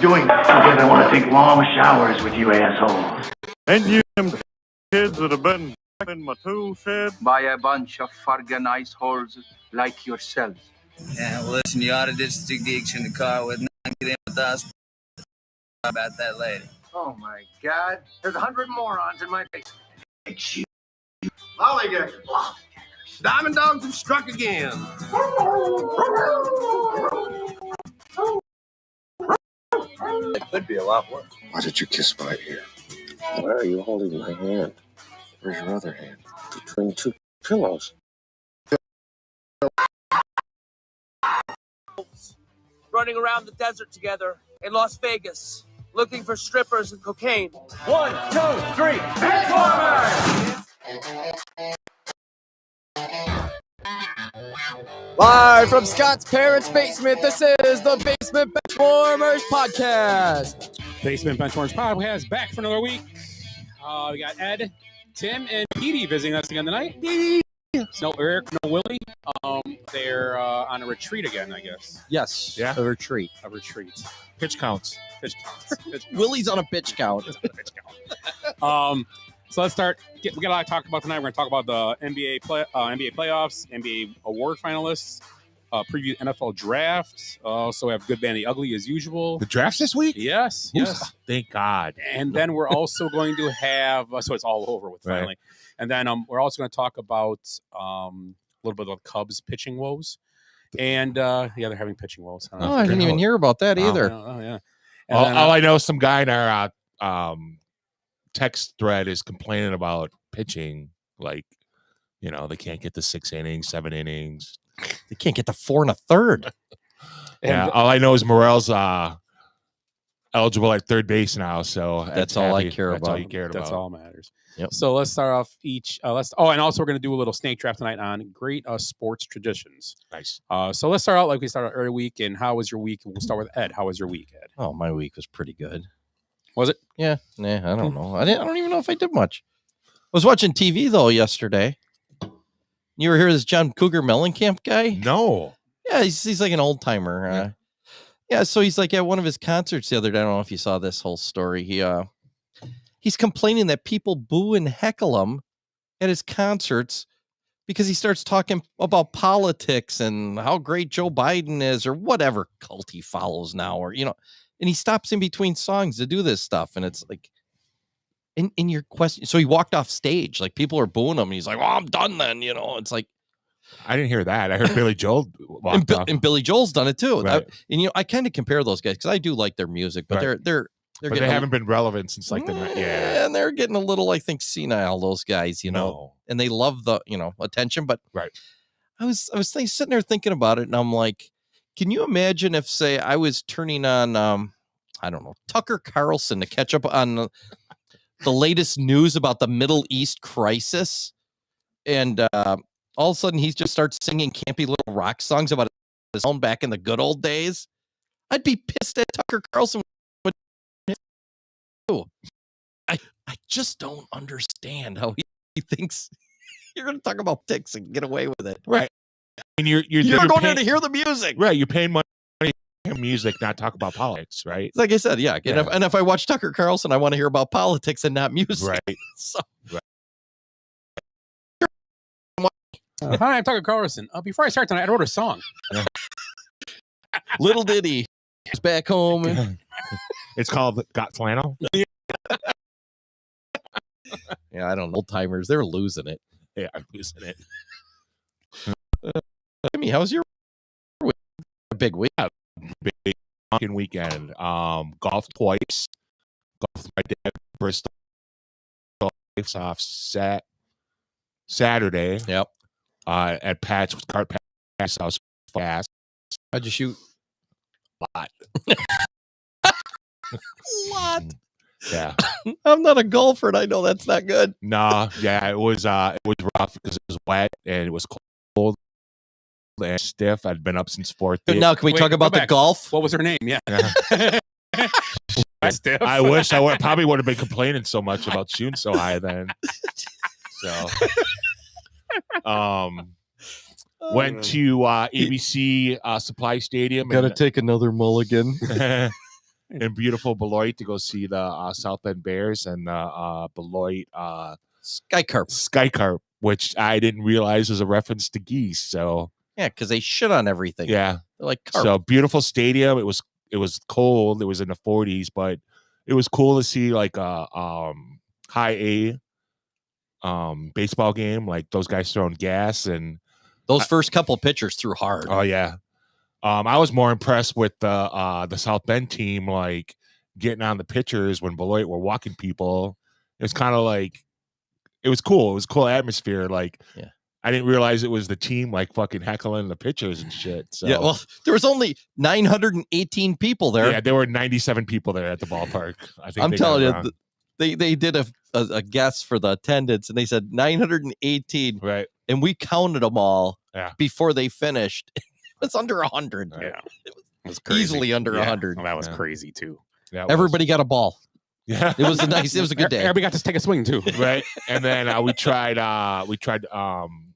doing that because I want to take long showers with you assholes. And you kids that have been in my tool shed by a bunch of fucking ice holes like yourselves. Yeah, well, listen, you ought to just stick the itch in the car with and get in with us about that later. Oh my God. There's 100 morons in my basement. It's you. Lollygaggers. Diamond dogs have struck again. It could be a lot worse. Why did you kiss my ear? Why are you holding my hand? Where's your other hand? Between two pillows. Running around the desert together in Las Vegas, looking for strippers and cocaine. 1, 2, 3, Benchwarmers! Live from Scott's parents' basement, this is the Basement Benchwarmers Podcast. Basement Benchwarmers Podcast back for another week. We got Ed, Tim, and Petey visiting us again tonight. No Eric, no Willie. They're on a retreat again, I guess. Yes, Yeah. a retreat. A retreat. Pitch counts. Pitch counts. Willie's on a pitch count. So let's start. We got a lot to talk about tonight. We're going to talk about the NBA playoffs, NBA award finalists, preview NFL draft. Also have Good, Bad, and the Ugly as usual. The draft's this week? Yes. Thank God. And then we're also going to have, so it's all over with finally. Right. And then we're also going to talk about a little bit of Cubs pitching woes. And they're having pitching woes. I didn't even hear about that either. Oh yeah. All I know is some guy in our text thread is complaining about pitching. Like, they can't get the 6 innings, 7 innings. They can't get the 4 1/3. Yeah. All I know is Morel's eligible at third base now. So that's all I care about. That's all you cared about. That's all matters. Yep. So let's start off and also we're going to do a little snake draft tonight on great sports traditions. Nice. So let's start out like we started out every week. And how was your week? We'll start with Ed. How was your week, Ed? Oh, my week was pretty good. Was it? Yeah. Nah, I don't know. I don't even know if I did much. I was watching TV though yesterday. You ever hear this John Cougar Mellencamp guy? No. Yeah, he's like an old timer. Yeah, so he's like at one of his concerts the other day. I don't know if you saw this whole story. He's complaining that people boo and heckle him at his concerts because he starts talking about politics and how great Joe Biden is or whatever cult he follows now, or and he stops in between songs to do this stuff, and it's like in your question. So he walked off stage, like people are booing him, and he's like, "Oh, I'm done then." It's like. I didn't hear that. I heard Billy Joel walked off. And Billy Joel's done it too. Right. I kind of compare those guys because I do like their music, but Right. they haven't been relevant since like the and they're getting a little, I think, senile. Those guys, and they love the attention. But right, I was sitting there thinking about it, and I'm like, can you imagine if, say, I was turning on I don't know, Tucker Carlson to catch up on the latest news about the Middle East crisis, and all of a sudden, he just starts singing campy little rock songs about his own back in the good old days. I'd be pissed at Tucker Carlson. I just don't understand how he thinks you're going to talk about politics and get away with it. Right. And you're going there to hear the music. Right. You're paying money to hear music, not talk about politics, right? Like I said, yeah. And if I watch Tucker Carlson, I want to hear about politics and not music. Right. So. Right. Hi, I'm Tucker Carlson. Before I start tonight, I wrote a song. Little Diddy is back home. It's called Got Flannel. Yeah, I don't know. Old timers, they're losing it. Yeah, I'm losing it. Jimmy, how's your week? A big week? Yeah, big fucking weekend. Golf twice. Golf with my dad, Bristol. Lights off Saturday. Yep. At Pat's with Cart Pat's house fast. How'd you shoot? Lot. Lot. Yeah. I'm not a golfer, and I know that's not good. No, yeah, it was rough because it was wet and it was cold and stiff. I'd been up since 4:30. But now, can we talk about the golf? What was her name? Yeah. Stiff. I wish I probably would have been complaining so much about shooting so high then. So. Went to ABC Supply Stadium. Gotta take another mulligan. in beautiful Beloit to go see the South Bend Bears and Beloit Sky Carp, which I didn't realize was a reference to geese. So yeah, because they shit on everything. yeah, they're like carp. So beautiful stadium. It was cold. It was in the 40s, but it was cool to see like a high A baseball game, like those guys throwing gas and those first couple pitchers threw hard. Oh yeah. I was more impressed with the South Bend team, like getting on the pitchers when Beloit were walking people. It was kind of like, it was cool. It was a cool atmosphere. Like, yeah. I didn't realize it was the team like fucking heckling the pitchers and shit. So yeah, well, there was only 918 people there. Yeah, there were 97 people there at the ballpark. I think I'm telling you, they did a guess for the attendance, and they said 918. Right, and we counted them all. Yeah. Before they finished. It's under 100. Yeah, it was easily under 100. Well, that was crazy too. Yeah, everybody got a ball. Yeah, it was a good day. Everybody got to take a swing too. Right, and then we tried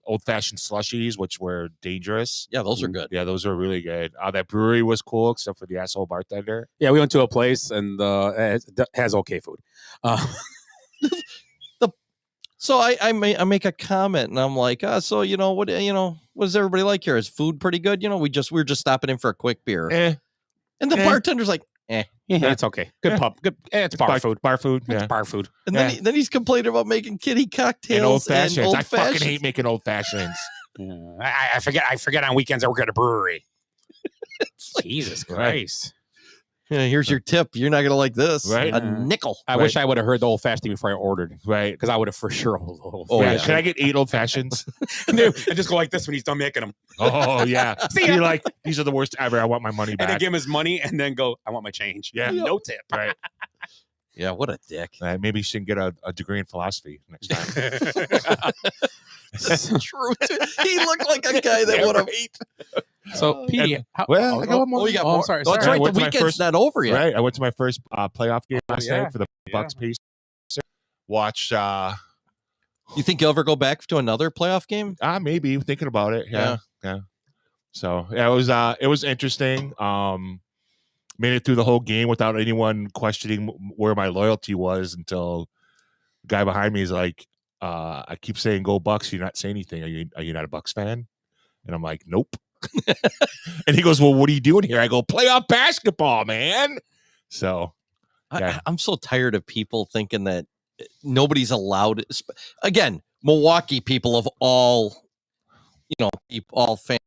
old fashioned slushies, which were dangerous. Yeah, those are good. Yeah, those were really good. That brewery was cool, except for the asshole bartender. Yeah, we went to a place and it has okay food. So I make a comment and I'm like, so what does everybody like here? Is food pretty good? We're just stopping in for a quick beer. And the bartender's like, yeah, it's okay. Good pub. Good. It's bar food. Bar food. It's Yeah. bar food. And then he's complaining about making kitty cocktails and old fashions. I fucking fashions. hate making old fashions. Yeah. I forget on weekends I work at a brewery. Jesus Christ. Yeah, here's your tip. You're not gonna like this. Right. A nickel. I wish I would have heard the old fashioned before I ordered. Right. Because I would have for sure old Oh, yeah. fashioned. Can I get 8 old fashions? And just go like this when he's done making them. Oh yeah. See ya. You're like, these are the worst ever. I want my money And back. then give him his money and then go, I want my change. Yeah. No tip. Right. Yeah, what a dick. Maybe you should get a degree in philosophy next time. True. He looked like a guy that would have. So, Petey, I got one more. Oh, you got Oh, more. sorry. That's sorry. right. The weekend's not over yet. Right. I went to my first playoff game last yeah. night for the Bucks Pacers. Watched. You think you'll ever go back to another playoff game? Maybe thinking about it. Yeah. So yeah, it was interesting. Made it through the whole game without anyone questioning where my loyalty was until the guy behind me is like, I keep saying go Bucks. You're not saying anything. Are you not a Bucks fan? And I'm like, nope. And he goes, well, what are you doing here? I go, playoff basketball, man. So yeah. I'm so tired of people thinking that nobody's allowed. Again, Milwaukee people of all fans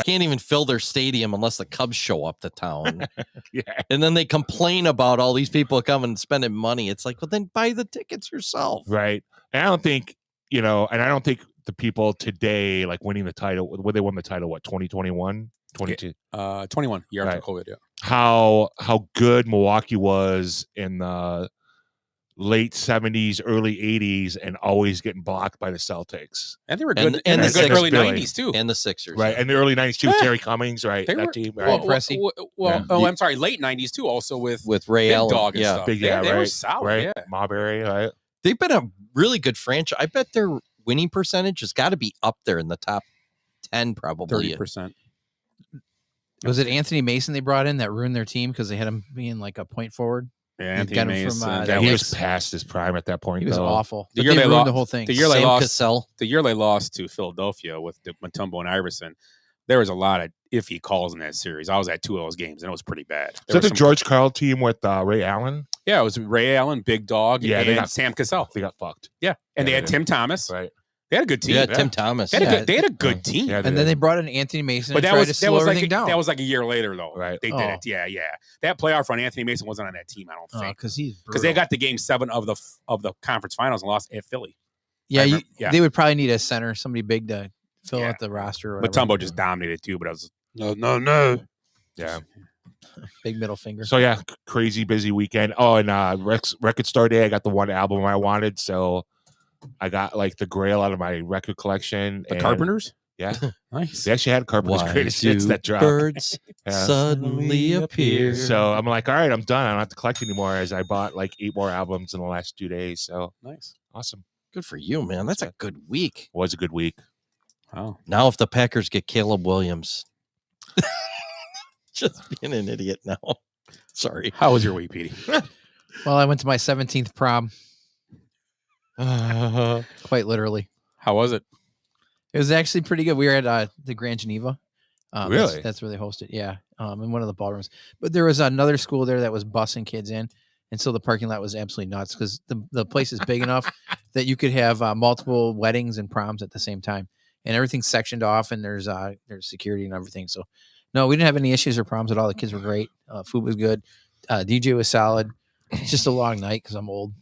can't even fill their stadium unless the Cubs show up to town. Yeah. And then they complain about all these people coming and spending money. It's like, well, then buy the tickets yourself. Right. And I don't think, and I don't think the people today, like winning the title, when they won the title, 2021? 22? 21, year after Right. COVID, yeah. How good Milwaukee was in the late 70s, early 80s, and always getting blocked by the Celtics. And they were good. And And the the early Billy. 90s, too. And the Sixers. Right. And the early 90s, too, with Terry Cummings, right? They that were- team, Well, right? I'm sorry, late 90s, too, also with Ray Big Allen. Dog and Yeah. stuff. Big, They yeah, were right. solid, right. yeah. Marbury, right? They've been a really good franchise. I bet their winning percentage has got to be up there in the top 10, probably. 30%. Was it Anthony Mason they brought in that ruined their team because they had him being like a point forward? Yeah, You Anthony got him Mason. from, Yeah, that he was- was past his prime at that point. He was though. awful. The But year they they ruined lost- the whole thing. the year they Sam lost- Cassell. The year they lost to Philadelphia with Mutombo and Iverson, there was a lot of iffy calls in that series. I was at 2 of those games, and it was pretty bad. Is There that was the some- George Karl team with Ray Allen? Yeah, it was Ray Allen, Big Dog, Yeah, they and got- Sam Cassell. They got fucked. Yeah, and Yeah, they had they Tim Thomas. Right. They had a good team. Yeah, Tim Thomas. They had, Yeah. a good, team. Yeah, And then they brought in Anthony Mason But and that tried was to slow everything down. that was like a year later, though. Right. They did Oh. it. Yeah. That playoff run, Anthony Mason wasn't on that team. I don't think because he's because they brutal. got the game 7 of the conference finals and lost at Philly. Yeah, I remember- yeah. they would probably need a center, somebody big to fill Yeah. out the roster. Or But whatever. Mutombo just dominated too. But I was no. Yeah. Big middle finger. So yeah, crazy busy weekend. Oh, and record store day, I got the one album I wanted, so I got like the Grail out of my record collection. The and- Carpenters. Yeah, Nice. they actually had Carpenter's Why greatest hits do that dropped. birds Yeah. suddenly appear? So I'm like, all right, I'm done. I don't have to collect anymore. As I bought like 8 more albums in the last 2 days. So Nice. awesome. Good for you, man. That's a good week. Was a good week. Oh, Now, if the Packers get Caleb Williams, just being an idiot now. Sorry. How was your week, Petey? Well, I went to my 17th prom. Quite literally. How was it? It was actually pretty good. We were at the Grand Geneva. Really? That's where they hosted. Yeah. In one of the ballrooms. But there was another school there that was bussing kids in. And so the parking lot was absolutely nuts because the place is big enough that you could have multiple weddings and proms at the same time. And everything's sectioned off and there's security and everything. So no, we didn't have any issues or problems at all. The kids were great. Food was good. DJ was solid. It's just a long night because I'm old.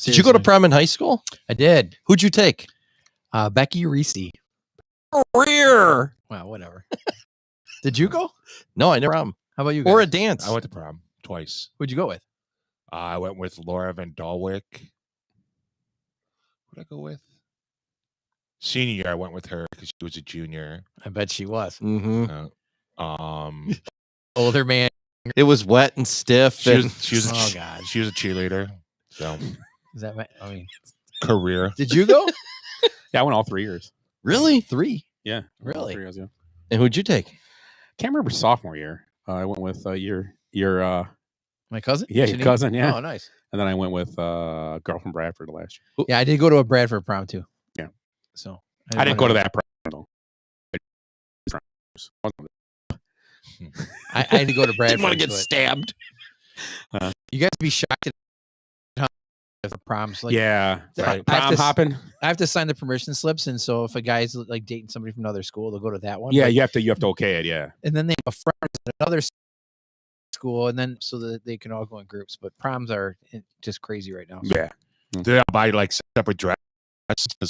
Did you go to prom in high school? I did. Who'd you take? Becky Reese. Career. Wow, whatever. Did you go? No, I never prom. How about you guys? Or a dance. I went to prom twice. Who'd you go with? I went with Laura Van Dalwick. Who'd I go with? Senior year, I went with her because she was a junior. I bet she was. Mm-hmm. Older man. It was wet and stiff. She was Oh, God. she was a cheerleader. So Is that my, I mean, career. did you go? Yeah, I went all 3 years. Really? 3? Yeah. Really? 3 years, yeah. And who'd you take? Can't remember sophomore year. I went with your My cousin? yeah, your Janine? cousin, yeah. Oh, nice. And then I went with a girl from Bradford last year. Yeah, I did go to a Bradford prom too. Yeah. So I didn't go to that prom though. I had to go to Bradford. Didn't want to get but stabbed. You guys be shocked at how for proms. Like, yeah. I have Prom to- hopping. I have to sign the permission slips, and so if a guy's like dating somebody from another school, they'll go to that one. Yeah, but- you have to okay it, yeah. and then they have a friend at another school, and then so that they can all go in groups. But proms are just crazy right now. Yeah. Did I buy like separate dresses?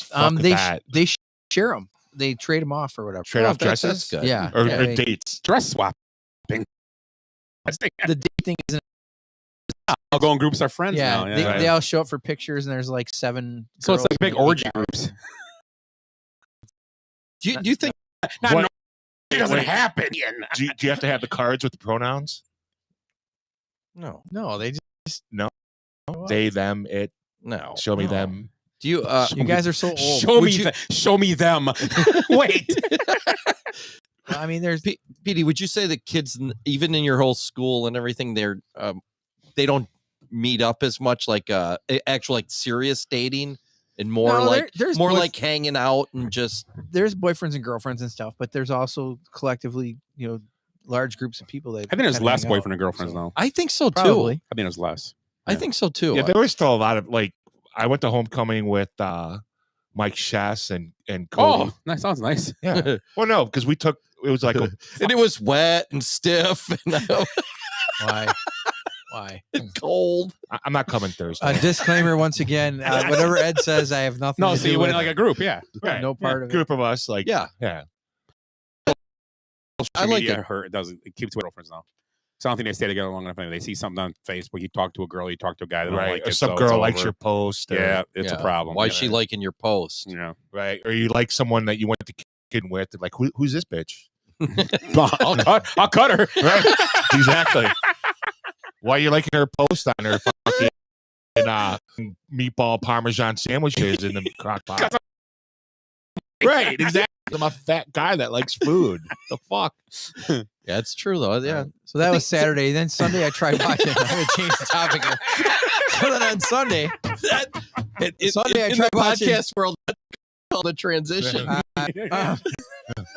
Fuck They that. they share them. They trade them off or whatever. Trade off that's dresses? good. Yeah. Or, Yeah, or they- dates? Dress swapping. The date thing isn't. I'll go in groups of friends Yeah, now. they, Yeah. they all show up for pictures, and there's like 7. So it's girls like big and 8 orgy guys. groups. Do you think Not What- no, it doesn't wait. happen. Yeah. Do you have to have the cards with the pronouns? no? No, they just They, them, it. No. Show me No. them. Do you you guys are so old. Show Would me, you- show me them. Wait. I mean, there's Petey, would you say that kids, even in your whole school and everything, they don't meet up as much, like actual like serious dating, and more No, like there's more boys- like hanging out and just there's boyfriends and girlfriends and stuff, but there's also collectively, large groups of people that I think there's kinda less hang out, boyfriend and girlfriends so- now. I think so too. Probably. I think there's less. I think so too. Yeah, there was still a lot of like. I went to homecoming with Mike Shass and Cody. Oh, that sounds nice. Yeah. Well, no, because we took it was like and it was wet and stiff and Why? cold. I'm not coming Thursday. Disclaimer once again. Whatever Ed says, I have nothing No, to so do you went in with. like a group, yeah. Right. No part of it. Group of us, like Yeah. yeah. I like it. It doesn't. It keeps girlfriends now. So I don't think they stay together long enough. They see something on Facebook. You talk to a girl, you talk to a guy. They don't Right. like Or it, some so girl it's likes over. your post. Or, Yeah, it's a Yeah. problem. Why is she liking your post? Yeah. Right. Or you like someone that you went to kid with. Like, who's this bitch? I'll cut her. Right. Exactly. Why are you liking her post on her fucking meatball Parmesan sandwiches in the crock pot? Right. Exactly. I'm a fat guy that likes food. The fuck? Yeah, it's true though. Yeah. So that was Saturday. Then Sunday, I tried watching. I'm gonna change the topic here. So then on Sunday, Sunday I in tried the watching. podcast world, that's called a transition. No,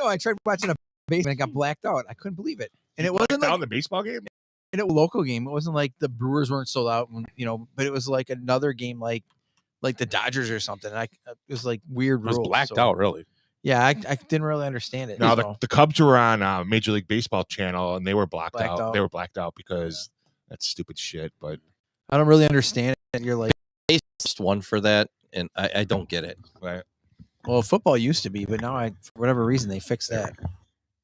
I tried watching a basement and got blacked out. I couldn't believe it, and it wasn't Down like the baseball game. and it was a local game. It wasn't like the Brewers weren't sold out, but it was like another game, like the Dodgers or something. And it was like weird It was rules. blacked so- out, really. Yeah, I didn't really understand it. No, so. the Cubs were on Major League Baseball channel and they were blacked Blacked out. out. They were blacked out because that's stupid shit. But I don't really understand it. You're like, Just one for that, and I don't get it. right. well, football used to be, but now for whatever reason, they fixed that.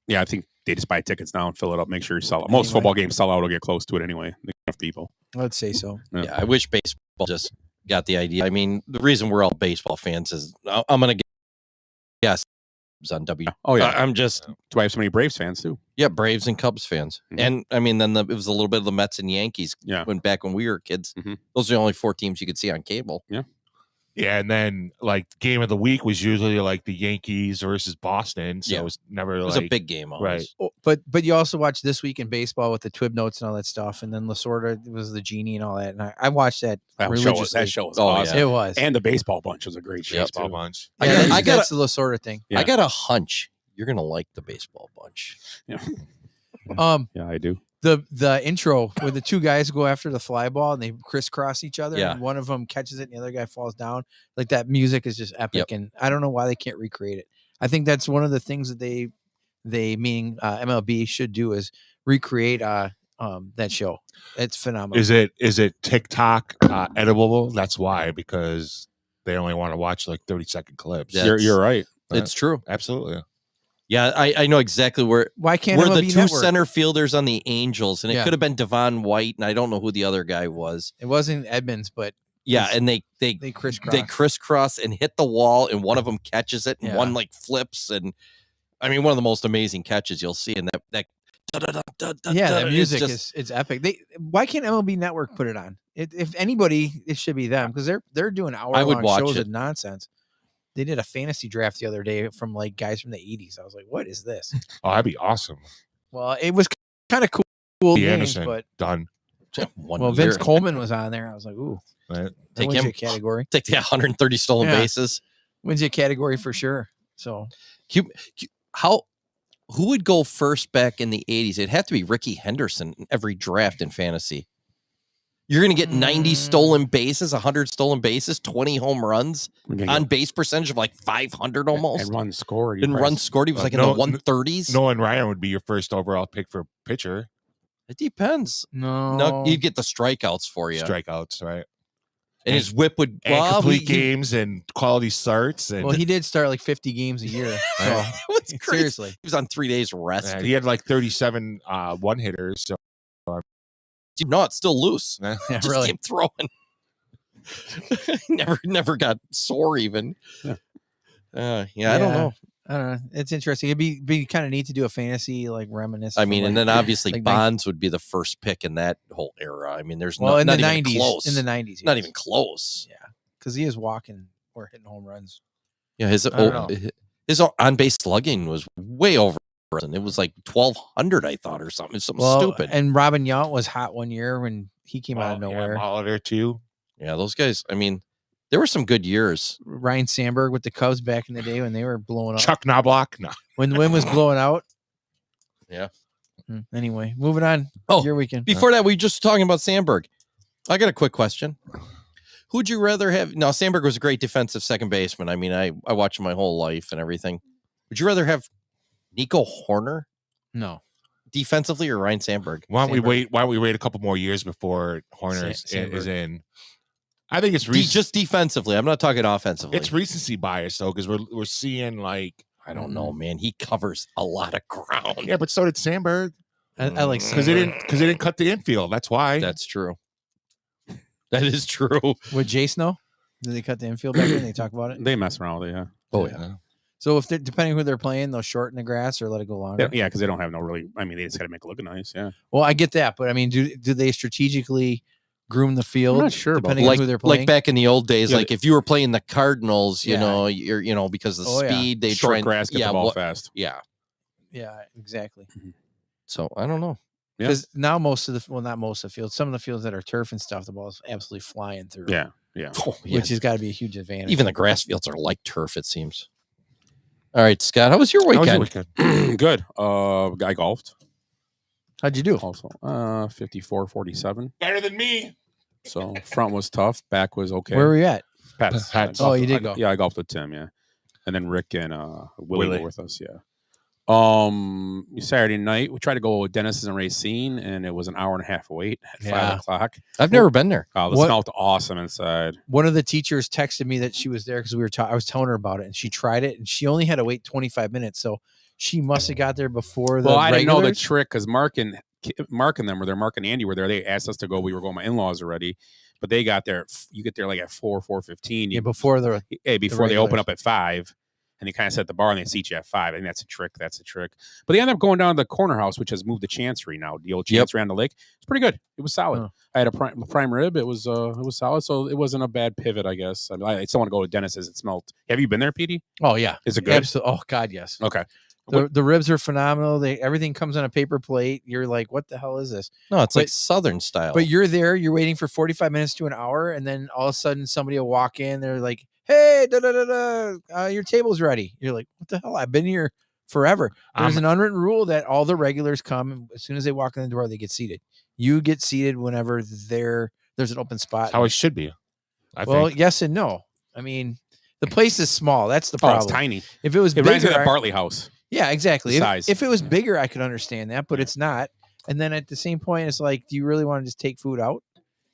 Yeah, I think they just buy tickets now and fill it up. Make sure you sell it. Most Anyway. football games sell out or get close to it anyway. They enough people. I'd say so. Yeah. Yeah, I wish baseball just got the idea. I mean, the reason we're all baseball fans is I'm gonna guess on W. Oh yeah. I'm just That's why I have so many Braves fans too. yeah, Braves and Cubs fans, Mhm. and I mean, then it was a little bit of the Mets and Yankees. Yeah. When we were kids, Mhm. those are the only 4 teams you could see on cable. Yeah, and then like game of the week was usually like the Yankees versus Boston, so it was never It was a big game, right? But you also watched This Week in Baseball with the Twib notes and all that stuff, and then Lasorda was the genie and all that. And I watched that religiously. That show was awesome. It was, and the Baseball Bunch was a great show. Baseball Bunch. Yeah, I got that's the Lasorda thing. I got a hunch you're gonna like the Baseball Bunch. Yeah. Yeah, I do. The intro where the two guys go after the fly ball and they crisscross each other, Yeah. and one of them catches it and the other guy falls down. Like that music is just epic, and I don't know why they can't recreate it. I think that's one of the things that they meaning MLB should do is recreate that show. It's phenomenal. Is it TikTok editable? That's why, because they only want to watch like 30-second clips. You're right. It's true. Absolutely. Yeah, I know exactly why can't we're the MLB two Network? center fielders on the Angels, and it Yeah. could have been Devon White, and I don't know who the other guy was. It wasn't Edmonds, but Yeah, and they crisscross and hit the wall, and one of them catches it, and Yeah. one like flips, and I mean one of the most amazing catches you'll see. And that that music it's epic. Why can't MLB Network put it on? If anybody, it should be them, because they're doing hour-long watch shows it. of nonsense. They did a fantasy draft the other day from like guys from the 80s. I was like, what is this? Oh, that'd be awesome. Well, it was kind of cool The games, Anderson but done. Vince Coleman was on there. I was like, ooh, Right. that wins you a category. Take the 130 stolen Yeah. bases. Wins you a category for sure. So Who would go first back in the 80s? It'd have to be Ricky Henderson in every draft in fantasy. You're going to get 90 stolen bases, 100 stolen bases, 20 home runs, on base percentage of like 500 almost. And runs scored. And runs scored. He was like in the 130s. Nolan Ryan would be your first overall pick for pitcher. It depends. no, You'd get the strikeouts for you. Strikeouts, right? And his whip would complete games and quality starts. And well, he did start like 50 games a year. So Right. What's crazy? seriously, He was on 3 days rest. he had like 37 one hitters. So No, it's still loose. Yeah. yeah, Just really. kept throwing. never got sore even. Yeah. I don't know. I don't know. It's interesting. It'd be kind of neat to do a fantasy like reminisce. I mean, from, and like, then obviously like Bonds would be the first pick in that whole era. I mean, there's well, in not the even 90s. close. In the 90s, Not yes. even close. Yeah, because he is walking or hitting home runs. Yeah, his on base slugging was way over. And it was like 1,200, I thought, or something. It's something stupid. And Robin Yount was hot one year when he came out of nowhere. Molitor too. Yeah, those guys. I mean, there were some good years. Ryan Sandberg with the Cubs back in the day when they were blowing up. Chuck Knobloch. No. When the wind was blowing out. Yeah. Anyway, moving on. Oh, your weekend. Before that, we were just talking about Sandberg. I got a quick question. Who'd you rather have? Now, Sandberg was a great defensive second baseman. I mean, I watched him my whole life and everything. Would you rather have Nico Horner No. defensively or Ryan Sandberg? Why don't we wait a couple more years before Horner is in? I think it's just defensively. I'm not talking offensively. It's recency bias though, because we're seeing like I don't know, man. He covers a lot of ground. Yeah, but so did Sandberg. I like because they didn't cut the infield. That's why. That's true. That is true. Would Jace know? Did they cut the infield back then? They talk about it. They mess around with it, yeah. Oh yeah. So if they're depending who they're playing, they'll shorten the grass or let it go longer. Yeah, because they don't have no really. I mean, they just got to make it look nice. Yeah. Well, I get that, but I mean, do they strategically groom the field? I'm not sure about depending on who they're playing. Like back in the old days, Yeah, like if you were playing the Cardinals, you Yeah. know, you're because of the speed, they Short try and grass, get the ball fast. Yeah. Yeah, exactly. So I don't know. Yeah. Because now most of the not most of the fields, some of the fields that are turf and stuff, the ball's absolutely flying through. Yeah. Yeah. Oh, yeah. Which has got to be a huge advantage. Even the grass fields are like turf, it seems. All right, Scott, how was your weekend? Good. I golfed. How'd you do? Also, 54-47. Better than me. So front was tough, back was okay. Where were you at? Pat's. Pat's. Oh, you did go. Yeah, I golfed with Tim. Yeah, and then Rick and Willie Willie. were with us. Yeah. Saturday night we tried to go with Dennis's and Racine, and it was an hour and a half wait at 5 o'clock. I've never been there. Oh, the What- smelled awesome inside. One of the teachers texted me that she was there because I was telling her about it, and she tried it, and she only had to wait 25 minutes, so she must have got there before the. Well, I didn't know the regulars. trick because Mark and them were there. Mark and Andy were there. They asked us to go. We were going with my in-laws already, but they got there. You get there like at 4:15. Yeah, before the. Before they open regulars. up at 5. and they kind of set the bar and they seat you at 5. I think that's a trick. But they end up going down to the corner house, which has moved to Chancery now. The old Chancery on the lake. It's pretty good. It was solid. I had a prime rib. It was solid. So it wasn't a bad pivot, I guess. I mean, I still want to go to Dennis's. It smelled. Have you been there, Petey? Oh yeah, is it good? Absolutely. Oh God, yes. Okay. The ribs are phenomenal. Everything comes on a paper plate. You're like, what the hell is this? No, it's like Southern style. But you're there. You're waiting for 45 minutes to an hour, and then all of a sudden somebody will walk in. They're like, "Hey, your table's ready." You're like, "What the hell? I've been here forever." There's an unwritten rule that all the regulars come, and as soon as they walk in the door, they get seated. You get seated whenever there's an open spot. That's how it should be. I think. Yes and no. I mean, the place is small. That's the problem. It's tiny. If it was bigger, reminds me of that Bartley house. Yeah, exactly. Size. If it was bigger, I could understand that, but it's not. And then at the same point, it's like, do you really want to just take food out?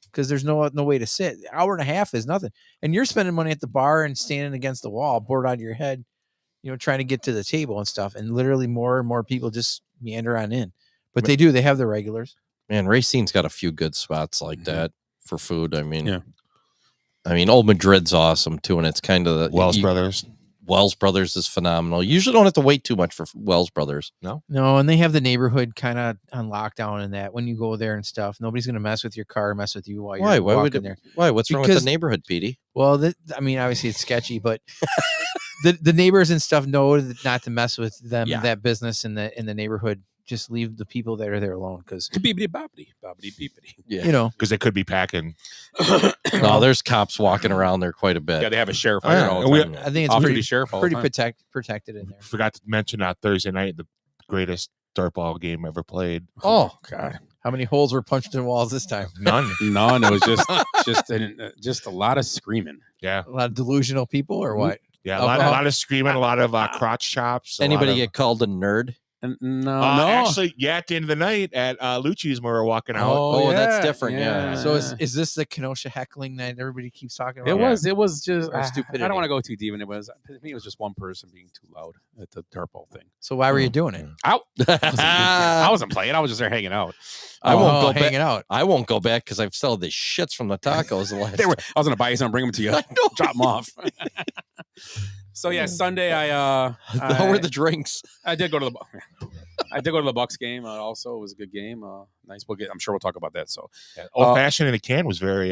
Because there's no way to sit. An hour and a half is nothing. And you're spending money at the bar and standing against the wall, bored out of your head, trying to get to the table and stuff. And literally more and more people just meander on in. But they do. They have the regulars. Man, Racine's got a few good spots like that for food. I mean, Old Madrid's awesome too, and it's kind of Wells Brothers. Wells Brothers is phenomenal. You usually don't have to wait too much for Wells Brothers. No, and they have the neighborhood kind of on lockdown and that when you go there and stuff. Nobody's going to mess with your car, mess with you while you're walking there. Why? What's wrong with the neighborhood, Petey? Well, obviously it's sketchy, but the neighbors and stuff know not to mess with them, that business in the neighborhood. Just leave the people that are there alone because because they could be packing. No, there's cops walking around there quite a bit. Yeah, they have a sheriff all the time. I think it's pretty protected in there. Forgot to mention Thursday night, the greatest dirtball game ever played. Oh God, how many holes were punched in walls this time? None. It was just a lot of screaming. Yeah, a lot of delusional people or what? Yeah, a lot of screaming, a lot of crotch chops. Anybody get called a nerd? No. Actually, at the end of the night at Lucci's, when we were walking out. Oh, that's different. Yeah. So is this the Kenosha heckling that everybody keeps talking about? It was just stupidity. I don't want to go too deep, and to me it was just one person being too loud at the dirtball thing. So why were you doing it? I wasn't playing. I was just there hanging out. I won't go hanging out. I won't go back because I've sold the shits from the tacos. I was gonna buy you some, bring them to you, drop them off. So Sunday how were the drinks? I did go to the Bucks game. Also, it was a good game. Nice. I'm sure we'll talk about that. So, old fashioned in a can was very.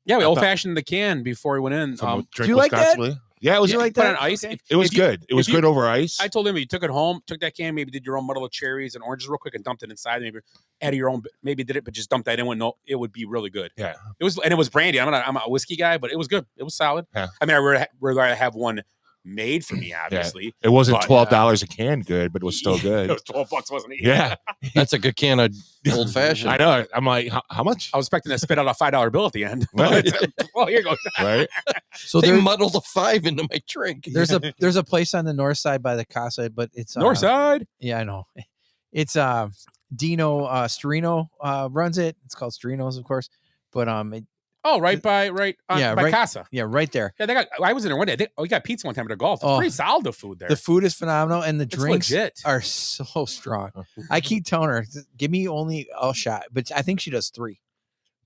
We old fashioned in the can before we went in. Do you like that? Yeah, it was. You like put that? on ice. It was good. It was good over ice. I told him if you took it home, took that can, maybe did your own muddle of cherries and oranges real quick and dumped it inside. Maybe added your own. Maybe did it, but just dumped that in. It would be really good. Yeah, it was brandy. I'm a whiskey guy, but it was good. It was solid. Yeah. I mean, I rather have one made for me, obviously. Yeah. It wasn't $12 a can good, but it was still good. It was $12, wasn't it? Yeah. That's a good can of old fashioned. I know. I'm like, how much? I was expecting to spit out a $5 bill at the end. Right. Well, here goes. Right. So they muddled a 5 into my drink. There's a place on the north side by the Casa, but it's north side. Yeah, I know. It's Dino Storino runs it. It's called Storino's, of course. But by Casa. Yeah, right there. Yeah, I was in there one day. We got pizza one time at a golf. It's pretty solid, the food there. The food is phenomenal, and the drinks legit. are so strong. I keep telling her, give me only a shot, but I think she does 3.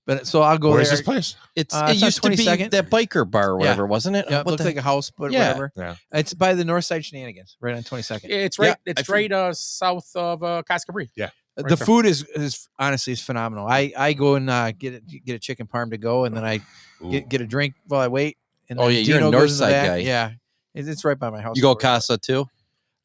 But so I'll go there. Where's this place? It used to be that biker bar or whatever, wasn't it? Yeah, it looks like a house, but whatever. Yeah. It's by the North Side Shenanigans, right on 22nd. It's right. Yeah, it's right south of Cascabri. Yeah. Right the food is honestly phenomenal. I go and get a chicken parm to go, and then I get a drink while I wait. And you're a north side guy. Yeah, it's right by my house. You go Casa too?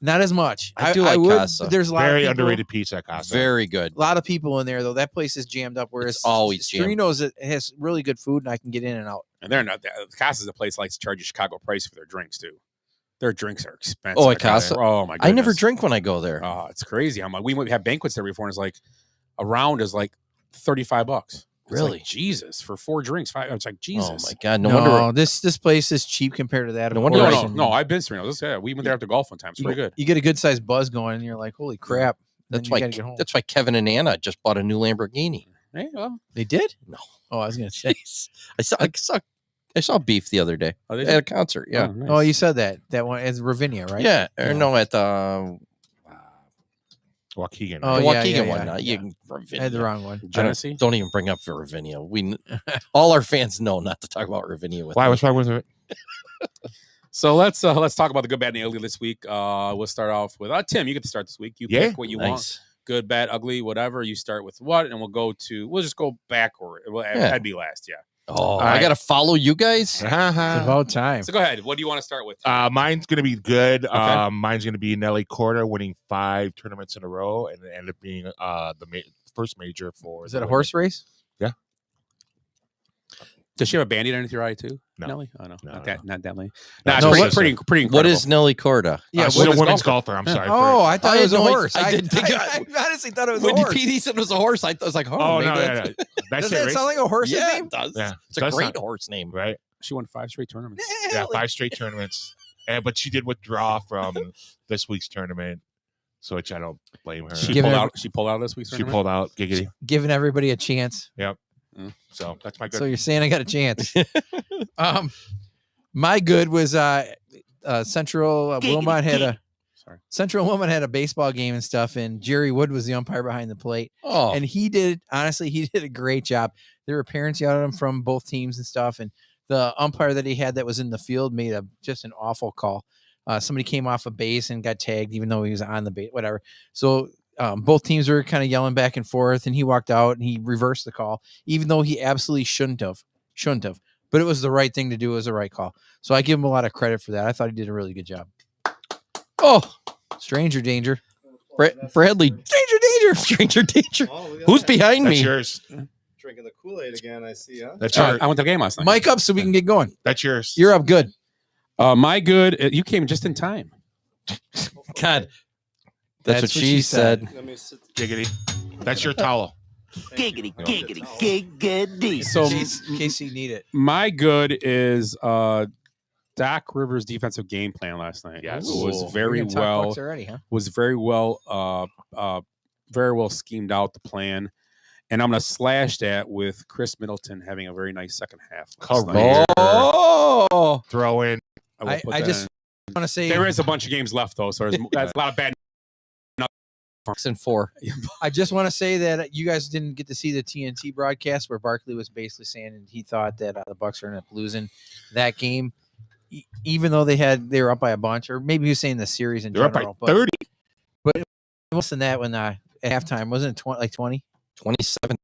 Not as much. I do like Casa. There's a lot very of people, underrated pizza at Casa. Very good. A lot of people in there though. That place is jammed up. Whereas it's always jammed. Storino's it has really good food, and I can get in and out. And they're not. Casa's a place likes to charge a Chicago price for their drinks too. Their drinks are expensive. Oh, at Casa. Oh my goodness. I never drink when I go there. Oh, it's crazy. We have banquets there before, and it's like a round is like $35. Really? Like, Jesus, for 4 drinks, 5. It's like Jesus. Oh my God! No wonder this place is cheap compared to that. No, I've been to Sereno. We went there after golf one time. It's pretty good. You get a good sized buzz going, and you're like, "Holy crap!" That's why Kevin and Anna just bought a new Lamborghini. Hey, well, they did? No. Oh, I was gonna say. I saw Beef the other day at a concert. Yeah. Oh, nice. Oh, you said that one is Ravinia, right? Yeah. Or no, at the Waukegan. Oh, the Waukegan yeah, one. Not yeah. Ravinia. I had the wrong one. Genesee. Don't even bring up Ravinia. All our fans know not to talk about Ravinia with Why? me. What's wrong with it? So let's talk about the good, bad, and the ugly this week. We'll start off with Tim. You get to start this week. You pick what you want. Good, bad, ugly, whatever. You start with what, and we'll just go backward. That'd be last, yeah. Oh, I gotta follow you guys. It's about time. So go ahead. What do you want to start with? Mine's gonna be good. Okay. Mine's gonna be Nelly Corda winning 5 tournaments in a row, and it ended up being the first major for. Is that a horse race? Yeah. Does she have a bandit underneath your eye too? No. Nelly? Oh no, No, not no. that lady. No, Nah, no, it's pretty incredible. What is Nelly Corda? Yeah, she's a women's golfer. I'm sorry. Oh, I thought it was a horse. I did think I honestly thought it was when a horse. PD said it was a horse, I was like, Oh no, maybe yeah, that's- that's Does it. that Race? sound like a horse's Yeah, name? it does. Yeah, It's a does great sound- horse name. right? She won 5 straight tournaments. Yeah, 5 straight tournaments. But she did withdraw from this week's tournament, so which I don't blame her. She Giving pulled her- out. She pulled out this week's She tournament. pulled out. Giggity. Giving everybody a chance. So that's my good. So you're saying I got a chance. My good was Central Wilmot had a Central Wilmot had a baseball game and stuff, and Jerry Wood was the umpire behind the plate. Oh, And he did a great job. There were parents yelling at him from both teams and stuff, and the umpire that he had that was in the field made just an awful call. Somebody came off a base and got tagged, even though he was on the base, whatever. So both teams were kind of yelling back and forth, and he walked out and he reversed the call, even though he absolutely shouldn't have. But it was the right thing to do. It was the right call. So I give him a lot of credit for that. I thought he did a really good job. oh, Stranger danger. Bradley, stranger danger. Who's behind That's me? yours. Drinking the Kool-Aid again, I see, huh? That's yours. I went to the game last night. Mike up so we can get going. That's yours. You're up good. My good. You came just in time. God, that's what she said. Let me sit. Giggity. That's your towel. Giggity, giggity. So In case you need it. my good is Doc Rivers' defensive game plan last night. Yes. Was We're very gonna talk well. Bucks already, huh? Was very well schemed out, the plan. And I'm going to slash that with Chris Middleton having a very nice second half. last night. Oh, Throw in. will put I that just in. want to say There is a bunch of games left, though, so that's a lot of bad. 6-4. I just want to say that you guys didn't get to see the TNT broadcast where Barkley was basically saying and he thought that the Bucks are going to end up losing that game, even though they were up by a bunch, or maybe he was saying the series in They're up general. by 30. But it was less than that when at halftime wasn't it 20? 27.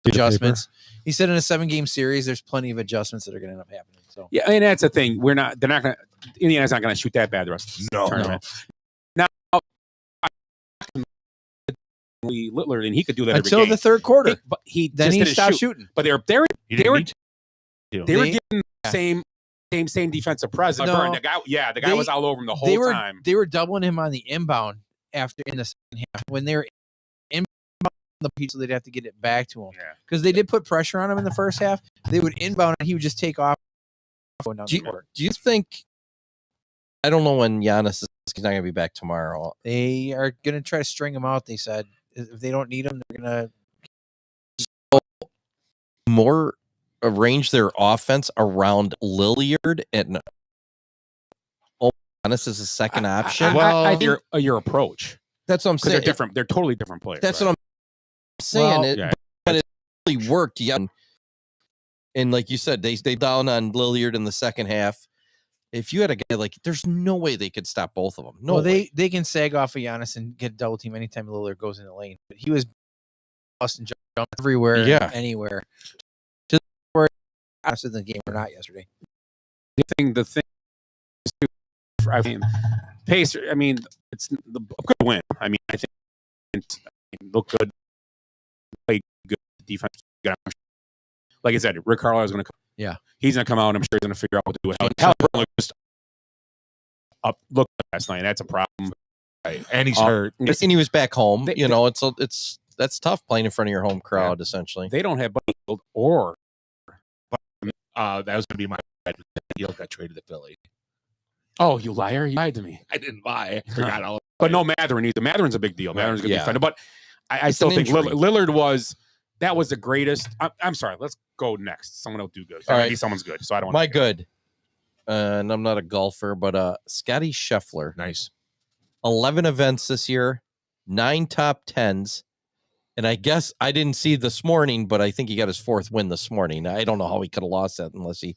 Adjustments. He said in a 7-game series, there's plenty of adjustments that are going to end up happening. So Yeah, and that's the thing. They're not going to. Indiana's not going to shoot that bad the rest of the tournament. Now, Littler, and he could do that until every game. the third quarter, But he then just he didn't stopped shoot. shooting. But they were You didn't need to. they were They- getting the same defensive presence. No. The guy was all over him the whole they were time. they were doubling him on the inbound after in the second half when they were inbound the piece, so they'd have to get it back to him Yeah. because they did put pressure on him in the first half. They would inbound and he would just take off. Going down Do the court. you think? I don't know when Giannis is he's not going to be back tomorrow. They are going to try to string him out. They said if they don't need him, they're going to More arrange their offense around Lilliard and Giannis as a second option. I think your approach. That's what I'm Because saying. they're different. They're totally different players. That's right? what I'm saying. Well, yeah. But it really worked. Yeah. And like you said, they down on Lilliard in the second half. If you had a guy like, there's no way they could stop both of them. No, well, way. they can sag off of Giannis and get a double team anytime Lillard goes in the lane. But he was busting jump everywhere, Yeah. anywhere. Just where Giannis in the game or not yesterday. The thing. I mean, Pacer. I mean, it's a good win. I mean, I think look good, play good defense. Like I said, Rick Carlisle is going to come. Yeah, he's going to come out. And I'm sure he's going to figure out what to do with it. Halliburton just looked last night. That's a problem. Right. And he's hurt. And he was back home. It's that's tough playing in front of your home crowd. Essentially, they don't have Butterfield or. That was going to be my bad. Hield got traded to Philly. Oh, you liar! You lied to me. I didn't lie. I forgot all. But no, Matherin either. Matherin's a big deal. Matherin's a good defender. But I still think injury. Lillard was the greatest. I'm sorry. Let's go next. Someone will do good. All right. Maybe someone's good. So I don't. my good. And I'm not a golfer, but Scotty Scheffler. Nice. 11 events this year, 9 top 10s. And I guess I didn't see this morning, but I think he got his 4th win this morning. I don't know how he could have lost that unless he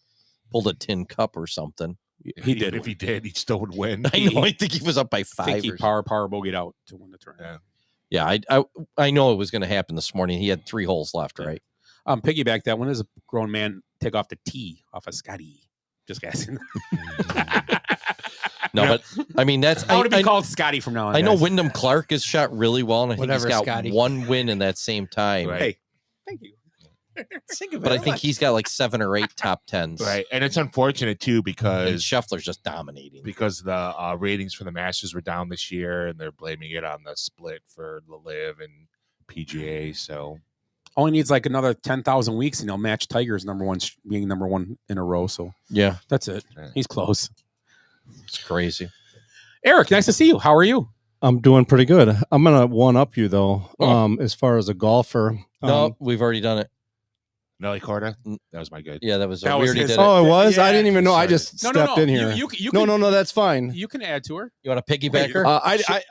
pulled a tin cup or something. He did. If he did, he still would win. I know. I think he was up by 5. I think he power bogeyed out to win the tournament. Yeah, I know it was going to happen this morning. He had 3 holes left, right? Piggyback that one is a grown man take off the tee off of Scotty. Just guessing. No, but I mean I want to be called Scotty from now on. I know Wyndham Clark is shot really well, and I think he's got Scotty. 1 win in that same time. Right. Hey, thank you. But I think he's got like 7 or 8 top 10s. Right, and it's unfortunate too And because Scheffler's just dominating. because the ratings for the Masters were down this year, and they're blaming it on the split for the Live and PGA. So Only needs like another 10,000 weeks, and he'll match Tiger's being number one in a row. So Yeah, that's it. He's close. it's crazy. Eric, nice to see you. How are you? I'm doing pretty good. I'm gonna one up you though. Oh. As far as a golfer. No, we've already done it. Nelly Corda, that was my good. Yeah, that was. That We was already his- did it. Oh, it was. I Yeah. didn't even know. I Sorry. just stepped in here. You No, that's fine. You can add to her. You want to piggyback her? I'm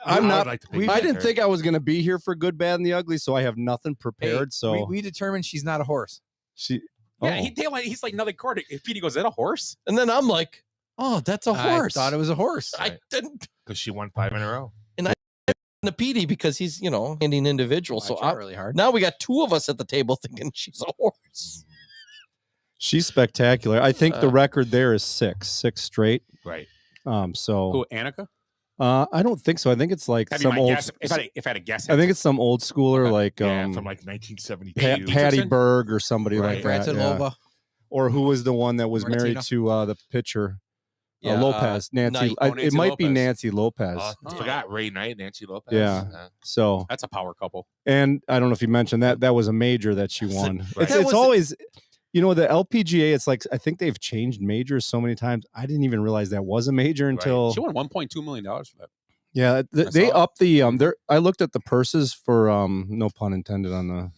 I not. would like to piggyback I didn't her. think I was gonna be here for good, bad, and the ugly, so I have nothing prepared. So we determined she's not a horse. she. Yeah, oh. he's like another card. If Petey goes, is that a horse? And then I'm like, oh, that's a horse. I thought it was a horse. I didn't. Because she won 5 in a row. The PD because he's handing individual. So really hard. now we got 2 of us at the table thinking she's a horse. She's spectacular. I think the record there is 6 straight. Right. So Who, Annika? I don't think so. I think it's like That'd be some my old. guess. If I had a guess, I think it's some old schooler like Yeah, from like 1972. Patty Dickerson? Berg or somebody Right. like that. Branson yeah. Lova. Or who was the one that was married Martino? to the pitcher? Yeah, Lopez, Nancy. Knight. Oh, it Nancy might be Lopez. Nancy Lopez. I forgot Ray Knight, Nancy Lopez. Yeah. So, that's a power couple. and I don't know if you mentioned that was a major that she won. Right. It's always, the LPGA. It's like I think they've changed majors so many times. I didn't even realize that was a major until She won $1.2 million for that. yeah. They saw it. upped the I looked at the purses for no pun intended on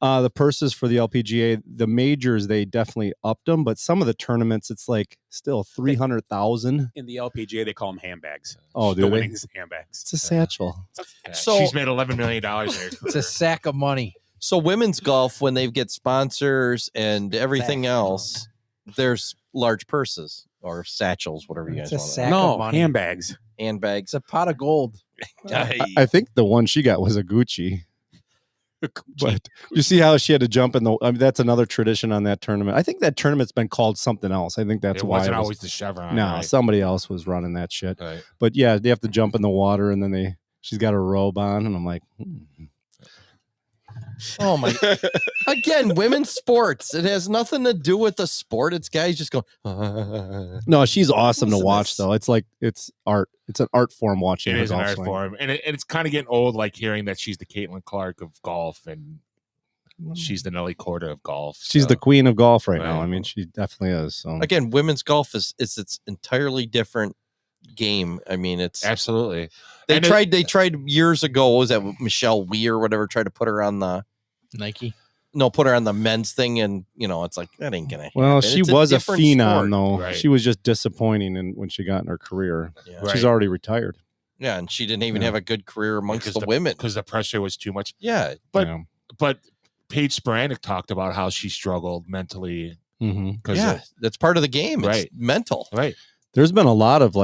the purses for the LPGA. The majors they definitely upped them, but some of the tournaments it's like still 300,000. In the LPGA, they call them handbags. Oh, do the they? winnings handbags. It's a satchel. Yeah. So- She's made $11 million there. It's a sack of money. So women's golf, when they get sponsors and everything else, there's large purses or satchels, whatever you It's guys a want. sack No, of money. handbags. Handbags. It's a pot of gold. I think the one she got was a Gucci. But you see how she had to jump in the. I mean, that's another tradition on that tournament. I think that tournament's been called something else. I think that's It why wasn't it was, always the Chevron. no, right? somebody else was running that shit. Right. But yeah, they have to jump in the water, and then she's got a robe on, and I'm like, Oh my! Again, women's sports. It has nothing to do with the sport. It's guys just going. no, she's awesome to Listen to watch this. though. It's like it's art. It's an art form watching. It her is an golf art swing. form, and it's kind of getting old, like hearing that she's the Caitlin Clark of golf, and she's the Nelly Corda of golf. She's so- the queen of golf right now. Right. I mean, she definitely is. So Again, women's golf is its entirely different game. I mean, it's absolutely. they And tried years ago. What was that Michelle Weir or whatever? Tried to put her on the Nike. put her on the men's thing, and it's like that ain't gonna. well, happen. she It's was a different phenom sport. though. Right. She was just disappointing when she got in her career. Yeah. Right. She's already retired. Yeah, and she didn't even Yeah. have a good career amongst because the women. because the pressure was too much. Yeah, But Yeah. but Paige Sporanic talked about how she struggled mentally Mm-hmm. because yeah, that's part of the game. It's Right. mental. right. There's been a lot of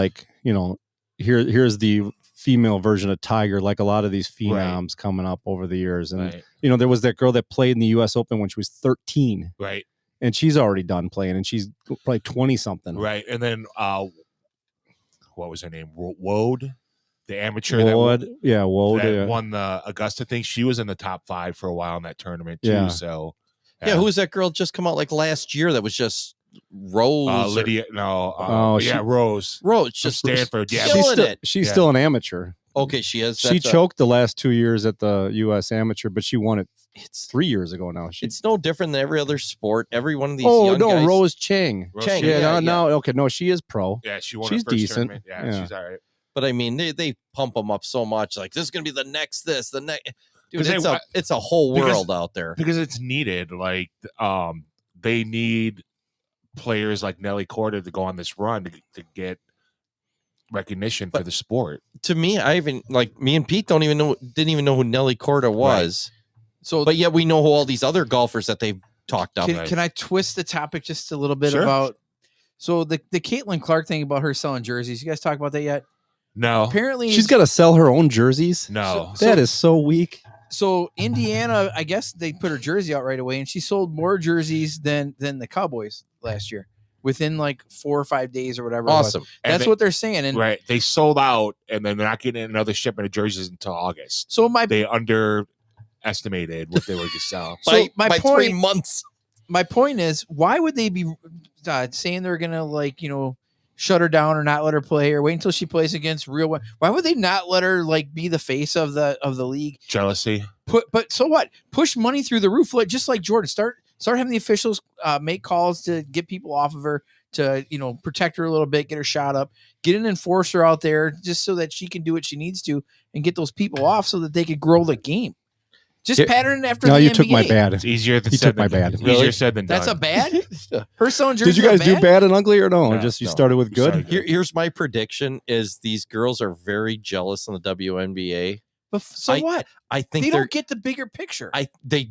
here's the female version of Tiger, like a lot of these phenoms coming up over the years. And, Right. there was that girl that played in the U.S. Open when she was 13, Right. and she's already done playing, and she's probably 20 something. Right. And then what was her name? Wode, the amateur Wood, that yeah. won the Augusta thing. She was in the top 5 for a while in that tournament too. Yeah. So Yeah, who was that girl just come out like last year that was just Rose? or- Lydia? No. Oh, Rose. Rose, From just Stanford. Yeah. Killing She's still, it. she's Yeah. still an amateur. Okay, she is. She That's a- choked the last 2 years at the U.S. Amateur, but she won it It's 3 years ago now. it's no different than every other sport. Every one of these. oh young no, guys, Rose Chang. Rose Chang, Chang. Yeah, yeah, no, okay, no, she is pro. Yeah, she won She's her first decent. tournament. Yeah, Yeah. she's all right. But I mean, they pump them up so much. Like this is gonna be the next. The next. Dude, 'Cause it's a whole because- world out there. Because it's needed. Like they need players like Nelly Corda to go on this run to get recognition for the sport. To me, I even like me and Pete didn't even know who Nelly Corda was. So, but yet we know who all these other golfers that they've talked up. Can I twist the topic just a little bit Sure. about? So the Caitlin Clark thing about her selling jerseys. You guys talk about that yet? No. Apparently, She's got to sell her own jerseys. No. That is so weak. So Indiana, I guess they put her jersey out right away, and she sold more jerseys than the Cowboys last year within like 4 or 5 days or whatever. Awesome. That's what they're saying. And Right. They sold out, and then they're not getting another shipment of jerseys until August. so They underestimated what they were to sell. So my by point- 3 months. my point is, why would they be saying they're gonna shut her down or not let her play or wait until she plays against real one? Why would they not let her be the face of the league? Jealousy. But so what? Push money through the roof, just like Jordan. Start having the officials make calls to get people off of her, to protect her a little bit, get her shot up, get an enforcer out there just so that she can do what she needs to and get those people off so that they could grow the game. Just pattern after No, the you NBA. took my bad. It's easier than You said took my than bad. done. Easier said than done. That's a bad. Her selling jerseys. Did you guys are do bad and ugly or no? No, Just you no. started with We good? started good. Here's my prediction: is these girls are very jealous in the WNBA. But so what? I think They they're don't get the bigger picture. they're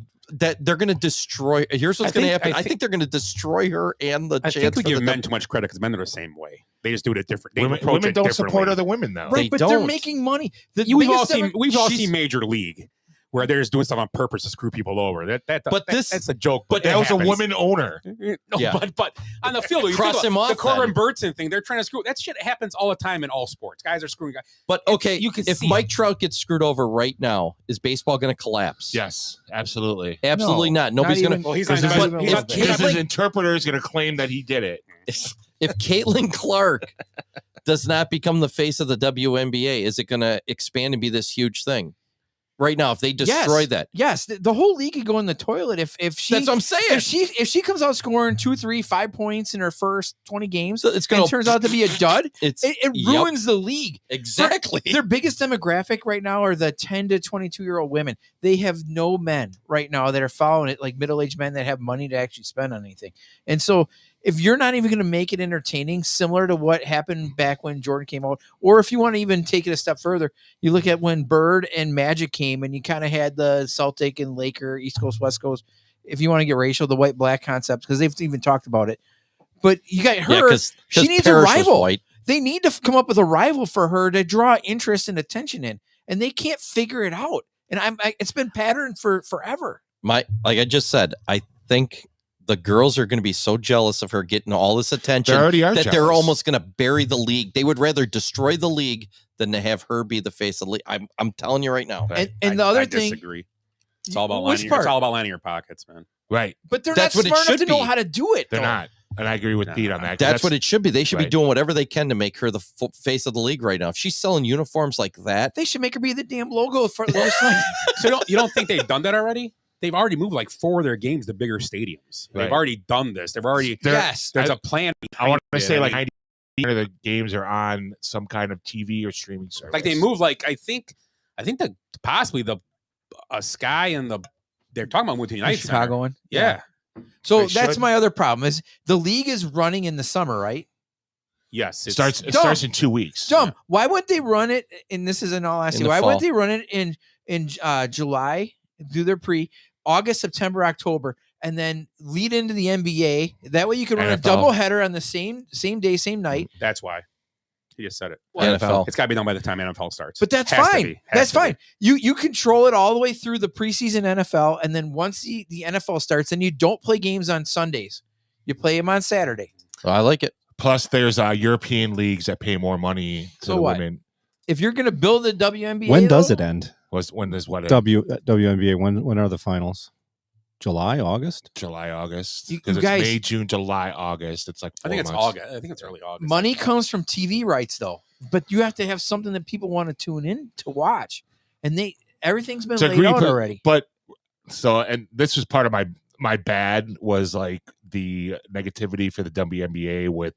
going to destroy. Here's what's going to happen. I think they're going to destroy her and the I chance think we for give the men too much credit because men are the same way. They just do it different. They approach Women it don't differently. support other women, though. Right, They but they're don't. making money. We've all seen Major League where they're just doing stuff on purpose to screw people over. That's a joke. But that was happens. a woman owner. No, Yeah. but on the field, you Cross think him about off the Corbin then. Burton thing. They're trying to screw. That shit happens all the time in all sports. Guys are screwing guys. But okay, You can if see Mike it. Trout gets screwed over right now, is baseball going to collapse? Yes, absolutely. Absolutely not. Nobody's going to. Well, he's Because not. his, He's not- he's not- because his interpreter is going to claim that he did it. If Caitlin Clark does not become the face of the WNBA, is it going to expand and be this huge thing? Right now, if they destroy that, Yes, the whole league could go in the toilet if she. that's what I'm saying. If she comes out scoring 2, 3, 5 points in her first 20 games, So it's going and turns out to be a dud, It's it yep, ruins the league. exactly. Their biggest demographic right now are the 10 to 22-year-old women. They have no men right now that are following it, like middle-aged men that have money to actually spend on anything. And so if you're not even going to make it entertaining, similar to what happened back when Jordan came out, or if you want to even take it a step further, you look at when Bird and Magic came and you kind of had the Celtic and Laker, East Coast, West Coast, if you want to get racial, the white-black concept, because they've even talked about it. But you got her. because she needs a Parrish was rival. white. They need to come up with a rival for her to draw interest and attention in, and they can't figure it out. And it's been patterned for forever. Like I just said, I think the girls are going to be so jealous of her getting all this attention They already are that they're jealous. almost going to bury the league. They would rather destroy the league than to have her be the face of the league. I'm telling you right now. And the other I thing, disagree. It's all about which lining. part? It's all about lining your pockets, man. Right. But they're That's not what it smart enough should to know be. how to do it. They're though. not. And I agree with No. Pete on that. 'cause That's what it should be. They should be right. doing whatever they can to make her the face of the league right now. If she's selling uniforms like that, They should make her be the damn logo for the So you don't think they've done that already? They've already moved like 4 of their games to bigger stadiums. Right. They've already done this. They've already Yes. There's a plan. I want to behind say it. like 90% of the games are on some kind of TV or streaming service. Like they move like I think that possibly a Sky and they're talking about moving to United Chicago Center. one. Yeah. So They that's should. my other problem is the league is running in the summer, right? Yes. It it's- starts in 2 weeks. Dumb. Why wouldn't they run it? And this is an all honesty. In the Why fall. wouldn't they run it in July? Do their August, September, October, and then lead into the NBA. That way you can run a NFL. double header on the same day, same night. That's why. He just said it. NFL. It's got to be done by the time NFL starts. But that's Has to fine. be. Has That's to be. fine. You control it all the way through the preseason NFL, and then once the NFL starts, then you don't play games on Sundays. You play them on Saturday. I like it. Plus, there's European leagues that pay more money to So the what? women. If you're going to build the WNBA, When does though, it end? When there's what? WNBA. When are the finals? July, August? July, August. You Because it's guys- May, June, July, August. It's like 4 I think it's months. August. I think it's early August. Money comes from TV rights, though. But you have to have something that people want to tune in to watch, and everything's been To laid agree, out but- already. But and this was part of my bad was like the negativity for the WNBA with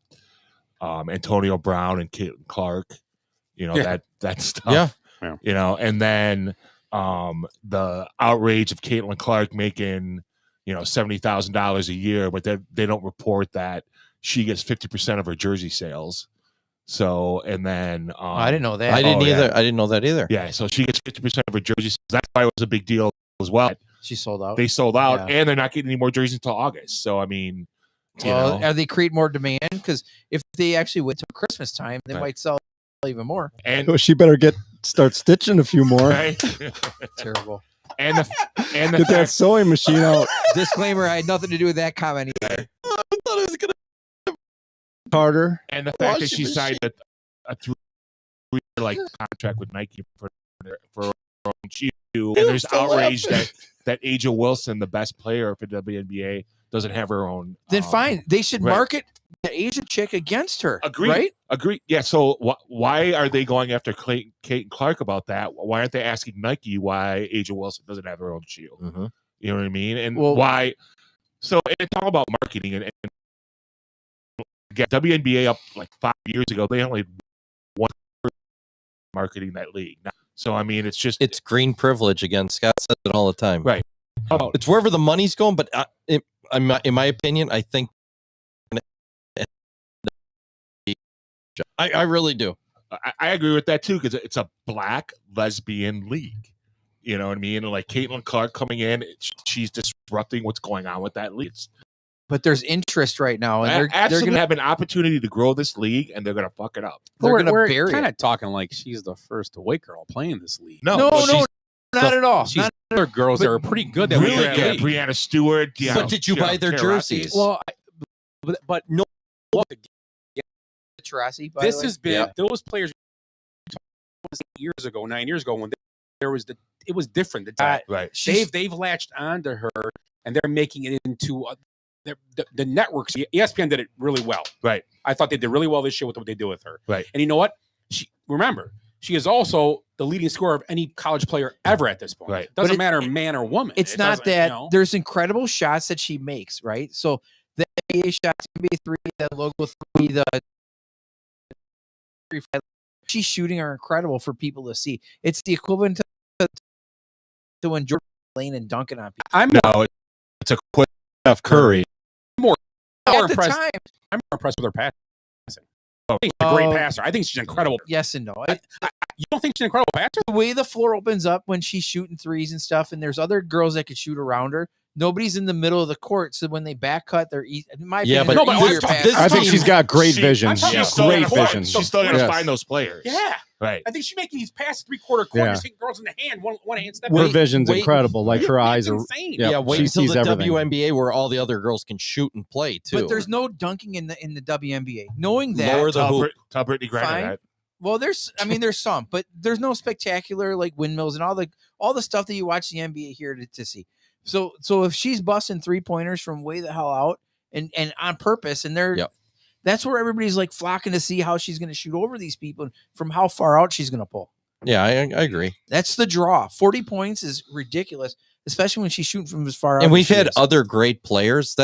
Antonio Brown and Caitlin Clark. You know, Yeah. that stuff. Yeah. You know, and then the outrage of Caitlin Clark making, $70,000 a year, but they don't report that she gets 50% of her jersey sales. So, and then I didn't know that. I didn't Oh, yeah. either. I didn't know that either. yeah, so she gets 50% of her jersey sales. That's why it was a big deal as well. She sold out. They sold out, Yeah. and they're not getting any more jerseys until August. So I mean, Well, are they create more demand? Because if they actually wait till Christmas time, they Right. might sell even more. and She better start stitching a few more. right, Terrible. and the Get that fact, sewing machine out. Disclaimer: I had nothing to do with that comment either. I thought it was gonna. Carter. and the fact that Washing she machine. signed a 3-year contract with Nike for her own shoe, and there's still outrage laughing. that Aja Wilson, the best player for WNBA, doesn't have her own. Then fine, they should right. market the Asian chick against her. Agreed. Right? Agreed. Yeah. So why are they going after Kate and Clark about that? Why aren't they asking Nike why Aja Wilson doesn't have her own shoe? Mm-hmm. You know what I mean? And Well- why? So it's all about marketing. And again, WNBA up like 5 years ago, they only had one person marketing that league. So I mean, it's just It's green privilege again. Scott says it all the time. Right. It's wherever the money's going. But in my opinion, I think I really do. I agree with that too, because it's a black lesbian league. You know what I mean? And like Caitlin Clark coming in, she's disrupting what's going on with that league. But there's interest right now, and they're Absolutely going to have an opportunity to grow this league, and they're going to fuck it up. they're going to we're bury kind it. of talking like she's the first white girl playing this league. No, No, but no, not at all. She's Not- other girls that are pretty good that really we got good. league. Brianna Stewart. Yeah, But did you buy their Tara jerseys? Well, but no. Taurasi, by This the way. has been Yeah. those players 9 years ago when there was it was different. The time. Right. They've latched onto her and they're making it into the networks. ESPN did it really well. Right. I thought they did really well this year with what they did with her. Right. And you know what? She is also the leading scorer of any college player ever at this point. Right. Doesn't But matter man or woman. It's It not doesn't, that you know. there's incredible shots that she makes, right? So the NBA shots, NBA 3, the logo 3, the 3, 5, she's shooting are incredible for people to see. It's the equivalent to when Jordan Lane and dunking on people. No, it's a quick Steph Curry. more At the impressed. time, I'm more impressed with her passing. I think she's a great Oh. passer. I think she's incredible. yes and no. You don't think she's an incredible passer? The way the floor opens up when she's shooting threes and stuff, and there's other girls that could shoot around her. Nobody's in the middle of the court, so when they back cut, they're in my Yeah, opinion, but they're no, but easier I'm talking- passes. this I think team- she's got great She- vision. I'm talking She's about still Great gonna vision. She's still going to Yes. find those players. Yeah. Right. I think she's making these passes 3/4 court, Yeah. just hitting girls in the hand, one hand step. Her back. vision's wait. incredible. Like her eyes It's are. insane. Yeah, Yeah, wait she until sees the everything. WNBA where all the other girls can shoot and play too. But there's no dunking in the WNBA. Knowing that, Lower the hoop. Tell Brittany Griner Fine. that. well, there's some, but there's no spectacular like windmills and all the stuff that you watch the NBA here to see. So if she's busting 3-pointers from way the hell out and on purpose, and they're Yep. that's where everybody's like flocking to see how she's going to shoot over these people and from how far out she's going to pull. Yeah, I agree. That's the draw. 40 points is ridiculous, especially when she's shooting from as far out. And as we've she had is. other great players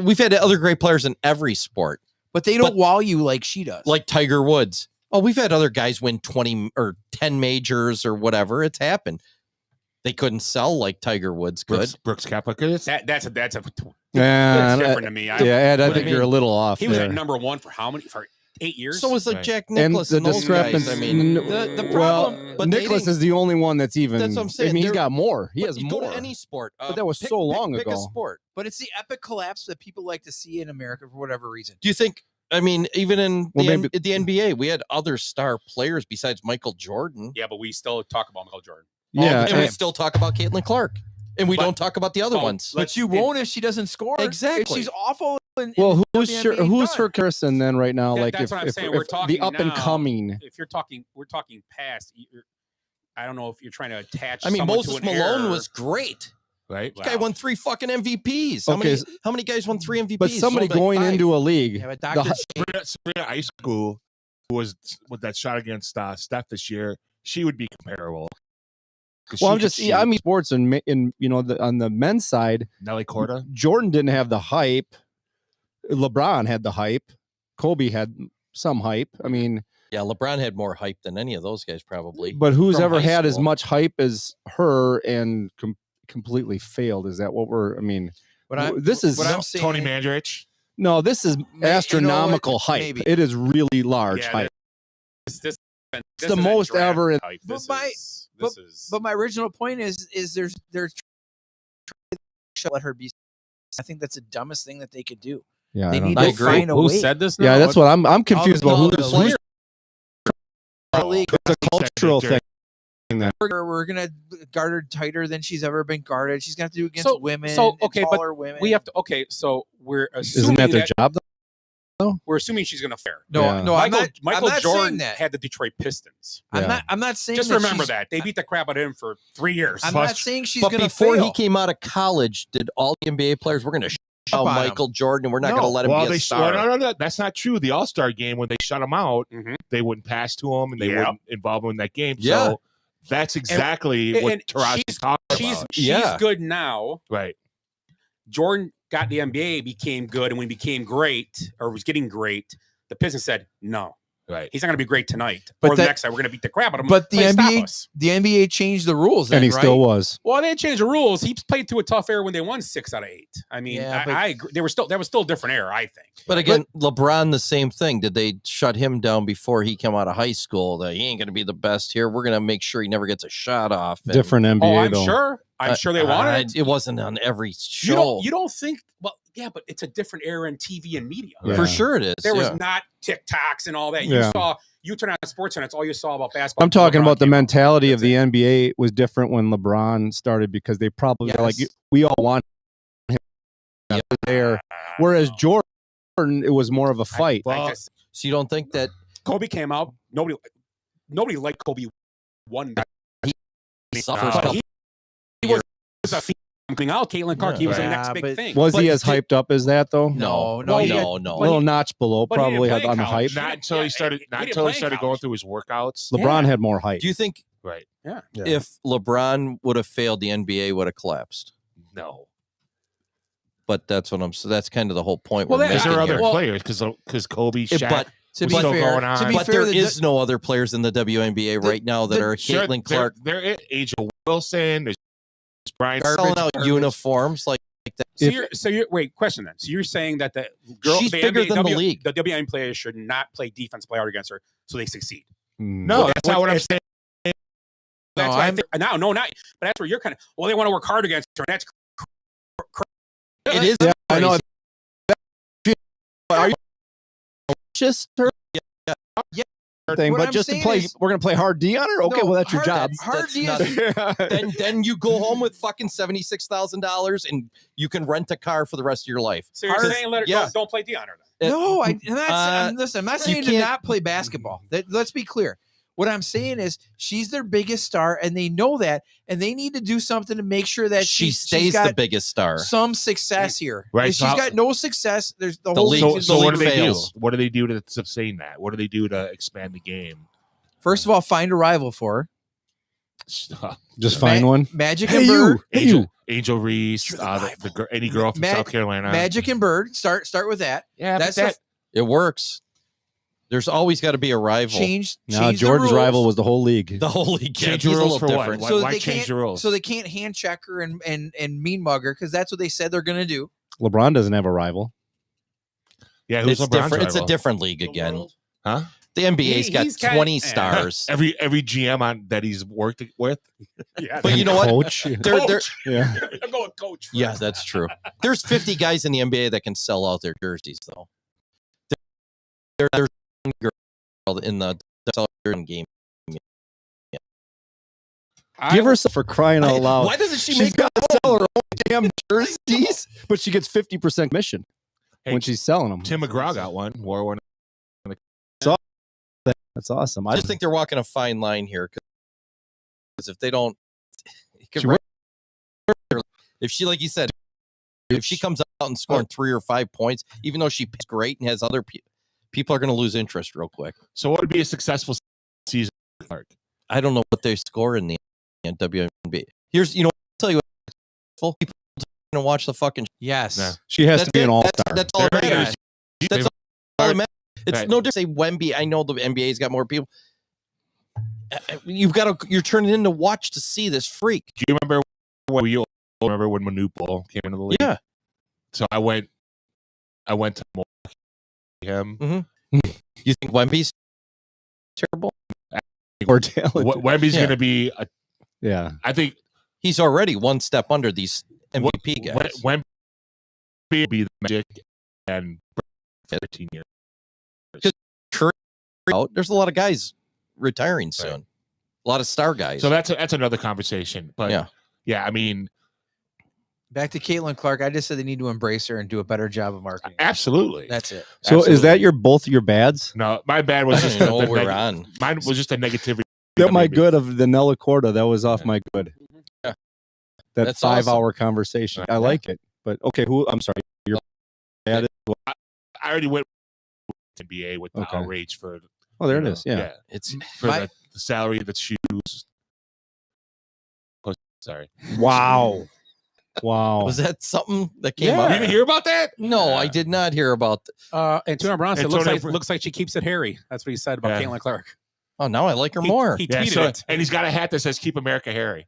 we've had other great players in every sport, but they don't but- wow you like she does. like Tiger Woods. Oh, we've had other guys win 20 or 10 majors or whatever. It's happened. They couldn't sell like Tiger Woods could. Brooks Koepka. That's a Yeah, that's different to me. yeah, Ed, I What do think you you're a mean? little off He was there. at number one for how many? For 8 years. So was like Right. Jack And Nicklaus the and those discrepancy. guys. I mean, the well, problem- but they Nicholas didn't- is the only one that's even. That's what I'm saying. I mean, he's They're- got more. He but has you more. go to any sport. But that was so long pick a ago. sport. but it's the epic collapse that people like to see in America for whatever reason. Do you think? I mean, even in Well, the, maybe- the NBA, we had other star players besides Michael Jordan. yeah, but we still talk about Michael Jordan. Yeah, and we and- still talk about Caitlin Clark, and we But- don't talk about the other Oh, ones. But you won't if she doesn't score. Exactly. If she's awful. well, who's WNBA who's done. her comparison then right now? That- Like that's if, what I'm if, saying. if We're the talking up and now. coming. If we're talking past. I don't know if you're trying to attach. I mean, someone Moses to an Malone era. was great. Right. This guy Wow. won 3 fucking MVPs. Okay, How many guys won 3 MVPs? But somebody Like going 5. into a league. Yeah, but the Dr. hi- Sabrina High School, who was with that shot against Steph this year, she would be comparable. 'Cause well, she I'm could just. shoot. I mean, sports and on the men's side, Nelly Korda. Jordan didn't have the hype. LeBron had the hype. Kobe had some hype. I mean, Yeah, LeBron had more hype than any of those guys probably. but who's From ever high had as school. much hype as her and completely failed? Is that what we're? I mean, this is what I'm saying Tony is- Mandrich. no. This is you know what? astronomical hype. Maybe. It is really large Yeah, hype. This It's the most ever in- But my original point is they're should let her be. I think that's the dumbest thing that they could do. Yeah, they I need don't- to find a Who way. said this? Now? Yeah, that's what I'm confused about. Who's League. it's a cultural thing. We're gonna guard her tighter than she's ever been guarded. She's gonna have to do against women. So okay, and but taller women. we have to. Okay, so we're assuming Isn't that their job though? We're assuming she's going to fare. No, Yeah. no, I'm not. Michael I'm not Jordan saying that. had the Detroit Pistons. I'm not saying. Just that remember she's- that they beat the crap out of him for 3 years. I'm not saying she's But gonna before fail. he came out of college, did all the NBA players we're going to shout on him. Michael Jordan and we're not going to let him well, be a star? no, that's not true. The All-Star game, when they shut him out, they wouldn't pass to him and they wouldn't involve him in that game. Yeah. So that's exactly what Taraji's talking about. She's good now. Right. Jordan got the NBA, became good, and when he became great or was getting great, the Pistons said no. Right. He's not going to be great tonight But or the that- next night. We're going to beat the crap out of him. But the Play, stop NBA, us. the NBA changed the rules, then, And he right? still was. Well, they didn't change the rules. He played through a tough era when they won 6 out of 8. I mean, Yeah, but- I agree. That was still a different era, I think. But again, LeBron, the same thing. Did they shut him down before he came out of high school? That he ain't going to be the best here. We're going to make sure he never gets a shot off. And- Different NBA Oh, I'm though. sure. I'm sure they wanted it. It wasn't on every show. You don't think? Well, yeah, but it's a different era in TV and media. Yeah. For sure it is. There was yeah. not TikToks and all that. Yeah. You turn on sports and that's all you saw about basketball. I'm talking LeBron about the came out. mentality of the NBA was different when LeBron started because they probably were like, we all want him there. Whereas Jordan, it was more of a fight. So you don't think that Kobe came out? Nobody liked Kobe. One he suffers? he was a female coming out. Caitlin Clark, he was the Yeah, next big but- thing. Was he as hyped up as that though? No, No, he no. A little notch below, but he didn't probably play on the college. hype. Not until he started. Not didn't until play he in started college. going through his workouts. LeBron had more height. Do you think Right. Yeah. if LeBron would have failed, the NBA would have collapsed? No. But that's what I'm. So that's kind of the whole point. Well, we're Is there making other here. players? Because Kobe, Shaq, but To was be still fair, going on. to be but fair, there the- is no other players in the WNBA right now that are Sure, Caitlin Clark There, Angel Wilson. There's Brian selling out Jarvis. uniforms like that. So you're wait, question then. So you're saying that the girl, She's the bigger NBA, than the league. The WNBA players should not play defense, play hard against her, so they succeed. No, that's not what I'm saying. That's No, what I I'm- think. No, not. But that's where you're kind of. Well, they want to work hard against her. And that's It is. Yeah, I know. Are you just her? Thing, What but I'm just to saying play, is- we're gonna play hard D on her. Okay, No, well that's your hard- job. hard That's D not- is- then you go home with fucking $76,000 and you can rent a car for the rest of your life. so you're saying let her don't play D on her. Then. No, I'm not. Listen, I'm not you saying to can't- not play basketball. Let's be clear. What I'm saying is she's their biggest star, and they know that, and they need to do something to make sure that She she's stays got the biggest star. some success here. Right, If so she's how- got no success, there's the The whole league- league So, is so what do league they fails. do? What do they do to sustain that? What do they do to expand the game? First of all, find a rival for her. Just find one. Magic Hey and you, Bird. hey you. Angel Reese, any girl from South Carolina. Magic and Bird. Start with that. Yeah, That's but It works. There's always got to be a rival. change. Now change the Jordan's rules. rival was the whole league. The whole league. Change He's the a rules little for what? different. Why, So why they change can't- the rules? So they can't hand check her and mean mug her because that's what they said they're going to do. LeBron doesn't have a rival. yeah, who's It's LeBron's different. It's a rival? different league again. Huh? The NBA's got He's kinda- 20 stars. Every GM on that he's worked with. Yeah, But you know what? Coach. They're- Yeah. I'm going coach. yeah, that's true. There's 50 guys in the NBA that can sell out their jerseys, though. There's one girl in the game. Give her some for crying out loud. Why doesn't she She's make got to sell her own damn jerseys, but she gets 50% commission Hey, when she's selling them. Tim McGraw got one. Wore one. That's awesome. I just think they're walking a fine line here because if they don't, it could She wreck her. If she, like you said, if she comes out and scoring 3 or 5 points, even though she's great and has other people are going to lose interest real quick. So what would be a successful season, Clark? I don't know what they score in the WNBA. Here's, I'll tell you what, people are going to watch the fucking. Yes. Yeah. she has That's to be it. an all-star. That's all that There it matters. is. That's all that matters. It's Right. no different. Say Wemby. I know the NBA's got more people. You're turning into watch to see this freak. Do you remember when Manute came into the league? Yeah. So I went to him. You think Wemby's terrible? Or talented. Wemby's Yeah. going to be Yeah. I think He's already one step under these MVP guys. When be the Magic and 13 years. There's a lot of guys retiring soon. Right. A lot of star guys. So that's another conversation. But yeah, I mean, back to Caitlin Clark. I just said they need to embrace her and do a better job of marketing. Absolutely. That's it. So is that both your bads? No, my bad was just on. Mine was just a negativity. That my good of the Nella Corda. That was off my good. Yeah. That's 5-hour conversation. I like it. But okay, I'm sorry. Your bad is what? I already went to NBA with the outrage for. Oh, there it is. Yeah. It's for the salary that she used. Oh, sorry. Wow. Wow. Was that something that came up? You didn't hear about that? No, I did not hear about. Antonio Brown said, looks like she keeps it hairy. That's what he said about Caitlin Clark. Oh, now I like her more. He tweeted it. And he's got a hat that says "Keep America Hairy."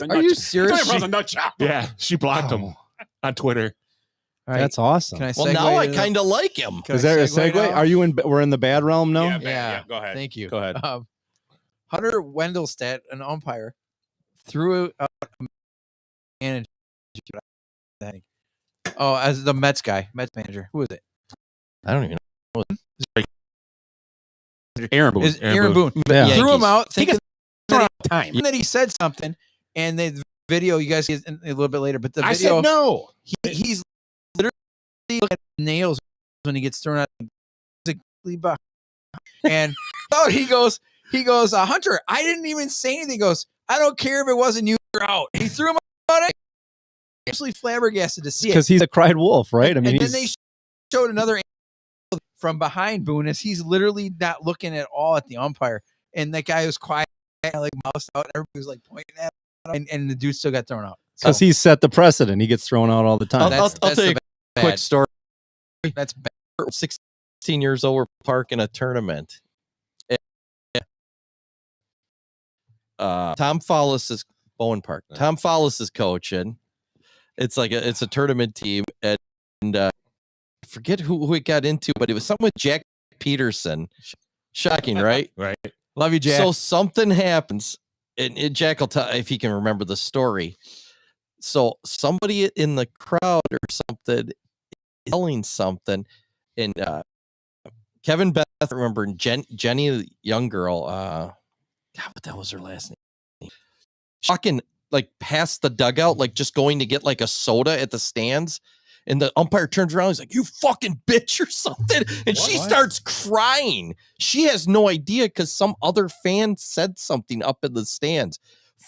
Are you serious? Antonio Brown's a nut job. Yeah, she blocked him on Twitter. That's awesome. Can I well, now I kind of like him. Is there a segue? Are you in? We're in the bad realm now. Yeah. Go ahead. Thank you. Go ahead. Hunter Wendelstedt, an umpire, threw out a manager. Oh, as the Mets guy, Mets manager. Who is it? I don't even know. Aaron Boone. Aaron Boone. Yeah. Threw him out. He gets thrown out time. that he said something, and the video you guys see a little bit later, but the I video. said no. He's literally looking at nails when he gets thrown out. And he goes, Hunter, I didn't even say anything. He goes, I don't care if it wasn't you, you're out. He threw him out. Actually flabbergasted to see it. Because he's a cried wolf, right? I mean, and then they showed another angle from behind Boone as he's literally not looking at all at the umpire. And that guy was quiet, like moused out. Everybody was like pointing at him, and the dude still got thrown out. Because he set the precedent. He gets thrown out all the time. I'll tell you a quick story. That's bad. 16 years old, we're parking a tournament. Tom Follis is Bowen Park. Tom Follis is coaching. It's like it's a tournament team, and I forget who it got into, but it was something with Jack Peterson. Shocking, right? Right. Love you, Jack. So something happens, and Jack will tell if he can remember the story. So somebody in the crowd or something is yelling something, and Kevin Beth, remember, and Jenny, the young girl, God, what the hell was her last name? Fucking like past the dugout, like just going to get like a soda at the stands. And the umpire turns around. He's like, "You fucking bitch," or something. And she starts crying. She has no idea because some other fan said something up in the stands.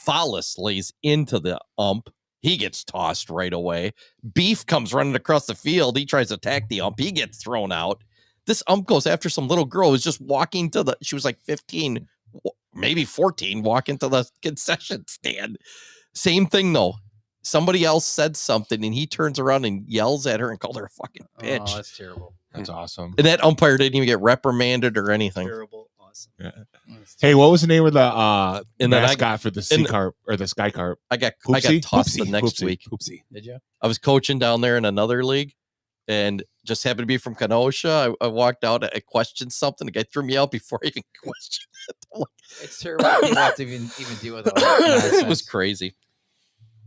Follis lays into the ump. He gets tossed right away. Beef comes running across the field. He tries to attack the ump. He gets thrown out. This ump goes after some little girl who's just walking to she was like 15, maybe 14, walking to the concession stand. Same thing, though. Somebody else said something, and he turns around and yells at her and called her a fucking bitch. Oh, that's terrible. That's awesome. And that umpire didn't even get reprimanded or anything. Terrible. Awesome. Yeah. Hey, what was the name of the And then mascot for the sea carp or the sky carp? I got Hoopsie? tossed the Hoopsie. next Hoopsie. week. Oopsie. Did you? I was coaching down there in another league, and just happened to be from Kenosha. I walked out. I questioned something. The guy threw me out before I even questioned it. I'm like, It's terrible. You don't have to even deal with all that. it was crazy.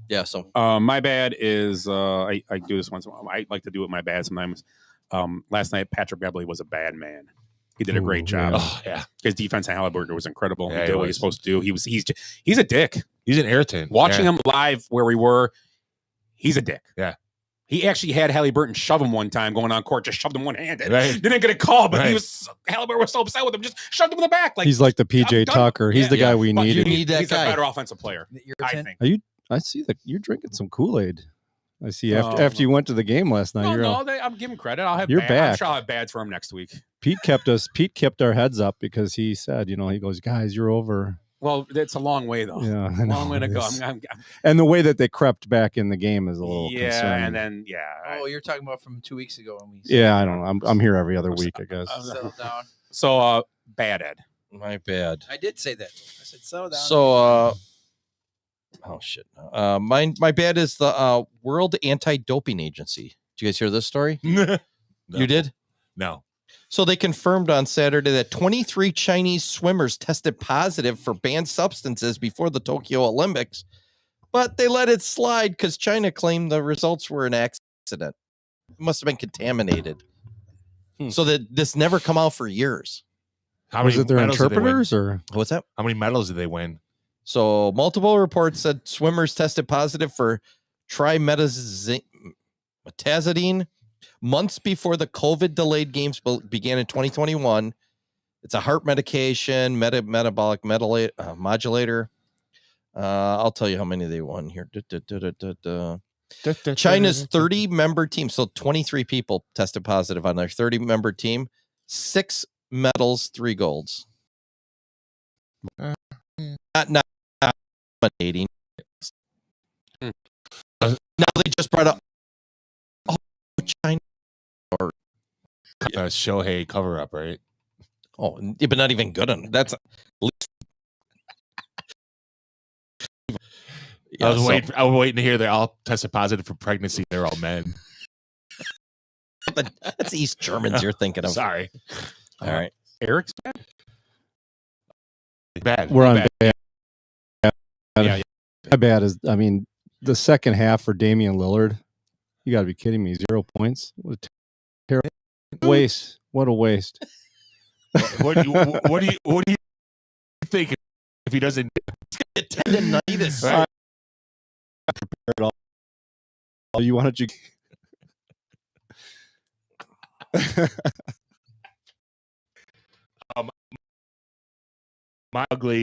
Yeah. So my bad is I do this once in a while. I like to do it with my bad sometimes. Last night, Patrick Beverly was a bad man. He did a great job. Oh, yeah. His defense at Halliburton was incredible. Yeah, he did what he's supposed to do. He's a dick. He's an irritant. Watching him live where we were, he's a dick. Yeah. He actually had Halliburton shove him one time going on court, just shoved him one-handed. Right. Didn't get a call, but Right. Halliburton was so upset with him, just shoved him in the back. Like He's like the PJ I'm done. Tucker. He's the guy we But needed. need that he's guy. a better offensive player, I think. I see that you're drinking some Kool-Aid. I see after you went to the game last night. I'm giving credit. I'll have You're I'm back. sure I'll have bads for him next week. Pete kept our heads up because he said, he goes, guys, you're over. Well, it's a long way though. Yeah, I know long way to it go. is. I'm and the way that they crept back in the game is a little concerning. and then Oh, you're talking about from 2 weeks ago when we. Yeah, I don't know. I'm here every other week, I guess. Settle down. So bad Ed. my bad. I did say that. I said settle down. So oh shit. My bad is the World Anti-Doping Agency. Did you guys hear this story? No. You did? No. So they confirmed on Saturday that 23 Chinese swimmers tested positive for banned substances before the Tokyo Olympics, but they let it slide because China claimed the results were an accident. It must have been contaminated. So that this never come out for years. How Was many it their medals did they win? interpreters or What's that? How many medals did they win? So multiple reports said swimmers tested positive for trimetazidine months before the COVID delayed games began in 2021. It's a heart medication, metabolic modulator. I'll tell you how many they won here. China's 30-member team, so 23 people tested positive on their 30-member team. 6 medals, 3 golds. Not dominating. Now they just brought up China or Shohei cover up, right? Oh, but not even good on that's. I was waiting to hear they all tested positive for pregnancy. They're all men. That's East Germans you're thinking of. Sorry. All right. Eric's bad. Bad. we're on bad. bad. Yeah. How bad is the second half for Damian Lillard? You got to be kidding me! 0 points. What a terrible waste! What a waste! What do you think if he doesn't get tendonitis? Right. Prepared all you wanted you. My ugly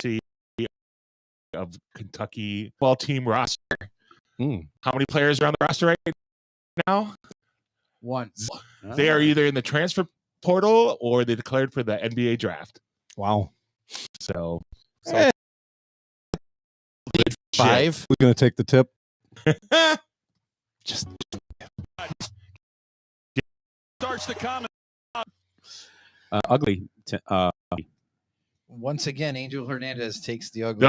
of Kentucky ball team roster. How many players are on the roster right now? 1. They are either in the transfer portal or they declared for the NBA draft. Wow. So 5. We're gonna take the tip. Just Starts the comment. Ugly. Once again, Angel Hernandez takes the ugly.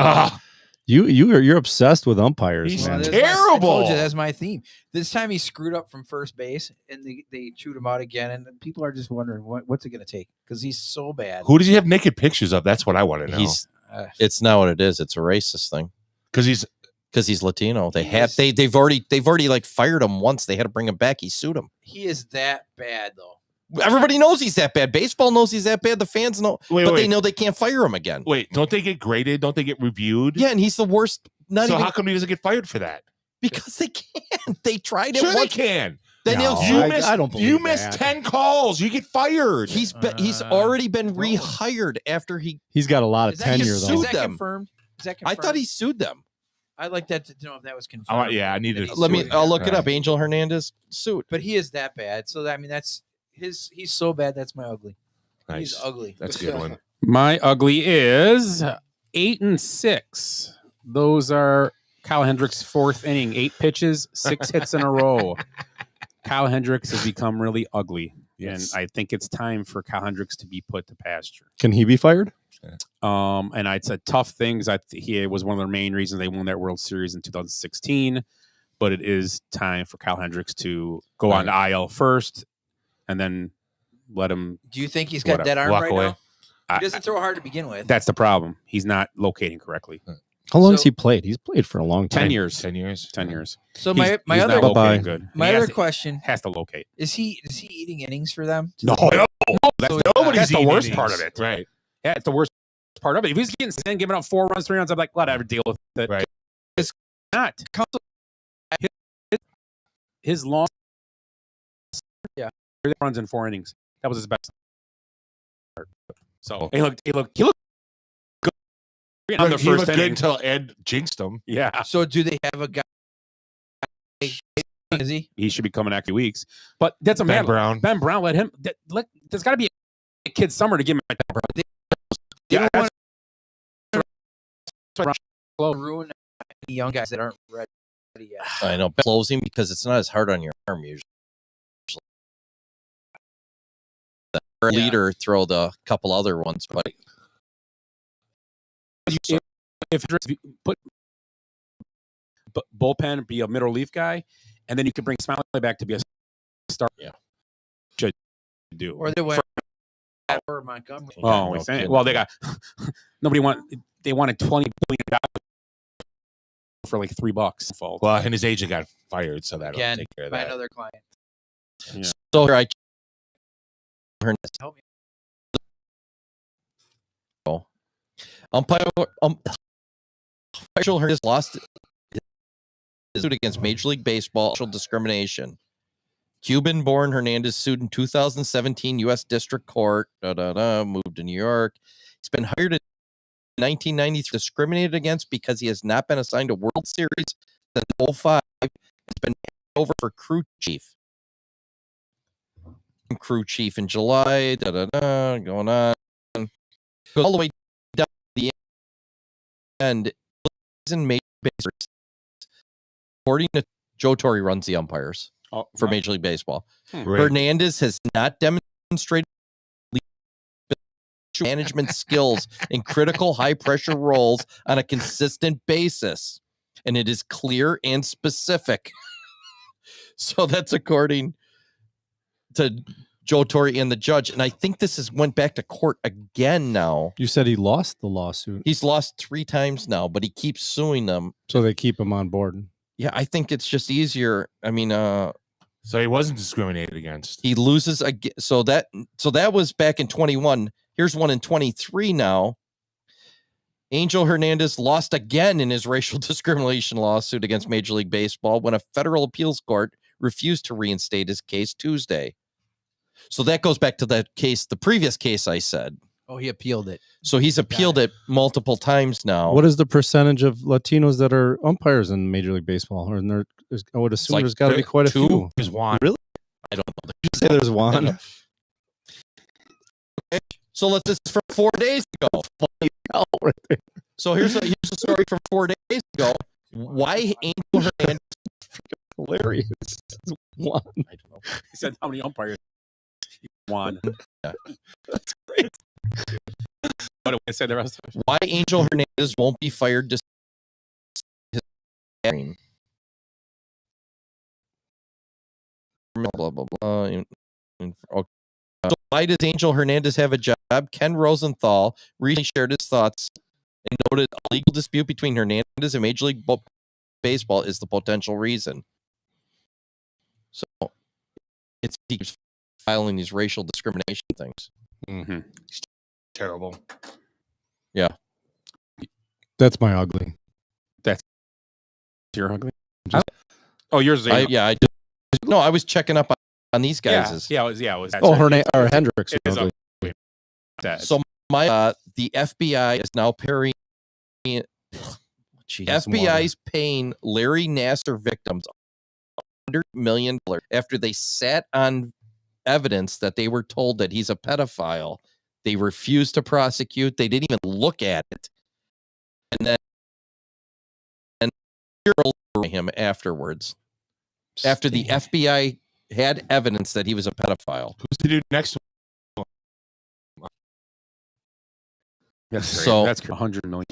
You're obsessed with umpires. He's Man. terrible. I told you that's my theme. This time he screwed up from first base, and they chewed him out again. And people are just wondering what's it going to take because he's so bad. Who does he have naked pictures of? That's what I want to know. It's not what it is. It's a racist thing. Because he's Latino. They've already like fired him once. They had to bring him back. He sued him. He is that bad though. Everybody knows he's that bad. Baseball knows he's that bad. The fans know, they know they can't fire him again. Wait, don't they get graded? Don't they get reviewed? Yeah, and he's the worst. How come he doesn't get fired for that? Because they can't. They tried it. Sure, they can. You missed 10 calls. You get fired. He's already been rehired after he's got a lot of tenure though. Is that confirmed? I thought he sued them. I'd like that to know if that was confirmed. I need to. I'll look it up. Angel Hernandez sued, but he is that bad. So that's he's so bad. That's my ugly. Nice. He's ugly. That's a good one. My ugly is 8 and 6. Those are Kyle Hendricks' 4th inning, 8 pitches, 6 hits in a row. Kyle Hendricks has become really ugly, and I think it's time for Kyle Hendricks to be put to pasture. Can he be fired? And it's a tough thing because he was one of the main reasons they won that World Series in 2016. But it is time for Kyle Hendricks to go on to IL first, and then let him. Do you think he's got dead arm right now? He doesn't throw hard to begin with. That's the problem. He's not locating correctly. How long has he played? He's played for a long time. 10 years. 10 years. 10 years. So my he's other not locating good. My other question has to locate. Is he eating innings for them? No, that's the worst part of it. Right. Yeah, it's the worst part of it. If he's getting sent, giving up 4 runs, 3 runs, I'm like, whatever, deal with it. Right. It's not. His long runs in 4 innings. That was his best. So he looked good on the first inning until Ed jinxed him. Yeah. So do they have a guy? Is he? He should be coming after weeks. But that's a Ben Brown. Ben Brown, let him. There's got to be a kid summer to give him a Ben Brown. They don't want to ruin any young guys that aren't ready yet. I know. Closing because it's not as hard on your arm usually. The leader throw the couple other ones, but if put bullpen, be a middle relief guy, and then you can bring Smiley back to be a star. Yeah, should do. Or they went for Montgomery. Oh, well, they got nobody want. They wanted $20 billion for like $3. Fault. Well, and his agent got fired, so that'll Again, take care of by that. another client. Yeah. So here I Help me. umpire Hernandez lost his suit against Major League Baseball racial discrimination. Cuban-born Hernandez sued in 2017 U.S. District Court. Moved to New York. He's been hired in 1993, discriminated against because he has not been assigned a World Series since 2005. Has been over for crew chief. Crew chief in July. Going on. Goes all the way down to the end. In Major League Baseball. According to Joe Torre, runs the umpires for Major League Baseball. Hernandez has not demonstrated management skills in critical high-pressure roles on a consistent basis, and it is clear and specific. So that's according to Joe Torre and the judge, and I think this went back to court again now. You said he lost the lawsuit. He's lost 3 times now, but he keeps suing them. So they keep him on board. Yeah, I think it's just easier. I mean, so he wasn't discriminated against. He loses again. So that was back in 21. Here's one in 23 now. Angel Hernandez lost again in his racial discrimination lawsuit against Major League Baseball when a federal appeals court refused to reinstate his case Tuesday. So that goes back to the previous case I said. Oh, he appealed it. So he's appealed it multiple times now. What is the percentage of Latinos that are umpires in Major League Baseball? Or I would assume there's got to be quite a few. There's one. Really? I don't know. You say there's one. Okay. So this is from 4 days ago. So here's a story from 4 days ago. Why Angel Hernandez? Hilarious. One. I don't know. He said how many umpires? One. Yeah. That's great. What do I say the rest of it? Why Angel Hernandez won't be fired to his blah blah blah. Okay. So why does Angel Hernandez have a job? Ken Rosenthal recently shared his thoughts and noted a legal dispute between Hernandez and Major League Baseball is the potential reason. So he keeps filing these racial discrimination things. Mm-hmm. Terrible. Yeah. That's my ugly. That's your ugly? Oh, yours is I was checking up on these guys. Yeah, it was. Or Hendricks. Ugly. So the FBI is now paying. FBI's paying Larry Nassar victims $100 million after they sat on evidence that they were told that he's a pedophile. They refused to prosecute. They didn't even look at it, and then him afterwards. After the FBI had evidence that he was a pedophile. Who's to do next one? That's $100 million.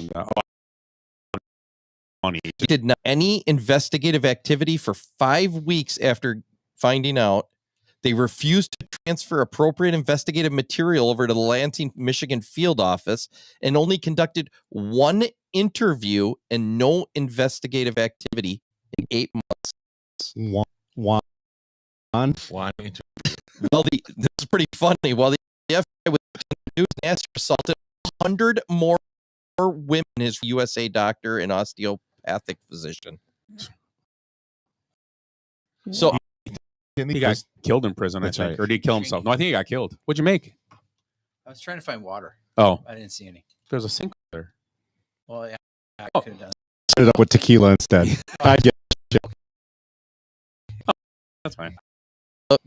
Money. He did not any investigative activity for 5 weeks after finding out. They refused to transfer appropriate investigative material over to the Lansing, Michigan field office and only conducted 1 interview and no investigative activity in 8 months. One. Well, this is pretty funny. While the FBI was news, Nassar assaulted 100 more women, his USA doctor and osteopathic physician. So he got killed in prison, I think. Right. Or did he kill himself? No, I think he got killed. What'd you make? I was trying to find water. Oh. I didn't see any. There's a sink there. Well, yeah. I could have done. Set it up with tequila instead. I get it. That's fine.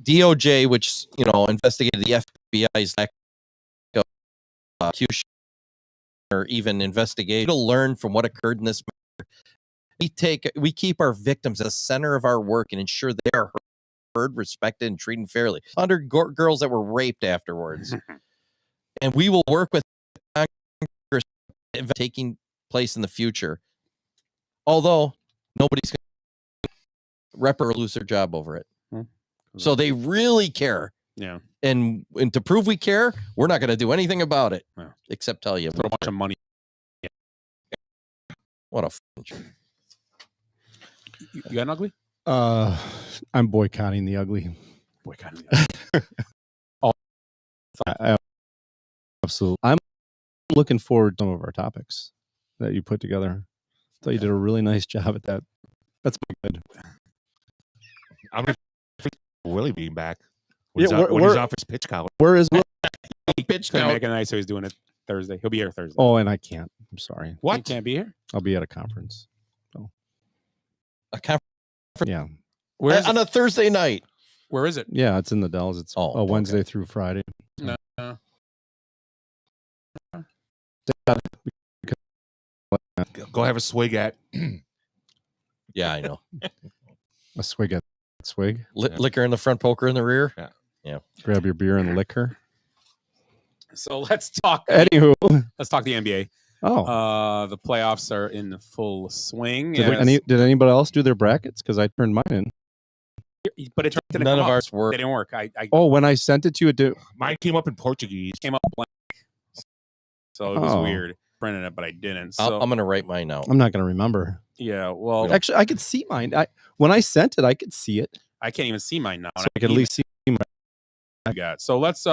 DOJ, which investigated the FBI's lack of prosecution or even investigate to learn from what occurred in this matter. We keep our victims at the center of our work and ensure they are heard, respected, and treated fairly. 100 girls that were raped afterwards, and we will work with Congress taking place in the future. Although nobody's going to rep or lose their job over it. So they really care. Yeah. And to prove we care, we're not going to do anything about it except tell you. Throw a bunch of money. What a You got an ugly? I'm boycotting the ugly. Boycotting the ugly. Absolutely. I'm looking forward to some of our topics that you put together. I thought you did a really nice job at that. That's good. I'm gonna Willie being back. Yeah, When he's off his pitch count. Where is Will? Pitch couldn't make it nice, so he's doing it Thursday. He'll be here Thursday. Oh, and I can't. I'm sorry. What? You can't be here? I'll be at a conference. So. A conference? Yeah. Where is on a Thursday night? Where is it? Yeah, it's in the Dells. It's a Wednesday through Friday. No. Go have a swig at. Yeah, I know. A swig at swig. Liquor in the front, poker in the rear. Yeah. Grab your beer and liquor. So let's talk. Anywho, let's talk the NBA. Oh, the playoffs are in full swing. Did anybody else do their brackets? Because I turned mine in. But it didn't None come of up. ours worked. They didn't work. When I sent it to you, mine came up in Portuguese. Came up blank. So it was weird. Printed it, but I didn't. So I'm going to write mine out. I'm not going to remember. Yeah, well, actually, I could see mine. When I sent it, I could see it. I can't even see mine now. So I could at least see mine. I got. So let's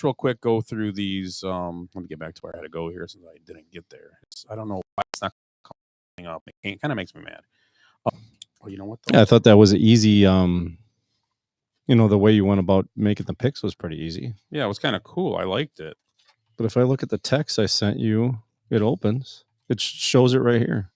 real quick go through these. Let me get back to where I had to go here since I didn't get there. I don't know why it's not coming up. It kind of makes me mad. Oh, you know what? Yeah, I thought that was easy. The way you went about making the picks was pretty easy. Yeah, it was kind of cool. I liked it. But if I look at the text I sent you, it opens. It shows it right here.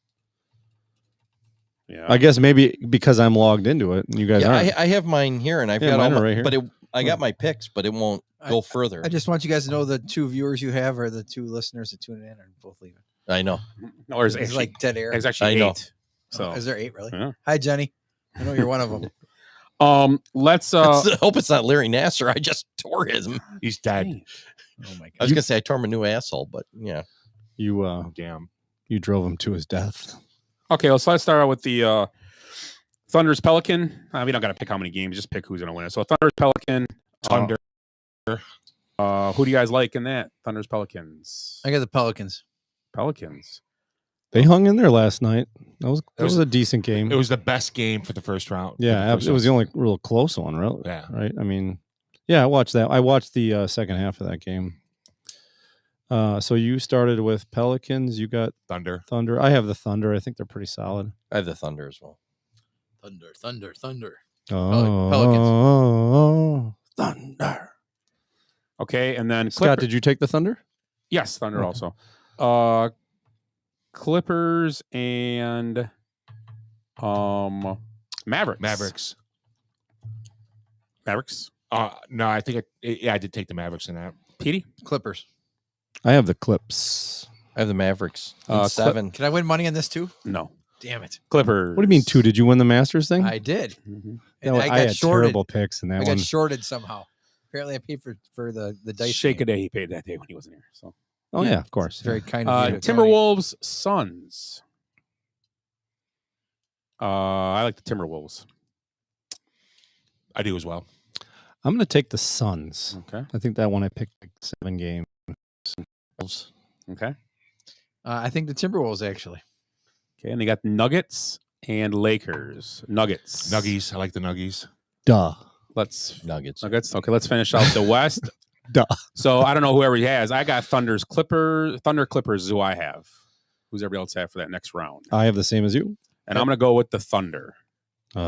Yeah. I guess maybe because I'm logged into it and you guys aren't. I have mine here, and I've got mine all right here. but I got my picks, but it won't go further. I just want you guys to know the 2 viewers you have are the 2 listeners that tune in are both leaving. I know. No, there's It's like dead air. It's actually I 8. know. So Is there 8 really? Yeah. Hi, Jenny. I know you're one of them. Let's I hope it's not Larry Nasser. I just tore him. He's dead. Oh my god. I was gonna say I tore him a new asshole, but yeah. You damn. You drove him to his death. Okay, let's start out with the Thunder's Pelican. We don't got to pick how many games, just pick who's going to win it. So Thunder's Pelican. Thunder. Who do you guys like in that? Thunder's Pelicans. I got the Pelicans. Pelicans. They hung in there last night. That was a decent game. It was the best game for the first round. Yeah, it was the only real close one, really. Yeah. Right. I mean, yeah, I watched that. I watched the second half of that game. So you started with Pelicans. You got Thunder. I have the Thunder. I think they're pretty solid. I have the Thunder as well. Thunder. Oh, Thunder. Okay, and then Scott, did you take the Thunder? Yes, Thunder Okay. also. Clippers and Mavericks. Mavericks. No, I think I did take the Mavericks in that. Petey? Clippers. I have the Clips. I have the Mavericks. 7. Can I win money on this too? No. Damn it. Clippers. What do you mean 2? Did you win the Masters thing? I did. Mm-hmm. And I got had shorted. terrible picks in that I one. got shorted somehow. Apparently I paid for the dice. Shake game. a day he paid that day when he wasn't here. So Oh yeah, of course. Very kind of you to Timberwolves, Suns. I like the Timberwolves. I do as well. I'm going to take the Suns. Okay. I think that one I picked like 7 games. Okay. I think the Timberwolves actually. Okay, and they got Nuggets and Lakers. Nuggets. Nuggies. I like the Nuggies. Duh. Nuggets. Okay, let's finish out the West. Duh. So I don't know whoever he has. I got Thunder Clippers is who I have. Who's everybody else have for that next round? I have the same as you. And I'm going to go with the Thunder. I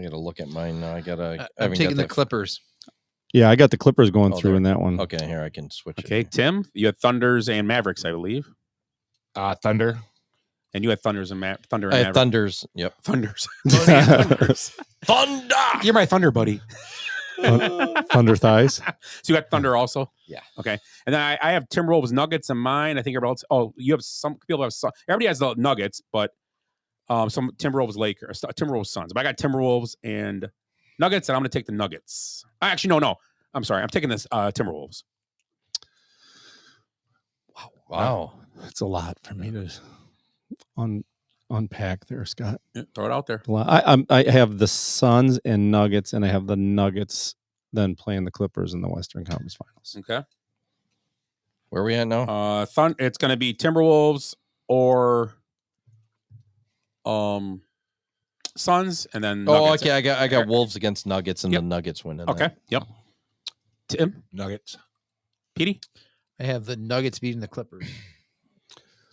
got to look at mine now. I'm taking the Clippers. Yeah, I got the Clippers going through in that one. Okay, here I can switch. Okay, Tim, you had Thunders and Mavericks, I believe. Thunder. And you had Thunders and Thunder and I had Mavericks. Thunders. Yep. Thunders. Thunder. You're my Thunder buddy. Thunder thighs. So you got Thunder also? Yeah. Okay. And then I have Timberwolves, Nuggets, and mine. I think everybody else. Oh, you have some people have some. Everybody has the Nuggets, but some Timberwolves, Lakers, Timberwolves, Suns. But I got Timberwolves and Nuggets, and I'm going to take the Nuggets. Actually, no. I'm sorry. I'm taking this Timberwolves. Wow. That's a lot for me to unpack there, Scott. Yeah, throw it out there. I have the Suns and Nuggets, and I have the Nuggets then playing the Clippers in the Western Conference Finals. Okay. Where are we at now? It's going to be Timberwolves or Suns, and then Oh, Nuggets. okay. I got Wolves against Nuggets, and the Nuggets winning. Okay. That. Yep. Tim, Nuggets. Petey, I have the Nuggets beating the Clippers.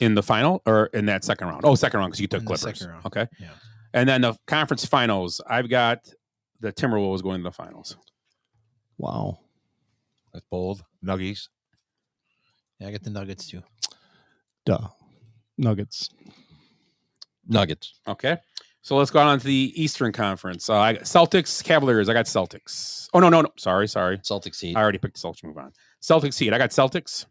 in the final or in that second round? Oh, second round because you took In the Clippers. second round. Okay. Yeah. And then the conference finals, I've got the Timberwolves going to the finals. Wow. That's bold. Nuggies. Yeah, I got the Nuggets too. Duh. Nuggets. Okay. So let's go on to the Eastern Conference. I got Celtics, Cavaliers. I got Celtics. Oh, no. Sorry. Celtics Heat. I already picked the Celtics. Move on. Celtics Heat. I got Celtics.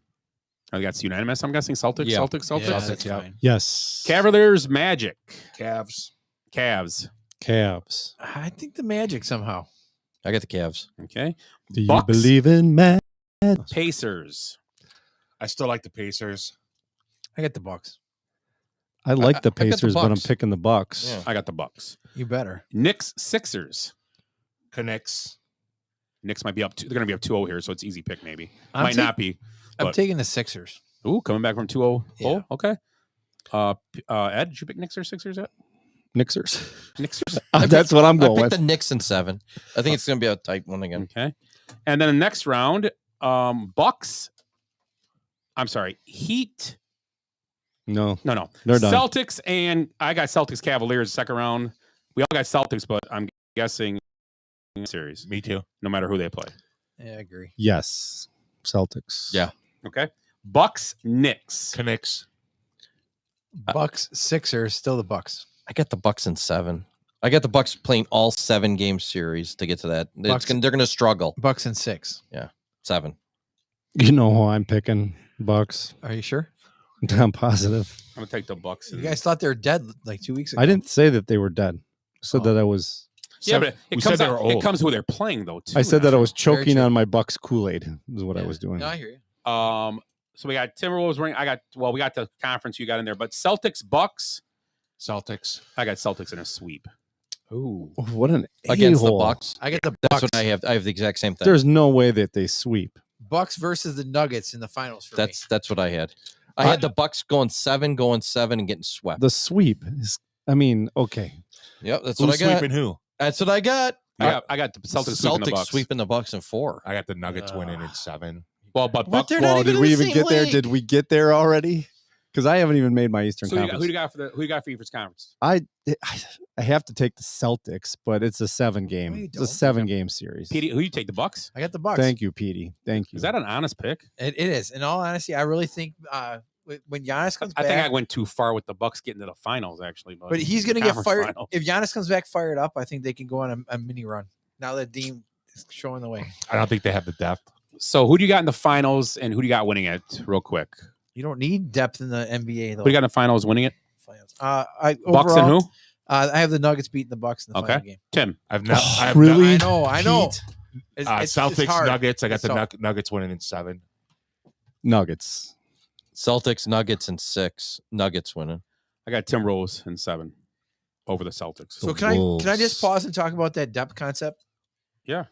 I think that's unanimous. I'm guessing Celtics. Yeah. Celtics. Yeah, that's fine. Yes. Cavaliers, Magic. Cavs. Cavs. I think the Magic somehow. I got the Cavs. Okay. Do you Bucks. believe in man? Pacers. I still like the Pacers. I got the Bucks. I like the I got the Pacers, but I'm Bucks. picking the Bucks. Yeah. I got the Bucks. You better. Knicks, Sixers. Connects. Knicks might be up. They're going to be up 2-0 here, so it's easy pick maybe. I'm Might not be. I'm but- taking the Sixers. Ooh, coming back from 2-0. Yeah. Oh, okay. Ed, did you pick Knicks or Sixers yet? Knicksers. Knicksers. That's what I'm I going picked with. the Knicks in 7. I think it's going to be a tight one again. Okay. And then the next round, Bucks. I'm sorry, Heat. No. No. They're done. Celtics, and I got Celtics Cavaliers second round. We all got Celtics, but I'm guessing series. Me too. No matter who they play. Yeah, I agree. Yes. Celtics. Yeah. Okay. Bucks, Knicks. Connects. Bucks, Sixers, still the Bucks. I got the Bucks in 7. I got the Bucks playing all 7 game series to get to that. They're going to struggle. Bucks and 6. 7. You know who I'm picking? Bucks. Are you sure? I'm positive. I'm gonna take the Bucks. You guys thought they were dead like 2 weeks ago. I didn't say that they were dead. I said Oh. that I was. Yeah, but we it said comes they were out, it old. comes who they're playing though. Too, I said that I was Very choking true. on my Bucks Kool-Aid. Is what I was doing. No, I hear you. So we got Timberwolves ring. We got the conference you got in there, but Celtics, Bucks. Celtics. I got Celtics in a sweep. Ooh. What an Against the a-hole. Bucks. I got the That's Bucks. what I have. I have the exact same thing. There's no way that they sweep. Bucks versus the Nuggets in the finals for me. That's what I had. I had the Bucks going 7, and getting swept. The sweep is. I mean, okay. Yep, that's Who's what I got. sweeping who? That's what I got. I got the Celtics sweeping the Bucks. in 4. I got the Nuggets winning in 7. Well, but What? Bucks. They're not Well, even did in we the even same get there? league. Did we get there already? Because I haven't even made my Eastern So Conference. who do you got for you for conference? I have to take the Celtics, but it's a 7-game. No, you It's a don't. 7-game series. Petey, who you take the Bucks? I got the Bucks. Thank you, Petey. Thank you. Is that an honest pick? It is. In all honesty, I really think when Giannis comes I back, think I went too far with the Bucks getting to the finals actually, but he's going to get Conference fired. finals. If Giannis comes back fired up, I think they can go on a mini run. Now that Dean is showing the way. I don't think they have the depth. So who do you got in the finals, and who do you got winning it? Real quick, You don't need depth in the NBA though. who do you got in the finals winning it? Finals. Bucks Overall, and who? I have the Nuggets beating the Bucks in the Okay. final game. Tim. Really? I know. Celtics, hard. Nuggets. I got It's the hard. Nuggets winning in 7. Nuggets. Celtics, Nuggets in 6. Nuggets winning. I got Timberwolves in 7 over the Celtics. So can I just pause and talk about that depth concept? Yeah.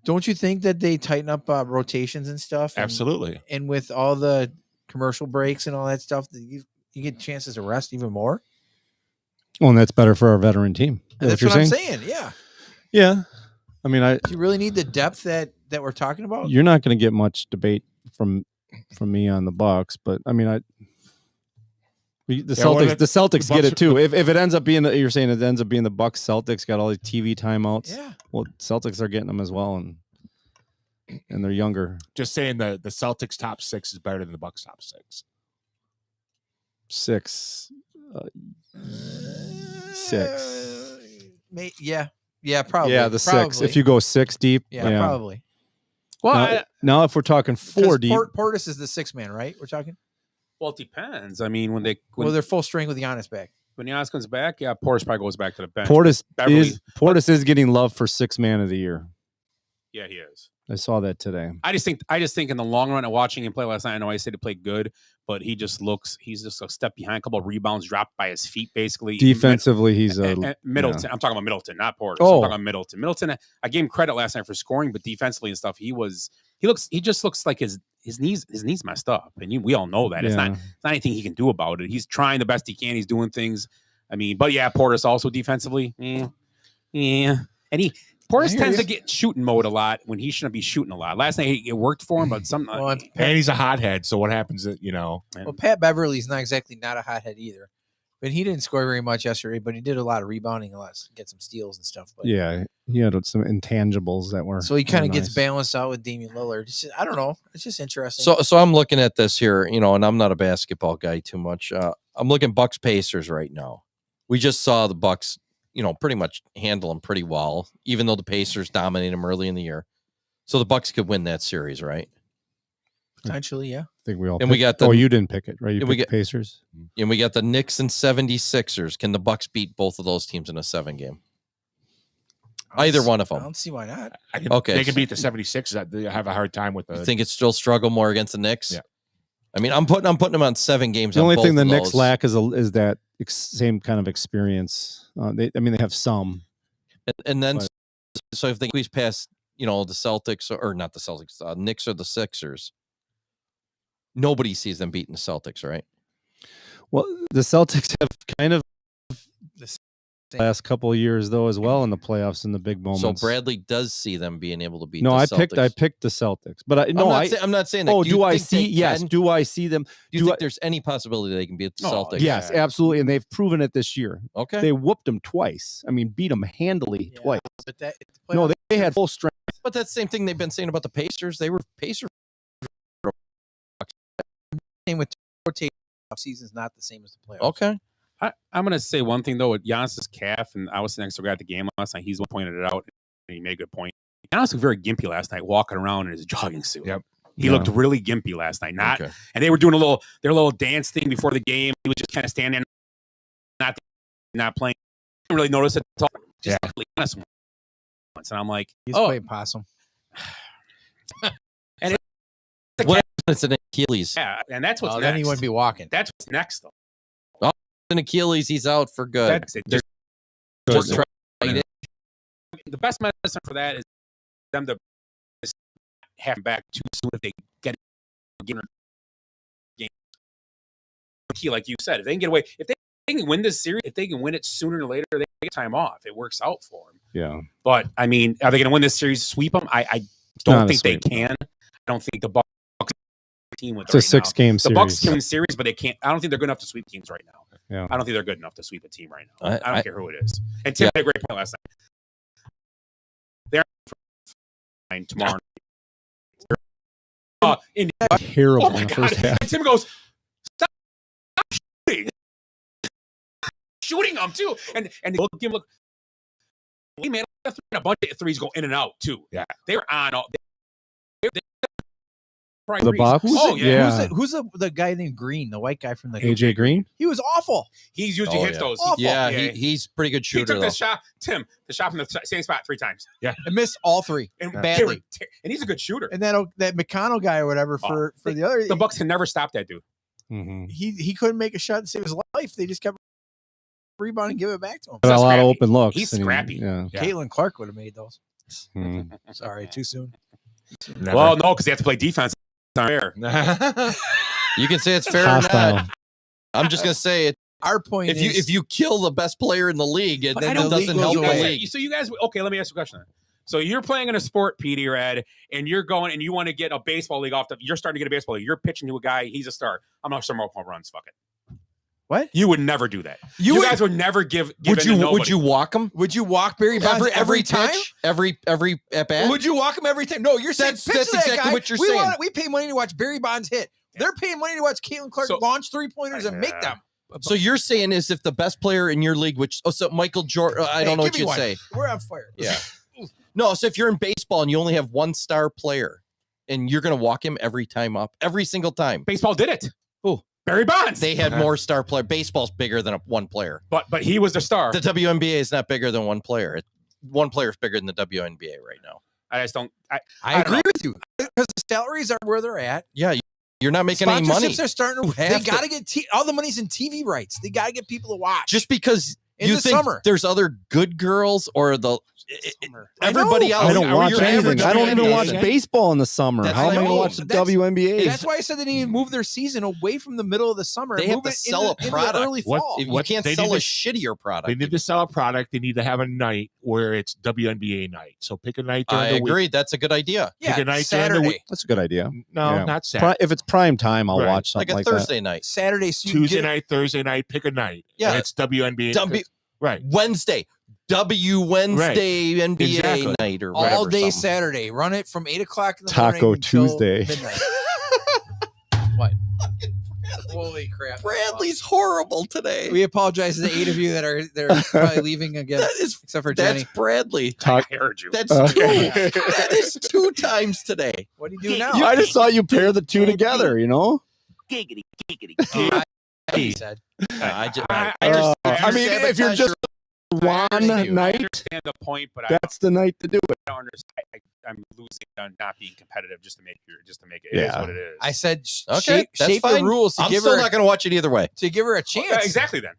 Don't you think that they tighten up rotations and stuff? And, Absolutely. And with all the commercial breaks and all that stuff, that you get chances to rest even more. Well, and that's better for our veteran team. And that's what I'm saying. Yeah. Yeah. I mean, Do you really need the depth that we're talking about? you're not going to get much debate from me on the Bucks, but I mean, the Celtics get it too. If it ends up being you're saying it ends up being the Bucks Celtics got all these TV timeouts. Yeah. Well, Celtics are getting them as well, and they're younger. Just saying the Celtics top 6 is better than the Bucks top 6. 6. 6. Yeah, probably. Yeah, the 6. Probably. If you go 6 deep, yeah, probably. Well, now if we're talking 4 deep, Portis is the 6th man, right? We're talking. well, it depends. I mean, when They're full strength with Giannis back. when Giannis comes back, yeah, Portis probably goes back to the bench. Portis is getting love for 6th man of the year. Yeah, he is. I saw that today. I just think in the long run, and watching him play last night, I know I said he played good, but he's just a step behind, a couple of rebounds dropped by his feet, basically. Defensively, he's Middleton. yeah. I'm talking about Middleton, not Portis. Oh. I'm talking about Middleton. Middleton, I gave him credit last night for scoring, but defensively and stuff, he just looks like his knees messed up, and we all know that. It's not anything he can do about it. He's trying the best he can. He's doing things. I mean, but yeah, Portis also defensively. Yeah. And Portis tends to get shooting mode a lot when he shouldn't be shooting a lot. Last night it worked for him, but and he's a hothead. So what happens? Well, Pat Beverly's not a hothead either, but he didn't score very much yesterday. But he did a lot of rebounding, get some steals and stuff. But yeah, he had some intangibles that were. So he kind of gets balanced out with Damian Lillard. I don't know. It's just interesting. So I'm looking at this here, and I'm not a basketball guy too much. I'm looking Bucks Pacers right now. We just saw the Bucks, pretty much handle them pretty well, even though the Pacers dominated them early in the year. So the Bucks could win that series, right? Potentially, yeah. I think we all. And we got the. Oh, you didn't pick it, right? You picked the Pacers. And we got the Knicks and 76ers. Can the Bucks beat both of those teams in a 7 game? Either one of them. I don't see why not. Okay, they can beat the 76ers. They have a hard time with the. You think it's still struggle more against the Knicks? Yeah. I mean, I'm putting them on 7 games. The only thing the Knicks lack is that same kind of experience. They have some, and then so if they squeeze past, the Celtics or not the Celtics, Knicks or the Sixers, nobody sees them beating the Celtics, right? Well, the Celtics have kind of last couple of years though as well in the playoffs in the big moments. So Bradley does see them being able to beat. No, the I Celtics. picked the Celtics, but I'm not saying that. Oh, do I see? Yes. Do I see them? Do you think there's any possibility they can beat the Celtics? Yes, absolutely, and they've proven it this year. Okay, they whooped them twice. I mean, beat them handily twice. But they had full strength. But that's the same thing they've been saying about the Pacers. They were Pacers. Same with rotating season's not the same as the playoffs. Okay. I'm going to say one thing, though, with Giannis's calf, and I was next to a guy at the game last night. He's the one pointed it out, and he made a good point. Giannis was very gimpy last night, walking around in his jogging suit. Yep. He looked really gimpy last night. And they were doing their little dance thing before the game. He was just kind of standing, not playing. I didn't really notice it at all. Just Giannis once, and I'm like, he's playing possum. And it's an Achilles. Yeah, and that's what's next. Then he wouldn't be walking. That's what's next, though. An Achilles, he's out for good. That's it. The best medicine for that is them to have him back too soon if they get game. Like you said, if they can get away, if they can win this series, if they can win it sooner or later, they get time off. It works out for them. Yeah. But I mean, are they going to win this series? Sweep them? I don't think they can. I don't think the Bucks team with it's a 6-game series. The Bucks can win series, but they can't. I don't think they're good enough to sweep teams right now. Yeah. I don't think they're good enough to sweep a team right now. I don't care who it is. And Tim made a great point last night. They're fine tomorrow. Terrible in the first half. And Tim goes, stop shooting. Shooting them too. And look. He made a bunch of threes go in and out too. Yeah. They were on all. The Bucks? Who's the guy named Green, the white guy from the AJ Green? He was awful. He's usually hits those. Awful. Yeah, he's pretty good shooter. He took the shot from the same spot 3 times. Yeah, and missed all 3 badly. And he's a good shooter. And that McConnell guy or whatever for the other. The Bucks can never stop that dude. Mm-hmm. He couldn't make a shot to save his life. They just kept rebounding and give it back to him. A lot of open looks. He's scrappy. Caitlin Clark would have made those. Sorry, too soon. Never. Well, no, because they have to play defense. Fair. You can say it's fair or not. I'm just gonna say it. Our point is, if you kill the best player in the league, it then doesn't help the league. So you guys, okay, let me ask you a question then. So you're playing in a sport, Petey or Ed, and you're going and you want to get a baseball league you're starting to get a baseball league. You're pitching to a guy, he's a star. I'm not sure more home runs. Fuck it. What? You would never do that. You guys would never give would you walk him? Would you walk Barry Bonds every time? Every at bat? Would you walk him every time? No, you're saying that's exactly what you're saying. We pay money to watch Barry Bonds hit. They're paying money to watch Caitlin Clark launch 3-pointers and make them. So you're saying is if the best player in your league, so Michael Jordan, I don't know what you'd say. We're on fire. Yeah. No, so if you're in baseball and you only have 1 star player and you're going to walk him every time up, every single time. Baseball did it. Who? Barry Bonds. They had more star player. Baseball's bigger than 1 player. But he was the star. The WNBA is not bigger than 1 player. 1 player is bigger than the WNBA right now. I just don't. I agree with you because the salaries are where they're at. Yeah, you're not making any money. Sponsorships are starting to. They got to get all the money's in TV rights. They got to get people to watch. Just because you think summer. There's other good girls or the everybody else. I don't watch your anything. average I don't fan even watch doesn't. baseball in the summer. That's How am I what I going to mean. watch the WNBA? That's why I said they need to move their season away from the middle of the summer. They and have move to it sell into a product. the early fall. You can't they sell need a to- shittier product. They need to sell a product. They need to have a night where it's WNBA night. So pick a night during I the agree. week. That's a good idea. Pick a night during the Saturday. week. That's a good idea. No, Yeah. not Saturday. If it's prime time, I'll Right. watch Like something a like Thursday night. Saturday, so you can Tuesday get night, Thursday night, pick a night. Yeah. And it's WNBA. Right. Wednesday. Wednesday NBA Exactly. night or all whatever. day something. Saturday. Run it from 8 o'clock in the Taco morning until Tuesday. midnight. What? Holy crap! Bradley's horrible today. We apologize to the 8 of you that are probably leaving again, That is except for Jenny. That's Bradley. I heard you. That's Okay. that is 2 times today. What do you do now? I just saw you pair the two together, you know? Giggity, giggity. He said. I mean, if you're just one I night, understand the point, but that's the night to do it. I don't understand. I'm losing on not being competitive just to make it. It is Yeah. what it is. I said, Okay, that's shape fine. the rules to I'm give still her not going to watch it either way. to give her a chance. Exactly. Then.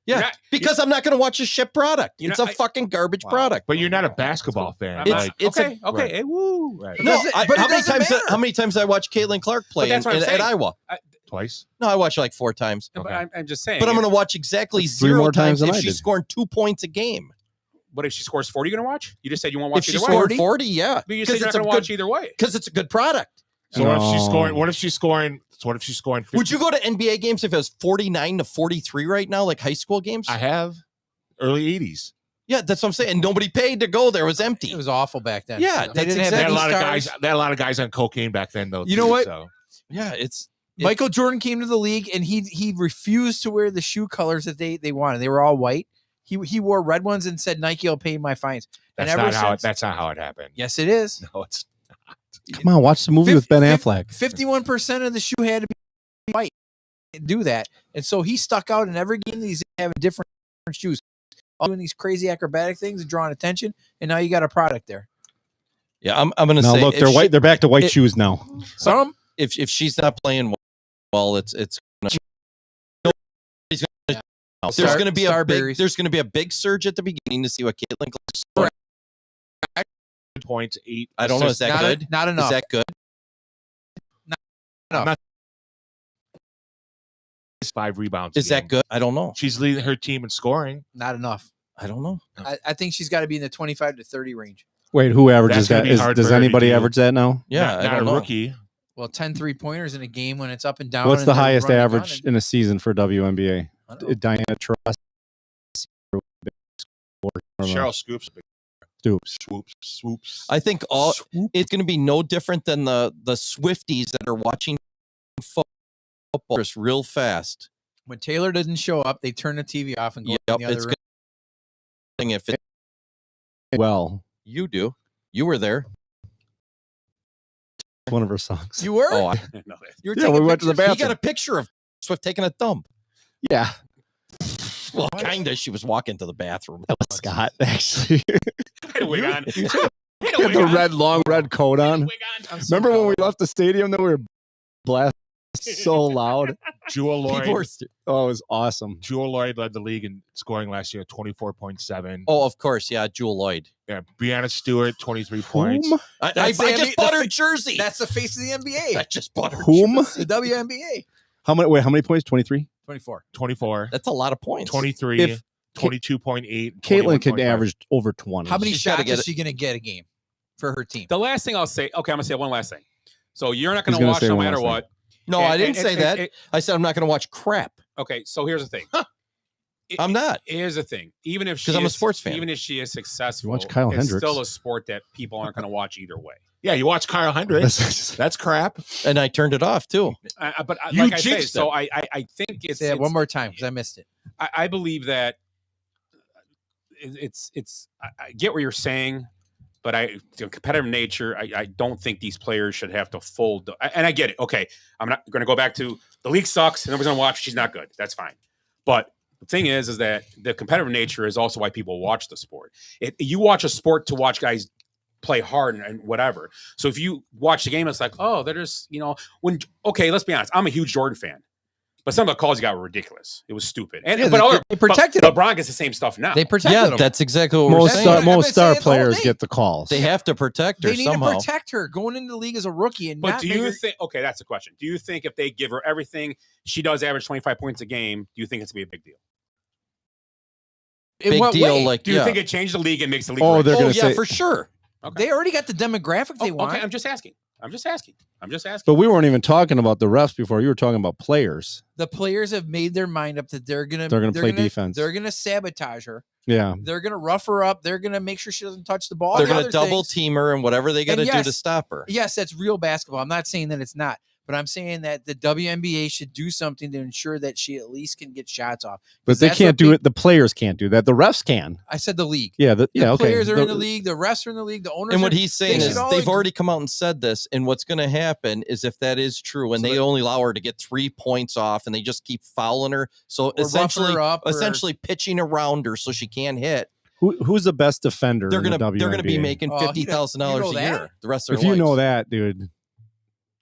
Yeah, You're not- because I'm not going to watch a shit product. You're It's not- a fucking garbage Wow. product. But you're not a basketball fan. I'm not- Like, It's okay. a- Okay. right. Hey, woo. right. No, doesn't- but it how many doesn't times? matter. How many times I watch Caitlin Clark play that's what I'm at saying. Iowa? Twice. No, I watched like 4 times. But Okay. I'm just saying. But I'm going to watch exactly That's 3 0 more times times than if I she's did. scoring 2 points a game. What if she scores 40? You're gonna watch? You just said you won't If watch she either way. scored 40, yeah, But you said because you're not it's a gonna watch good either way. because it's a good product. So what if she's No. scoring? What if she's scoring? So what if she's scoring? 50? Would you go to NBA games if it was 49 to 43 right now, like high school games? I have early '80s. Yeah, that's what I'm saying. And nobody paid to go there. It was empty. It was awful back then. Yeah, they that's didn't have They had any a lot of stars. guys. They had a lot of guys on cocaine back then, though. You know too, what? So. Yeah, it's Michael Jordan came to the league and he refused to wear the shoe colors that they wanted. They were all white. He wore red ones and said Nike will pay my fines. That's and not ever how. since, That's not how it happened. yes, it is. No, it's Come on, watch the movie with Ben Affleck. 51% of the shoe had to be white. Do that, and so he stuck out in every game. He's having different shoes, all doing these crazy acrobatic things and drawing attention. And now you got a product there. yeah. I'm going to Now say look, if they're she- white. They're back to white it- shoes now. Some If she's not playing well, it's there's going to be a big Starberries. there's going to be a big surge at the beginning to see what Caitlin Clark's scoring. points, 8. I don't know. Is that not, good? not enough. Is that good? enough. 5 rebounds. a Is that game. good? I don't know. She's leading her team in scoring. Not enough. I don't know. I think she's got to be in the 25 to 30 range. Wait, who averages That's gonna that? be hard Does for her to anybody do. average that now? Yeah, not, I not don't a know. rookie. Well, 10 3-pointers in a game when it's up and down. What's and the they're highest running the gun average in a season for WNBA? I don't know. Diana Taurasi. Cheryl Scoops. Stoops. Swoops. I think it's going to be no different than the Swifties that are watching football just real fast. When Taylor doesn't show up, they turn the TV off and go Yep, in the other it's room. good. If it, Well, you do, you were there. one of her songs. You were? Oh, You were Yeah, taking we went to the pictures? he bathroom. got a picture of Swift taking a dump. Yeah, Well, kind of. She was walking to the bathroom. that was Scott actually. Had a wig on. He had the red, long red coat on. Remember when we left the stadium that we were blasting so loud? Jewel Lloyd. People were Oh, it was awesome. Jewel Lloyd led the league in scoring last year, 24.7. Oh, of course. Yeah, Jewel Lloyd. Yeah, Brianna Stewart, 23 points. Whom? I That's the just NBA bought her the- jersey. That's the face of the I NBA. just bought her Whom? jersey. The WNBA. How many? Wait, how many points? 23. 24. 24, That's a lot of points. 23, If 22.8. Caitlin could 21.5. average over 20. How many She's gotta shots get is it. she going to get a game for her team? The last thing I'll say. Okay, I'm gonna say one last thing. So you're not He's gonna gonna watch say no one matter last thing. what. No, And- I didn't and- say and- that. and- I said I'm not going to watch crap. Okay, so here's the thing. I'm not. Here's the thing. Even if 'Cause she I'm a is- sports fan. even if she is successful, watch Kyle it's Hendricks. still a sport that people aren't going to watch either way. Yeah, you watch Kyle Hendricks. That's crap. And I turned it off too. But You like I say, jinxed so them. I think it's, Say that it's one more time because I missed it. I believe that I get what you're saying, but the competitive nature, I don't think these players should have to fold. And I get it. Okay, I'm not going to go back to the league sucks. Nobody's going to watch. She's not good. That's fine. But the thing is that the competitive nature is also why people watch the sport. You watch a sport to watch guys play hard and whatever. So if you watch the game, it's like, oh, they're just, let's be honest. I'm a huge Jordan fan. But some of the calls you got were ridiculous. It was stupid. And Yeah, but they protected but him. LeBron gets the same stuff now. They protected him. That's exactly what we're Most saying. most star saying all players day. get the calls. They have to protect her They need somehow. to protect her going into the league as a rookie. And But not do make you her- think? Okay, that's the question. Do you think if they give her everything, she does average 25 points a game? Do you think it's gonna be a big deal? in Big what deal, way? like Do you yeah. think it changed the league and makes the league? Oh, rich? they're gonna yeah, say, for sure. Okay. They already got the demographic they want. Okay, I'm just asking. but we weren't even talking about the refs before. You were talking about players. The players have made their mind up that they're gonna play defense. They're gonna sabotage her. Yeah. They're gonna rough her up. They're gonna make sure she doesn't touch the ball. They're The going to other double things- team her and whatever they got to And do to yes, stop her. Yes, that's real basketball. I'm not saying that it's not, but I'm saying that the WNBA should do something to ensure that she at least can get shots off. But they That's can't what do it. The players can't do that. The refs can. I said the league. Yeah. The Okay. players are in the league. The refs are in the league. The owners. And what are, he's saying they is should all they've agree- already come out and said this. And what's going to happen is if that is true and So they that- only allow her to get 3 points off and they just keep fouling her. So rough essentially, her up or- essentially pitching around her so she can't hit. Who's the best defender? They're in the going to be WNBA? making Oh, you $50,000 know a that? year the rest of If their you know lives. that, dude,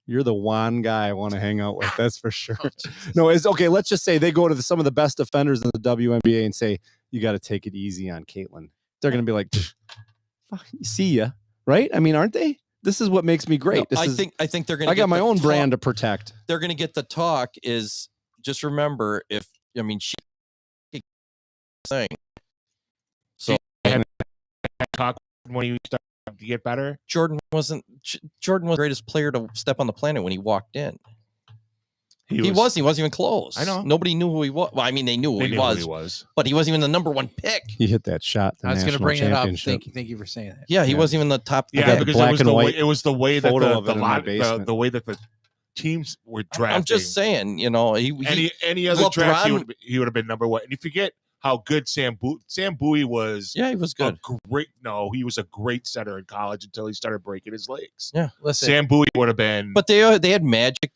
you're the one guy I want to hang out with. That's for sure. Oh, No, it's okay. Let's just say they go to some of the best defenders in the WNBA and say, you got to take it easy on Caitlin. They're going to be like, fuck, see ya. Right? I mean, aren't they? This is what makes me great. No, This I think they're going to I got my own brand to protect. They're going to get the talk is just remember she saying. So Talk when you start to get better. Jordan was the greatest player to step on the planet when he walked in. He wasn't even close. I know. Nobody knew who he was. Well, I mean, they knew They who knew he who was, he was. but he wasn't even the number one pick. He hit that shot. I was going to bring it up. Thank you for saying that. Yeah, he wasn't even the top. Yeah, got because black it was and the way white it was the way that photo of it the in my lot basement. the way that the teams were drafting. I'm just saying, any other draft LeBron- he would have been number one. And you forget how good Sam Bowie was. Yeah, he was good. He was a great center in college until he started breaking his legs. Yeah, listen, Sam Bowie would have been. But they had Magic.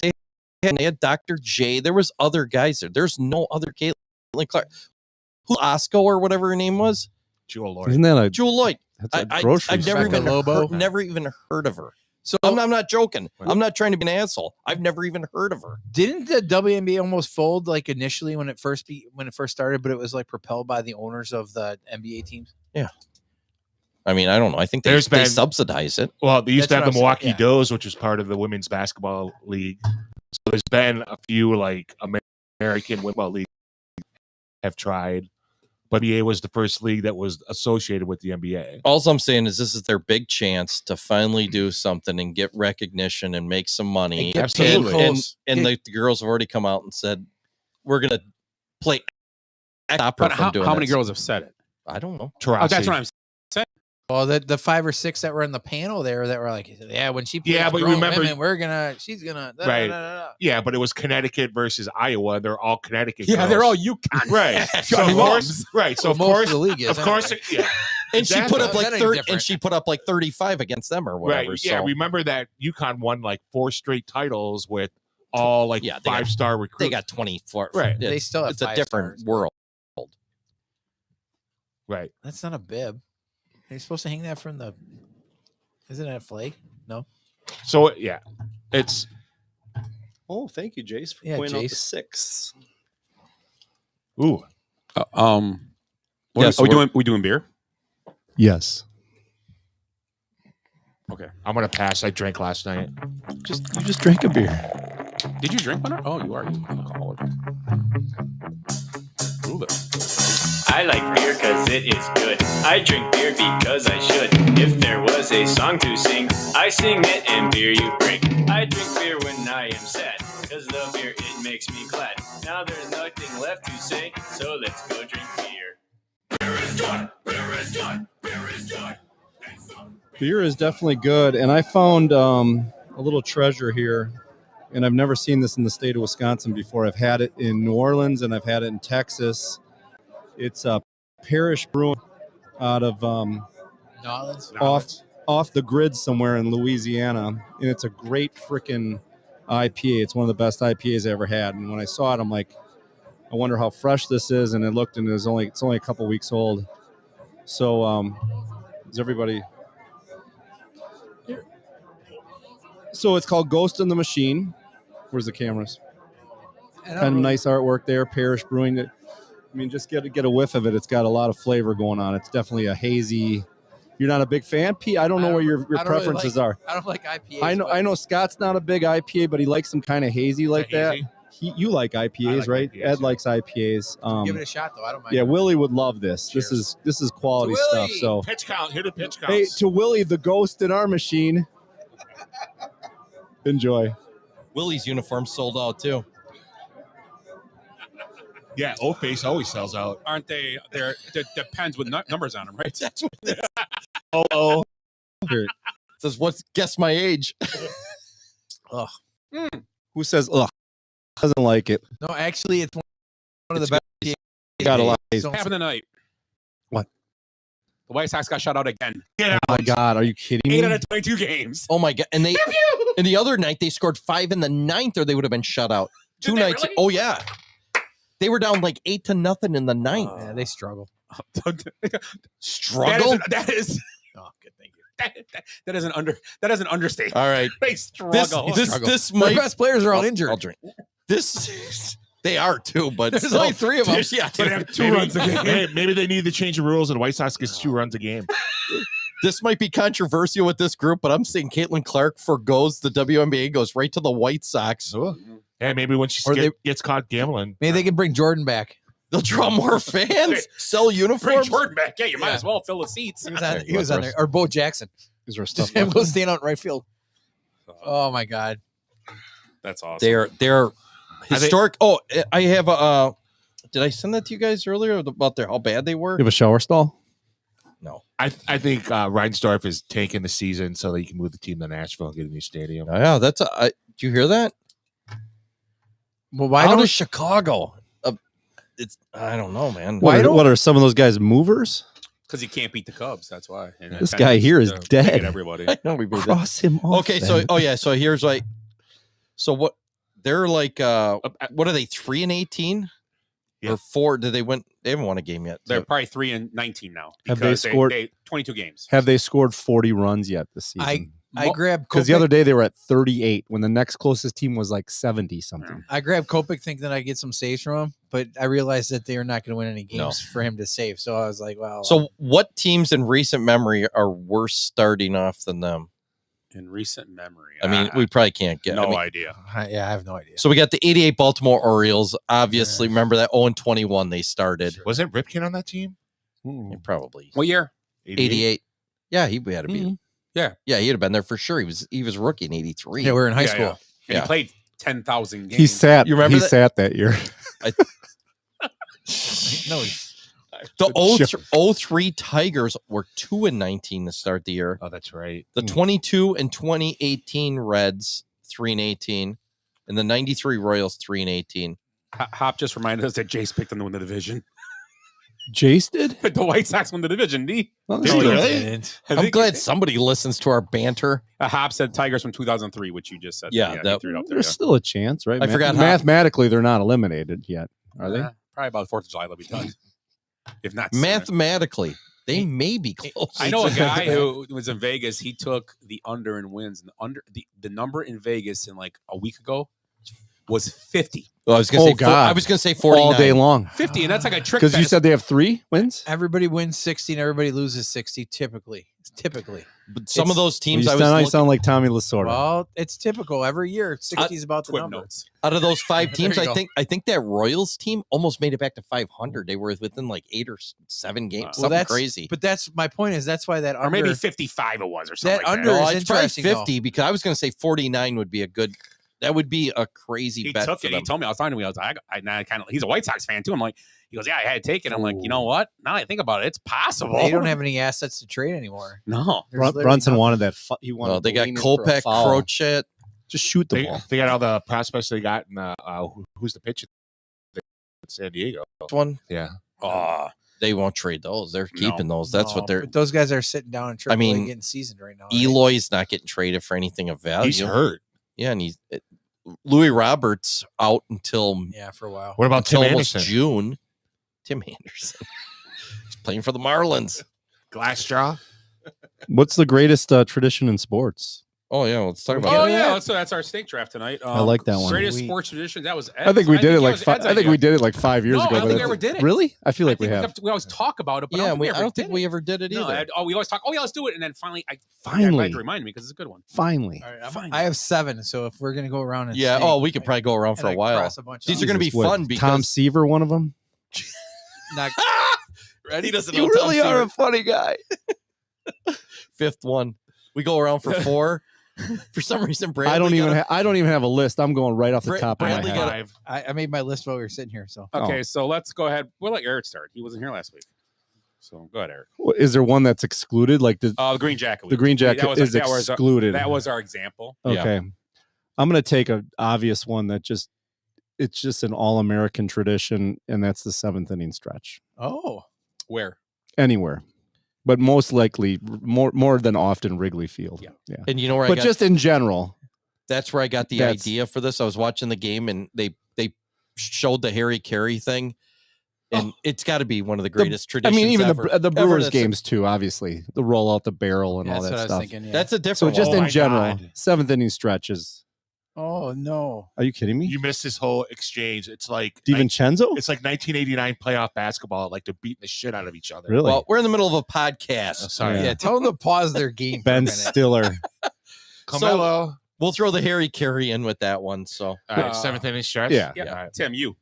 They had Dr. J. There was other guys there. There's no other Caitlin Clark. Who Osco or whatever her name was? Jewel Lloyd. Isn't that a Jewel Lloyd. That's a grocery I've never store. never even heard of her. So I'm not joking. I'm not trying to be an asshole. I've never even heard of her. didn't the WNBA almost fold like initially when it first started, but it was like propelled by the owners of the NBA teams? Yeah. I mean, I don't know. I think they subsidize it. Well, they used That's to have what the I'm saying, Milwaukee Does, which was part of the women's basketball league. So there's been a few like American women's league have tried, but NBA was the first league that was associated with the NBA. All I'm saying is this is their big chance to finally do something and get recognition and make some money. And get Absolutely. paid And, close. and the girls have already come out and said, we're going to play. Stop her But from doing how many this. girls have said it? I don't know. Oh, that's what I'm saying. Well, the 5 or 6 that were in the panel there that were like, yeah, when she plays Yeah, but grown remember- women, she's gonna Right. Yeah, but it was Connecticut versus Iowa. They're all Connecticut. Yeah, girls. they're all UConn. right. So of course, right. So Well, of most course, of the league is, of course, yeah. And she put up That like ain't 30, different. and she put up like 35 against them or whatever. Right. Yeah. So Remember that UConn won like 4 straight titles with all like Yeah, they got- 5-star recruits. they got 24. Right. They still have It's a 5 different stars. world. Right. That's not a bib. Are you supposed to hang that from the? Isn't it a flag? No. So yeah, it's Oh, thank you, Jace, for Yeah, pointing out the Jace. 6. ooh. Yes, we doing beer? Yes. Okay. I'm gonna pass. I drank last night. You just drank a beer. Did you drink one? Oh, you are alcoholic. Ooh, I like beer cause it is good. I drink beer because I should. If there was a song to sing, I sing it and beer you bring. I drink beer when I am sad, cause the beer it makes me glad. Now there's nothing left to say, so let's go drink beer. Beer is good, beer is good, beer is good. Beer is definitely good, and I found a little treasure here, and I've never seen this in the state of Wisconsin before. I've had it in New Orleans, and I've had it in Texas. It's a Parish Brewing out of Nolens. off the grid somewhere in Louisiana, and it's a great freaking IPA. It's one of the best IPAs I ever had, and when I saw it, I'm like, I wonder how fresh this is, and I looked, and it's only a couple weeks old. So, is everybody? So it's called Ghost in the Machine. Where's the cameras? Kind of nice artwork there. Parish Brewing. I mean, just get a whiff of it. It's got a lot of flavor going on. It's definitely a hazy. You're not a big fan, Pete? I don't know what your preferences are. I don't like IPAs. I know Scott's not a big IPA, but he likes them kind of hazy like that. You like IPAs, right? IPAs, Ed likes IPAs. Give it a shot though. I don't mind. Yeah, Willie would love this. Cheers. This is quality stuff. So Pitch count. Hit a pitch count. hey, to Willie, the ghost in our machine. Enjoy. Willie's uniform sold out too. Yeah, O-Face always sells out. Aren't they? They're depends with numbers on them, right? That's what it Oh. says. What's guess my age? Ugh. Who says ugh? Doesn't like it. No, actually, it's one of the best. Got a lot. Half of the night. What? The White Sox got shut out again. Get out. Oh my God, are you kidding 8 me? out of 22 games. Oh my God! And they and the other night they scored 5 in the 9th, or they would have been shut out. Did 2 they nights. really? Oh yeah, they were down like 8-0 in the 9th. Yeah, they struggle. Struggle. That is. Oh, good. Thank you. That is an understatement. All right. They struggle. This Their might. best players are all I'll injured. drink. This. They are too, but There's still, only 3 of them. Yeah, But they have 2 Maybe, runs a game. maybe they need to change the rules and the White Sox gets 2 runs a game. this might be controversial with this group, but I'm saying Caitlin Clark forgoes the WNBA, goes right to the White Sox. Yeah, maybe when she gets caught gambling. Maybe they can bring Jordan back. They'll draw more fans, sell Bring uniforms. Jordan back. Yeah, you might as well fill the seats. He was on there. Or Bo Jackson. Is there Just stuff? him go stand out in right field. Oh my God. That's awesome. They're historic. I have a. Did I send that to you guys earlier about how bad they were? You have a shower stall? No. I think Reinsdorf is taking the season so that he can move the team to Nashville and get a new stadium. Oh, yeah, that's a. Do you hear that? Well, why Out don't of Chicago? It's I don't know, man. What are some of those guys movers? Because he can't beat the Cubs. That's why. And This guy here is dead. Everybody. I know we made that. Cross him off. Okay, then. so here's like, so what? They're like, what are they? 3-18 Yeah. or 4? Did they win? They haven't won a game yet. They're So- probably 3-19 now. Have they because scored- 22 games? Have they scored 40 runs yet this season? I grabbed Because the Kopech- other day they were at 38 when the next closest team was like 70 something. I grabbed Kopech thinking that I'd get some saves from him, but I realized that they are not going to win any games for him to save. So I was like, well. So what teams in recent memory are worse starting off than them? In recent memory. I mean, we probably can't get. No I mean, idea. I have no idea. So we got the 88 Baltimore Orioles. Obviously, remember that 0-21 they started. Wasn't Ripken on that team? Yeah, probably What year? 88. Yeah, he had to be. Yeah. Yeah, he'd have been there for sure. He was rookie in 83. Yeah, we were in high Yeah, school. yeah. And Yeah. he played 10,000 games. He sat. You remember he that? sat that year. No, The 03 Tigers were 2-19 to start the year. Oh, that's right. The 22 and 2018 Reds 3-18, and the 93 Royals 3-18. Hop just reminded us that Jace picked them to win the division. Jace did? The White Sox won the division, D. Oh, Did that's he good. really? I'm glad somebody listens to our banter. Hop said Tigers from 2003, which you just said. Yeah, he that- threw it up there. There's still a chance, right? I forgot how- Mathematically, they're not eliminated yet, are they? Probably about 4th of July they'll be done. If not sooner. Mathematically, they may be close. I know a guy who was in Vegas. He took the under in wins. And the number in Vegas in like a week ago was 50. Well, I was going to Oh, say God. I was going to say 49. All day long. 50, and that's like a trick. Because you bet. said they have 3 wins? everybody wins 60 and everybody loses 60 typically. But some of those teams You I was sound, you looking, sound like Tommy Lasorda. It's typical every year. 60 is about the number. Footnotes. out of those 5 There teams, you go. I think that Royals team almost made it back to 500. They were within like 8 or 7 games. Well, Something that's crazy. But that's my point. Is that's why that Or maybe under 55 it was or something that like under that. No, is it's probably interesting, 50 because I was going to say 49 would be a good. That would be a crazy He bet took for it. them. He told me, I was talking to him. I kind of, he's a White Sox fan too. I'm like, he goes, yeah, I had to take it. I'm like, you know what? Now that I think about it, it's possible. They don't have any assets to trade anymore. No. There's literally Brunson nothing. wanted that. He wanted No, they to got lean in for a Kopech, foul. Crochet. Just shoot the They, ball. they got all the prospects they got, and who's the pitcher? San Diego. One. Yeah. They won't trade those. They're keeping those. That's No, what they're. But those guys are sitting down in AAA I mean, getting seasoned right now. right? Eloy's not getting traded for anything of value. He's hurt. Yeah, and Louis Roberts out until Yeah, for a while. What about until Tim almost Anderson? June. Tim Anderson. He's playing for the Marlins. Glass jaw. What's the greatest tradition in sports? Oh yeah, let's talk about. Oh it. yeah, so that's our steak draft tonight. I like that one. Greatest sports tradition. That was. Ed's. I think we did it like was Ed's I think idea. we did it like 5 years No, ago. I don't but think we that's- ever did it. Really? I feel like we think have. we always talk about it, but Yeah, I don't think we ever did it either. No, we always talk. Oh yeah, let's do it, and then finally, I'm Finally. glad you reminded me because it's a good one. Finally. All right, I have 7, so if we're gonna go around and Yeah. snake, Oh, we could probably go around for and a I while. cross a bunch These off. are going to be Jesus, what, fun because Tom Seaver, one of them. Not- He doesn't know You Tom really are Seaver. a funny guy. Fifth one. We go around for 4. For some reason, Bradley. I don't even. got I don't even have a list. I'm going right off the top of Bradley my got head. I made my list while we were sitting here. So Okay, so let's go ahead. We'll let Eric start. He wasn't here last week, so go ahead, Eric. Is there one that's excluded? Like the Green Jacket. The Green Jacket is that was excluded. That was our example. Okay. Yeah. I'm going to take an obvious one that it's just an all-American tradition, and that's the 7th inning stretch. Where? Anywhere. But most likely, more than often, Wrigley Field. Yeah. And you know where But just in general. That's where I got the idea for this. I was watching the game and they showed the Harry Carey thing. And it's got to be one of the greatest traditions. I mean, even ever. the Brewers That's games too, obviously. The roll out the barrel and all that stuff. That's a So different just one. in general, 7th inning stretches. Oh no! Are you kidding me? You missed this whole exchange. It's like DiVincenzo? It's like 1989 playoff basketball. Like they're beating the shit out of each other. Really? Well, we're in the middle of a podcast. Sorry. Yeah, tell them to pause their game. Ben for a minute. Stiller. Carmelo. We'll throw the Harry Carey in with that one. So All right, 7th inning stretch. Yeah. Yeah. All right. Tim, you.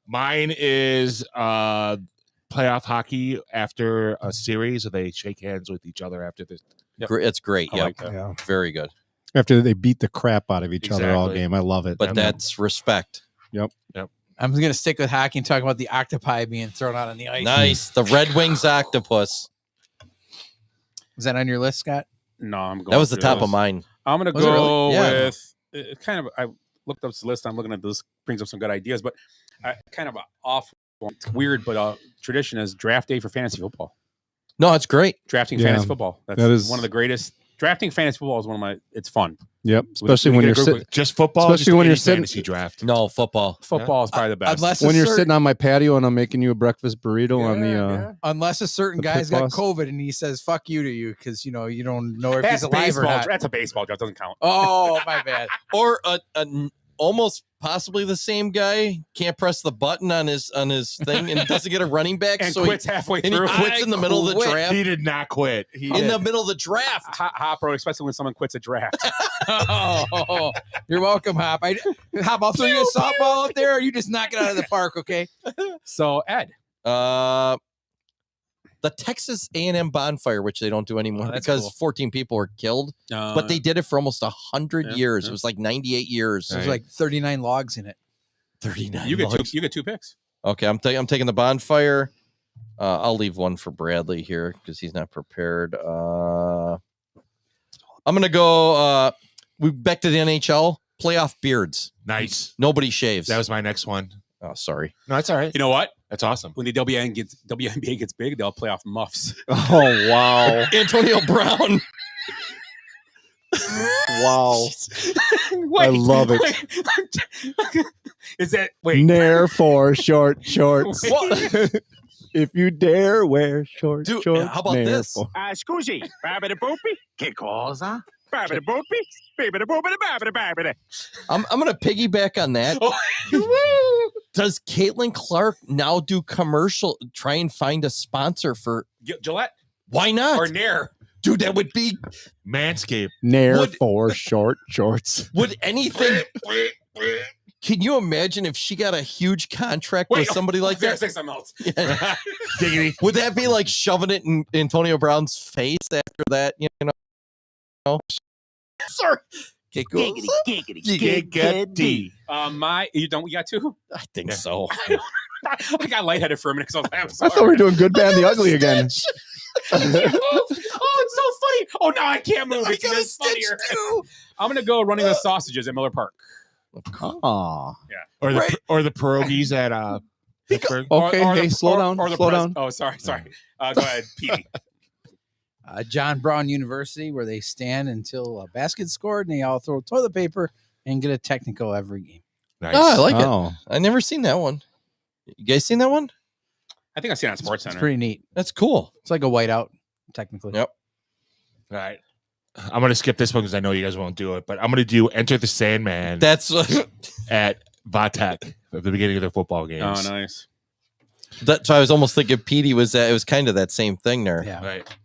Mine is playoff hockey after a series, or they shake hands with each other after this. It's great. I Yeah, like that. Yeah. very good. After they beat the crap out of each other all Exactly. game. I love it. But that's respect. Yep. I'm gonna stick with hockey and talk about the octopi being thrown out on the ice. Nice. The Red Wings octopus. Is that on your list, Scott? No, I'm going. That was the through top those. of mine. I'm gonna Was it go really? Yeah. with kind of. I looked up this list. I'm looking at this. Brings up some good ideas, but kind of off. It's weird, but tradition is draft day for fantasy football. No, it's great. Drafting Yeah. fantasy football. That's That is- one of the greatest. Drafting fantasy football is one of my. It's fun. Yep. Especially when get a you're group sitting. of- Just football. Especially just when you're any sitting- fantasy draft. No, football. Football is probably the best. Unless When a you're certain, sitting on my patio and I'm making you a breakfast burrito on the Yeah. unless a certain the guy's pit got boss. COVID and he says "fuck you" to you because you don't know if That's he's alive or baseball. not. That's a baseball draft. Doesn't count. Oh my bad. Or a almost possibly the same guy can't press the button on his thing and doesn't get a running back, And so quits halfway and he through. quits in the middle of the quit. draft. He did not quit. He In did. the middle of the draft. Hop road, especially when someone quits a draft. Oh, you're welcome, Hop. Hop, I'll throw you a softball out there, or you just knock it out of the park, okay? So Ed, The Texas A&M bonfire, which they don't do anymore Oh, that's because cool. 14 people were killed, but they did it for almost 100 yeah, years. yeah. It was like 98 years. There's like 39 logs in it. 39. you get logs. two. You get 2 picks. Okay, I'm taking the bonfire. I'll leave one for Bradley here because he's not prepared. I'm gonna go. We back to the NHL playoff beards. Nice. Nobody shaves. That was my next one. Oh, sorry. No, that's all right. You know what? That's awesome. When the WNBA gets big, they'll play off muffs. Oh wow. Antonio Brown. Wow. Wait, I love it. wait. Is that wait? Nair for short shorts. Wait. If you dare wear short Dude, shorts. how about Nair this? for- Scusi, babbity boopy. Che cosa? Babbity boopy. Babbity boopity babbity babbity. I'm gonna piggyback on that. Oh, Does Caitlin Clark now do commercial? Try and find a sponsor for? Gillette Why not? or Nair? Dude, that would be. Manscaped. Nair Would- for short shorts. Would anything? Can you imagine if she got a huge contract with somebody like that? Say something else. Yeah. Diggity. Would that be like shoving it in Antonio Brown's face after that? You know. Sorry. Giggity, giggity, Giggity. You got 2? I think so. I got lightheaded for a minute because I was I thought we were doing good, bad, and the ugly again. oh, it's so funny. Oh, no, I can't move. It's even funnier. I'm going to go running the sausages at Miller Park. Aw. Or the pierogies at Pittsburgh. Okay, Or hey, slow down. or the Slow pres- down. Oh, sorry. Go ahead, Petey. John Brown University, where they stand until a basket's scored and they all throw toilet paper and get a technical every game. Nice. Oh, I like Oh. it. I never seen that one. You guys seen that one? I think I've seen it on It's SportsCenter. pretty neat. That's cool. It's like a whiteout, technically. Yep. All right. I'm gonna skip this one because I know you guys won't do it, but I'm gonna do Enter the Sandman. That's at Vatek at the beginning of their football games. Oh, nice. That's why I was almost thinking Petey was that. It was kind of that same thing there. Yeah. Right.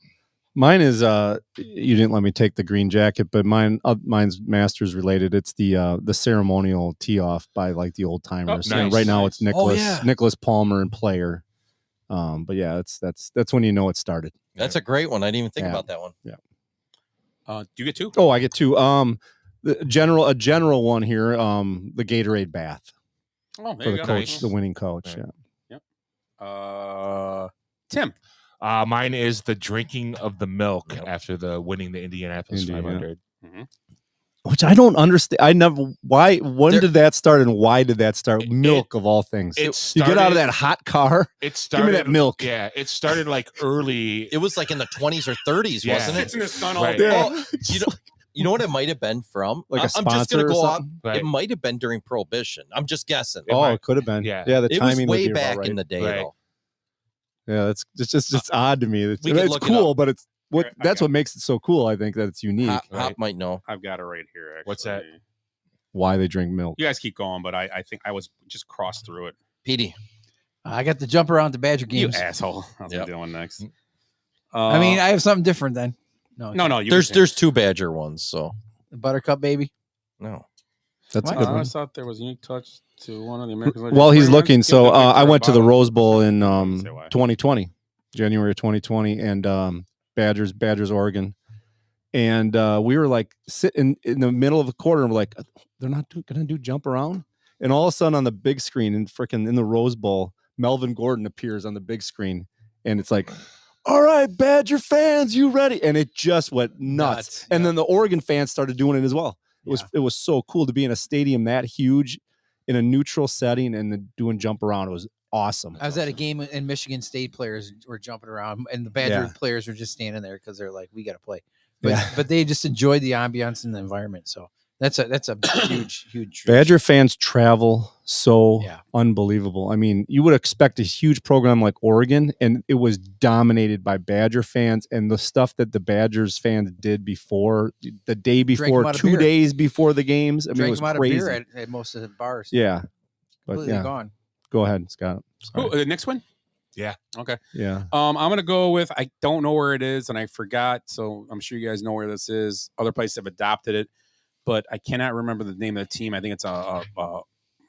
Mine is you didn't let me take the green jacket, but mine's Masters related. It's the ceremonial tee off by like the old timers. Oh, nice. Right now it's Nicholas. Nicholas Palmer and Player. But yeah, that's when you know it started. That's a great one. I didn't even think about that one. Yeah. Do you get two? Oh, I get two. A general one here. The Gatorade bath. Oh, there for you the go. coach, the winning coach. Right. Yeah. Tim. Mine is the drinking of the milk after the winning the Indianapolis 500. Mm-hmm. Which I don't understand. I never. Why? When did that start, and why did that start? Milk of all things. You get out of that hot car. It started. Give me that milk. Yeah, it started like early. It was like in the 20s or 30s, wasn't it? Sits in the sun all Right. day. Well, you know what it might have been from? Like a I'm just sponsor gonna or go off. something? Right. It might have been during Prohibition. I'm just guessing. It could have been. Yeah. The It was timing would way be about back right. in the day, Right. though. Yeah, it's odd to me. It's we could look it cool, up. but it's what Right, I that's got what makes it so cool. I think that it's unique. Hop might know. I've got it right here. Actually. What's that? Why they drink milk. You guys keep going, but I think I was just crossed through it. Petey. I got to jump around to Badger You games. asshole. I'll be doing next. I mean, I have something different then. No. There's two Badger ones, so The Buttercup baby. no. That's a What? good I one. thought there was a unique touch to one of the Americans. While he's looking, so I went to the Rose Bowl in Say why. 2020, January of 2020, and Badgers, Oregon, and we were like sitting in the middle of the quarter, and we're like, they're not going to do jump around, and all of a sudden on the big screen in the Rose Bowl, Melvin Gordon appears on the big screen, and it's like, all right, Badger fans, you ready? And it just went nuts. And then the Oregon fans started doing it as well. It was so cool to be in a stadium that huge in a neutral setting and then doing jump around. It was awesome. I was at a game and Michigan State players were jumping around, and the Badger players were just standing there because they're like, "We got to play," but they just enjoyed the ambiance and the environment. So that's a huge tradition. Badger fans travel so unbelievable. I mean, you would expect a huge program like Oregon, and it was dominated by Badger fans, and the stuff that the Badgers fans did before, the day before, 2 days before the games. I mean, it was crazy. Beer at most of the bars. Yeah, but Completely gone. Go ahead, Scott. Who, the next one? Yeah. Okay. Yeah. I'm gonna go with I don't know where it is, and I forgot. So I'm sure you guys know where this is. Other places have adopted it, but I cannot remember the name of the team. I think it's a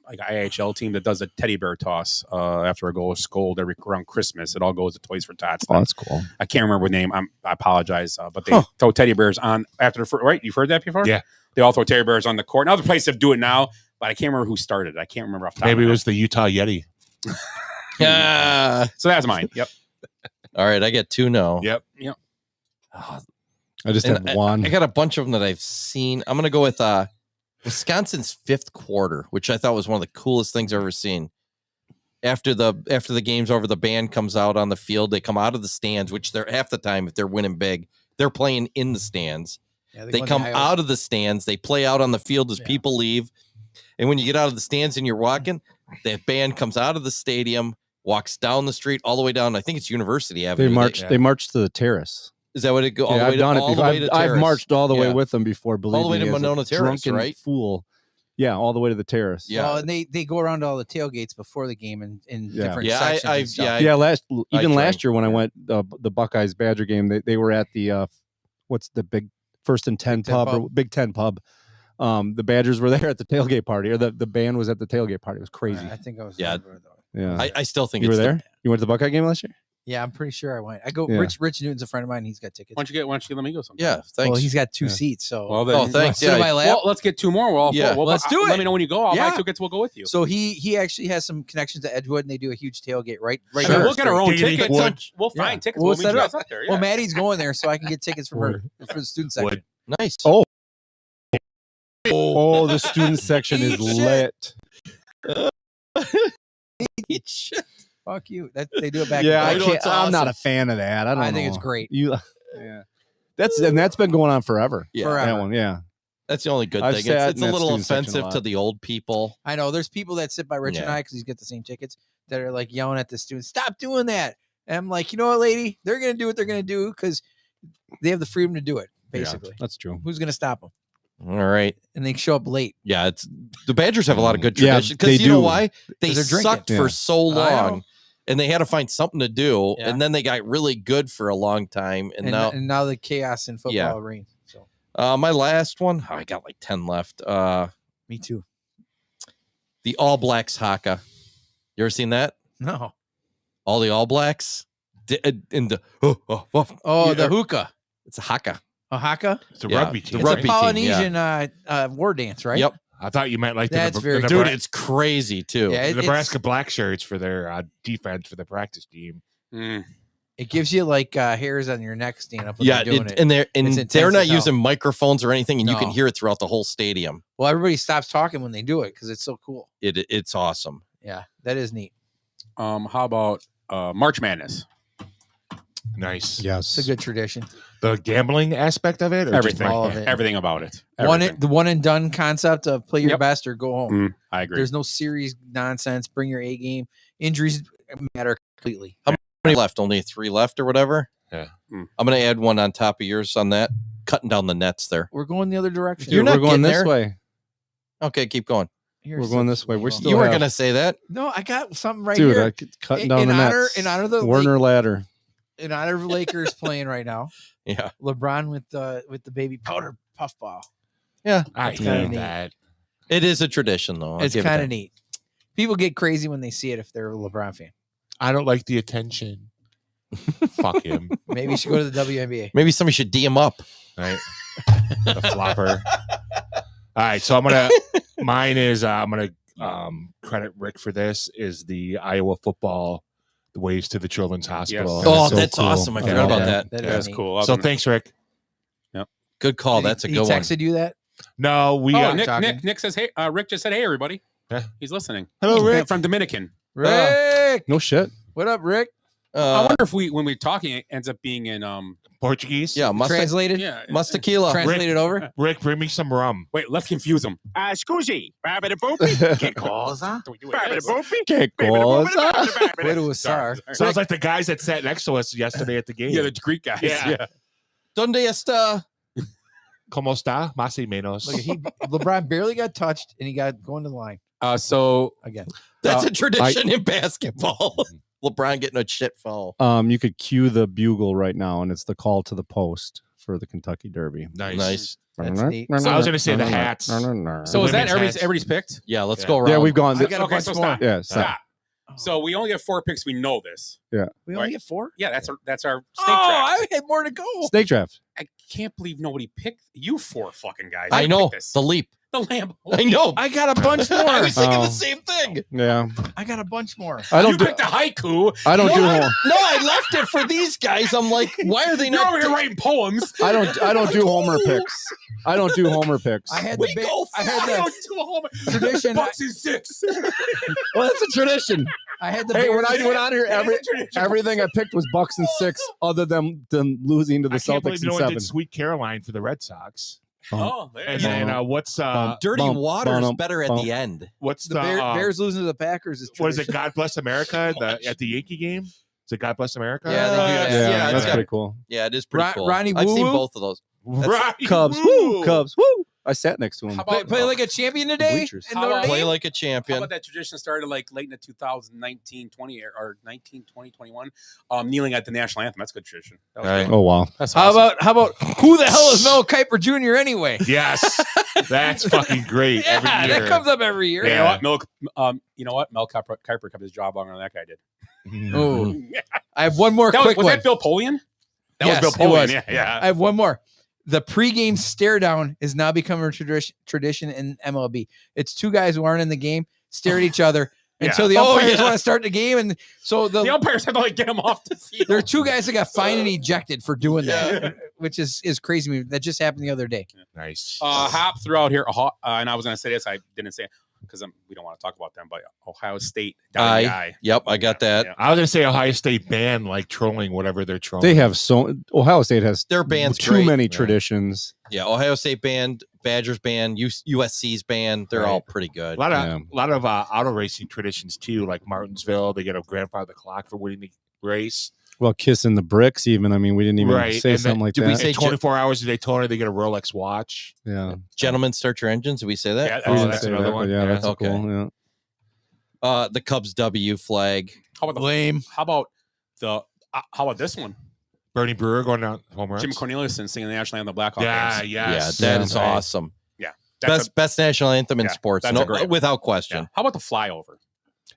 like IHL team that does a teddy bear toss after a goal is scold around Christmas. It all goes to Toys for Tots. Oh, that's cool. I can't remember the name. I apologize, but they throw teddy bears on after the right. You've heard that before? Yeah. They all throw teddy bears on the court. And other places do it now, but I can't remember who started it. I can't remember off the top. Maybe of it my was the Utah Yeti. So that's mine. Yep. All right, I get two now. Yep. I just have one. I got a bunch of them that I've seen. I'm gonna go with Wisconsin's fifth quarter, which I thought was one of the coolest things I've ever seen. After the game's over, the band comes out on the field. They come out of the stands, which they're half the time if they're winning big, they're playing in the stands. Yeah, they come out of the stands. They play out on the field as people leave. And when you get out of the stands and you're walking, that band comes out of the stadium, walks down the street all the way down. I think it's University Avenue. They marched to the terrace. Is that what it goes? Yeah, I've done it before. I've marched all the way Yeah. with them before. Believe All the way me, to as a Monona Terrace, drunken right? Fool. Yeah, all the way to the terrace. Yeah. Well, and they go around to all the tailgates before the game in different Yeah, sections. I- and stuff. Yeah, last drank, year when I went the Buckeyes Badger game, they were at the what's the big First and 10 pub or Big Ten pub. The Badgers were there at the tailgate party, or the band was at the tailgate party. It was crazy. I think I was. Yeah. Yeah, I still think you were it's there. You went to the Buckeye game last year. Yeah, I'm pretty sure I went. I go. Yeah. Rich Newton's a friend of mine. He's got tickets. Why don't you let me go sometime? Yeah, thanks. Well, he's got two seats. So Well, then, thanks. Sit in my lap. Well, let's get two more. Well, let's do it. Let me know when you go. I'll buy Yeah. tickets. We'll go with you. So he actually has some connections to Edgewood, and they do a huge tailgate right. I mean, we'll get our own Giggity tickets. wood. We'll find tickets. We'll We'll set meet it you up. guys up there. Yeah. Well, Maddie's going there, so I can get tickets from her for the student section. Nice. Oh, the student section is lit. Fuck you. They do it back. Yeah, in the day. I'm not a fan of that. I think it's great. Yeah, that's been going on forever. Yeah. Forever. That one. Yeah. That's the only good I've thing. sat It's in a that little student section a offensive lot. to the old people. I know there's people that sit by Rich and Yeah. I because he's got the same tickets that are like yelling at the students, "Stop doing that!" And I'm like, you know what, lady? They're gonna do what they're gonna do because they have the freedom to do it. basically. That's true. Who's going to stop them? All right. And they show up late. Yeah, it's the Badgers have a lot of good Yeah, traditions they because you know do. why? They 'Cause they're sucked drinking. for so I know. long, and they had to find something to do, Yeah. and then they got really good for a long time, and And now the chaos in football Yeah. reigns. So my last one, I got like 10 left. me too. The All Blacks haka. You ever seen that? No. All the All Blacks in the The hookah. It's a haka. A haka? It's a Yeah, rugby the team. It's rugby a team, yeah. Polynesian war dance, right? Yep. I thought you meant like That's very the cool. Dude, it's crazy too. Yeah, the Nebraska Black Shirts for their defense for the practice team. It gives you like hairs on your neck stand up when Yeah, you're doing it. and they're It's intense they're not as hell. using microphones or anything, and you can No. hear it throughout the whole stadium. Well, everybody stops talking when they do it because it's so cool. It's awesome. Yeah, that is neat. How about March Madness? Nice. Yes. It's a good tradition. The gambling aspect of it, or just Everything, all of it. everything about it. The one and done concept of play your Yep. best or go home. I agree. There's no series nonsense. Bring your A game. Injuries matter completely. How many left? Only 3 left or whatever. Yeah. I'm gonna add one on top of yours on that. Cutting down the nets there. We're going the other direction. You're not We're going getting this there. way. Okay, keep going. You're We're going so this way. We're slow. still You weren't have- gonna say that. No, I got something right Dude, here. cutting down the nets. In honor of the Warner ladder. in honor of Lakers playing right now. Yeah. LeBron with the baby powder puffball. Yeah. I It's kinda hate neat. that. It is a tradition though. I'll It's give it kind that. of neat. People get crazy when they see it if they're a LeBron fan. I don't like the attention. Fuck him. Maybe you should go to the WNBA. Maybe somebody should DM up. Right. The flopper. All right. So mine is, I'm going to credit Rick for this, is the Iowa football, the Waves to the Children's Hospital. Yes. Oh, so that's cool. awesome. I Yeah. forgot about Yeah. that. That That's neat. cool. So thanks, Rick. Good call. Did That's a he good one. texted you that? No, we Oh, talking. Nick says, hey, Rick just said, hey, everybody. Yeah. He's listening. Hello, Rick. From Dominican. Rick, No shit. what up, Rick? I wonder if when we're talking, it ends up being in, Portuguese. Yeah, Translated. yeah. tequila. Translated over. Rick, bring me some rum. Wait, let's confuse them. Scusi, babbity boopy. Che cosa? Babbity boopy. Che cosa? Way to Asar. Sounds like the guys that sat next to us yesterday at the game. Yeah, the Greek guys. Yeah. Donde está? Como está? Más y menos. Look, LeBron barely got touched and he got going to the line So again. That's a tradition in basketball. LeBron getting a shit foul. You could cue the bugle right now, and it's the call to the post for the Kentucky Derby. Nice. That's neat. So I was gonna say the hats. So is Women's that hats. everybody's picked? Yeah, let's Yeah. go around. Yeah, we've gone. I got a Okay, bunch so more. stop. Yeah, Stop. So we only have 4 picks. We know this. We Right. only get 4. Yeah, that's our snake Oh, draft. I had more to go. Snake draft. I can't believe nobody picked you 4 fucking guys. I know picked this. the leap. The Lambo. I know. I got a bunch more. I was thinking Oh. the same thing. Yeah, I got a bunch more. I You don't do. picked a haiku. I don't no, do. I, home. no, I left it for these guys. I'm like, why are they You're not? over here writing poems. I don't do Homer picks. I don't do Homer picks. I had We the go I had I the don't do a whole tradition. Bucks and 6. Well, that's a tradition. I had the Hey, when Bears- I went on here, That is a tradition. everything I picked was Bucks and 6, other than losing to the I can't believe Celtics no in one 7. did Sweet Caroline for the Red Sox. Oh, there And you then go. what's Dirty Bump, water is bump, better at bump. the end. what's the the Bears losing to the Packers is what is it? tradition. God Bless America at the Yankee game. Is it God Bless America? Yeah, they do that. Yeah, Yeah, that's it's pretty cool. Yeah, it is pretty cool. Ronnie I've seen Woo-woo? both of those. Right. Cubs, Woo! woo! Cubs, woo! I sat next to him. How Play, about, play like a champion today. Bleachers. in How Notre about- Play Dame? like a how champion. about that tradition started like late in the 2019, 20 or 19, 20, 21, kneeling at the national anthem. That's a good tradition. That was Right. good. Oh wow! That's How awesome. about who the hell is Mel Kiper Jr. anyway? Yes, that's fucking great. Yeah, every year. that comes up every year. You know Yeah. what? You know what? Mel Kiper kept his job longer than that guy did. Oh, I have one more That quick was one. that Bill Polian? That Yes, was it Bill Polian. was. Yeah. I have one more. The pregame stare down is now becoming a tradition in MLB. It's 2 guys who aren't in the game stare at each other Yeah. until the Oh, umpires yeah. want to start the game, and so The umpires have to like get him off the field. there are 2 guys that got fined and ejected for doing that, which is crazy. to me. That just happened the other day. Nice. Hop throughout here, and I was going to say this. I didn't say it because we don't want to talk about them, but Ohio State. Yep, I got that. Yeah. I was gonna say Ohio State ban like trolling whatever they're trolling. They have Ohio State has Their band's too great. many Yeah. traditions. Yeah, Ohio State band, Badgers band, USC's band. They're Right. all pretty good. a lot of auto racing traditions too, like Martinsville. They get a grandfather clock for winning the race. Well, kissing the bricks, even. I mean, we didn't even say and something like did that. we say 24 hours of Daytona? They get a Rolex watch. Yeah. Gentlemen, start your engines. Did we say that? Yeah, that's another one. Yeah, that's okay. cool. Yeah. The Cubs W flag. How about lame? How about this one? Bernie Brewer going down home runs. Jim Cornelison singing the national anthem, the Blackhawks. Yeah, games. yes. Yeah, that is awesome. Yeah, best national anthem in yeah, sports, that's no, a great without question. Yeah. How about the flyover?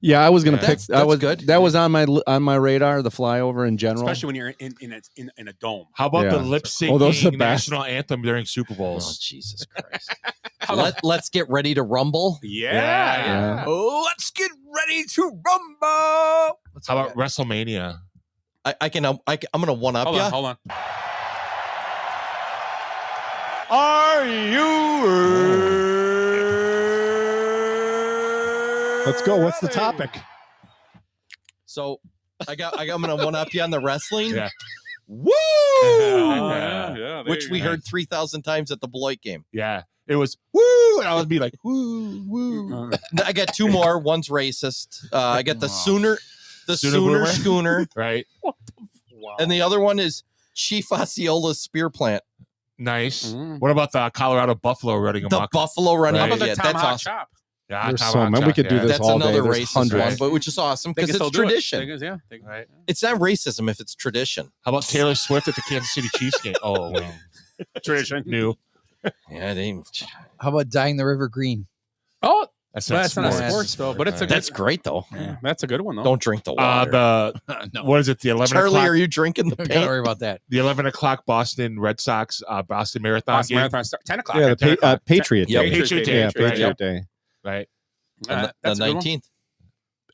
Yeah, I was gonna pick. That's good. That was on my radar. The flyover in general, Especially when you're in a dome. How about the lip syncing those are the best. national anthem during Super Bowls? Oh, Jesus Christ! Let's get ready to rumble. Yeah. Let's get ready to rumble. How about WrestleMania? I'm gonna one up you. Hold on. Are you? Let's go. What's the topic? So I'm gonna one up you on the wrestling. Yeah. Woo! Yeah, Which we heard 3,000 times at the Beloit game. Yeah. It was woo, and I would be like woo, woo. I got two more. One's racist. I got the Sooner Boomer? Schooner, Right. and the other one is Chief Osceola's spear plant. Nice. What about the Colorado Buffalo running The amok? Buffalo running. How about the Yeah, Tom that's Hawk awesome. chop? Yeah, There's Tom so Hawk many. We chop, could do yeah. this That's all another day. There's racist hundreds. one, but which is awesome They because can it's still do it. tradition. They can- yeah. Right. It's not racism if it's tradition. How about Taylor Swift at the Kansas City Chiefs game? Oh, well. Tradition. New. Yeah, they ain't. How about dyeing the river green? Oh, That's that's not sports. sports though, but it's a That's great though. yeah, that's a good one though. Don't drink the water. What is it? The 11 Charlie, o'clock. are you drinking the Don't paint? worry about that. The 11 o'clock Boston Red Sox Boston Marathon Boston game. Marathon start 10 o'clock. Yeah, 10 o'clock. the Patriot Yep. Day. Patriot Day. Yeah, Right. Patriot Day. Right. The That's a good one. 19th.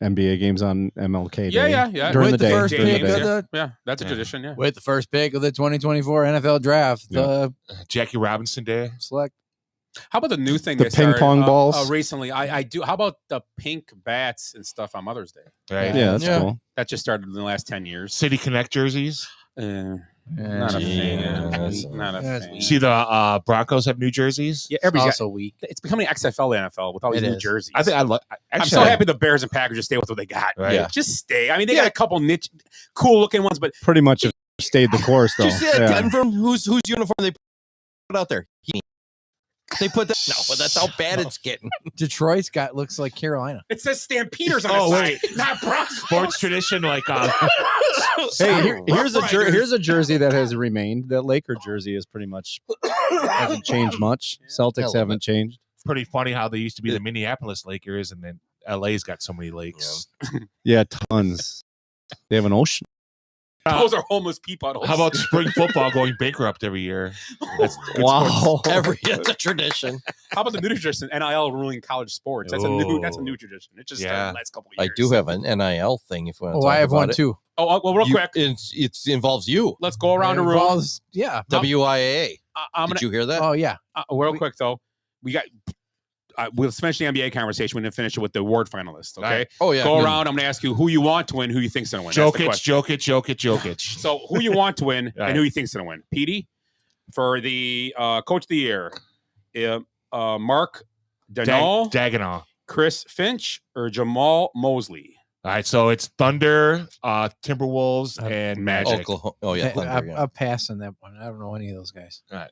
NBA games on MLK Day. Yeah. During With the the day. first during the pick day. of the Yeah, that's a tradition. Yeah. with the first pick of the 2024 NFL draft. The Jackie Robinson Day. select. How about the new thing? The they ping started, pong balls? recently. I do. How about the pink bats and stuff on Mother's Day? Right. Yeah, that's cool. That just started in the last 10 years. City Connect jerseys. Not a fan. Not a That's fan. You see the Broncos have new jerseys. Yeah, It's everybody's also weak. it's becoming XFL to NFL with all these It new is. jerseys. I think I like. I'm so happy the Bears and Packers just stay with what they got. Right. Yeah. Just stay. I mean, they got a couple niche, cool looking ones, but Pretty much have stayed the course, though. Did you see that Yeah. Denver? Whose uniform they put out there? They put that. No, but that's how bad it's getting. Detroit's got looks like Carolina. it says Stampeders on Oh, the wait. side, not Broncos. sports tradition like. Hey, here's Rough here's a jersey that has remained. That Laker jersey is pretty much hasn't changed much. Celtics haven't changed. Pretty funny how they used to be the Minneapolis Lakers, and then LA's got so many lakes. Yeah, tons. They have an ocean. Those are homeless people. How about spring football going bankrupt every year? That's good Wow. sports. It's a tradition. How about the new tradition? NIL ruling college sports. That's a new tradition. It just started Yeah. the last couple of I years. do have an NIL thing. If you want to Oh, talk I have about one it. too. Oh, well, real quick. It involves you. Let's go around the room. Involves- yeah. WIA. I'm Did gonna, you hear that? Oh yeah. real quick though. We got. We'll finish the NBA conversation. We're gonna finish it with the award finalists. Okay. Right. Oh yeah. Go around. I'm gonna ask you who you want to win, who you think's gonna win. That's the question. Jokic. So who you want to win Right. and who you think's gonna win? Petey for the coach of the year. Mark Denault, Dagenau. Chris Finch, or Jamal Mosley. All right, so it's Thunder, Timberwolves, and Magic. Oklahoma. Oh yeah. Thunder, yeah. I'll pass on that one. I don't know any of those guys. All right.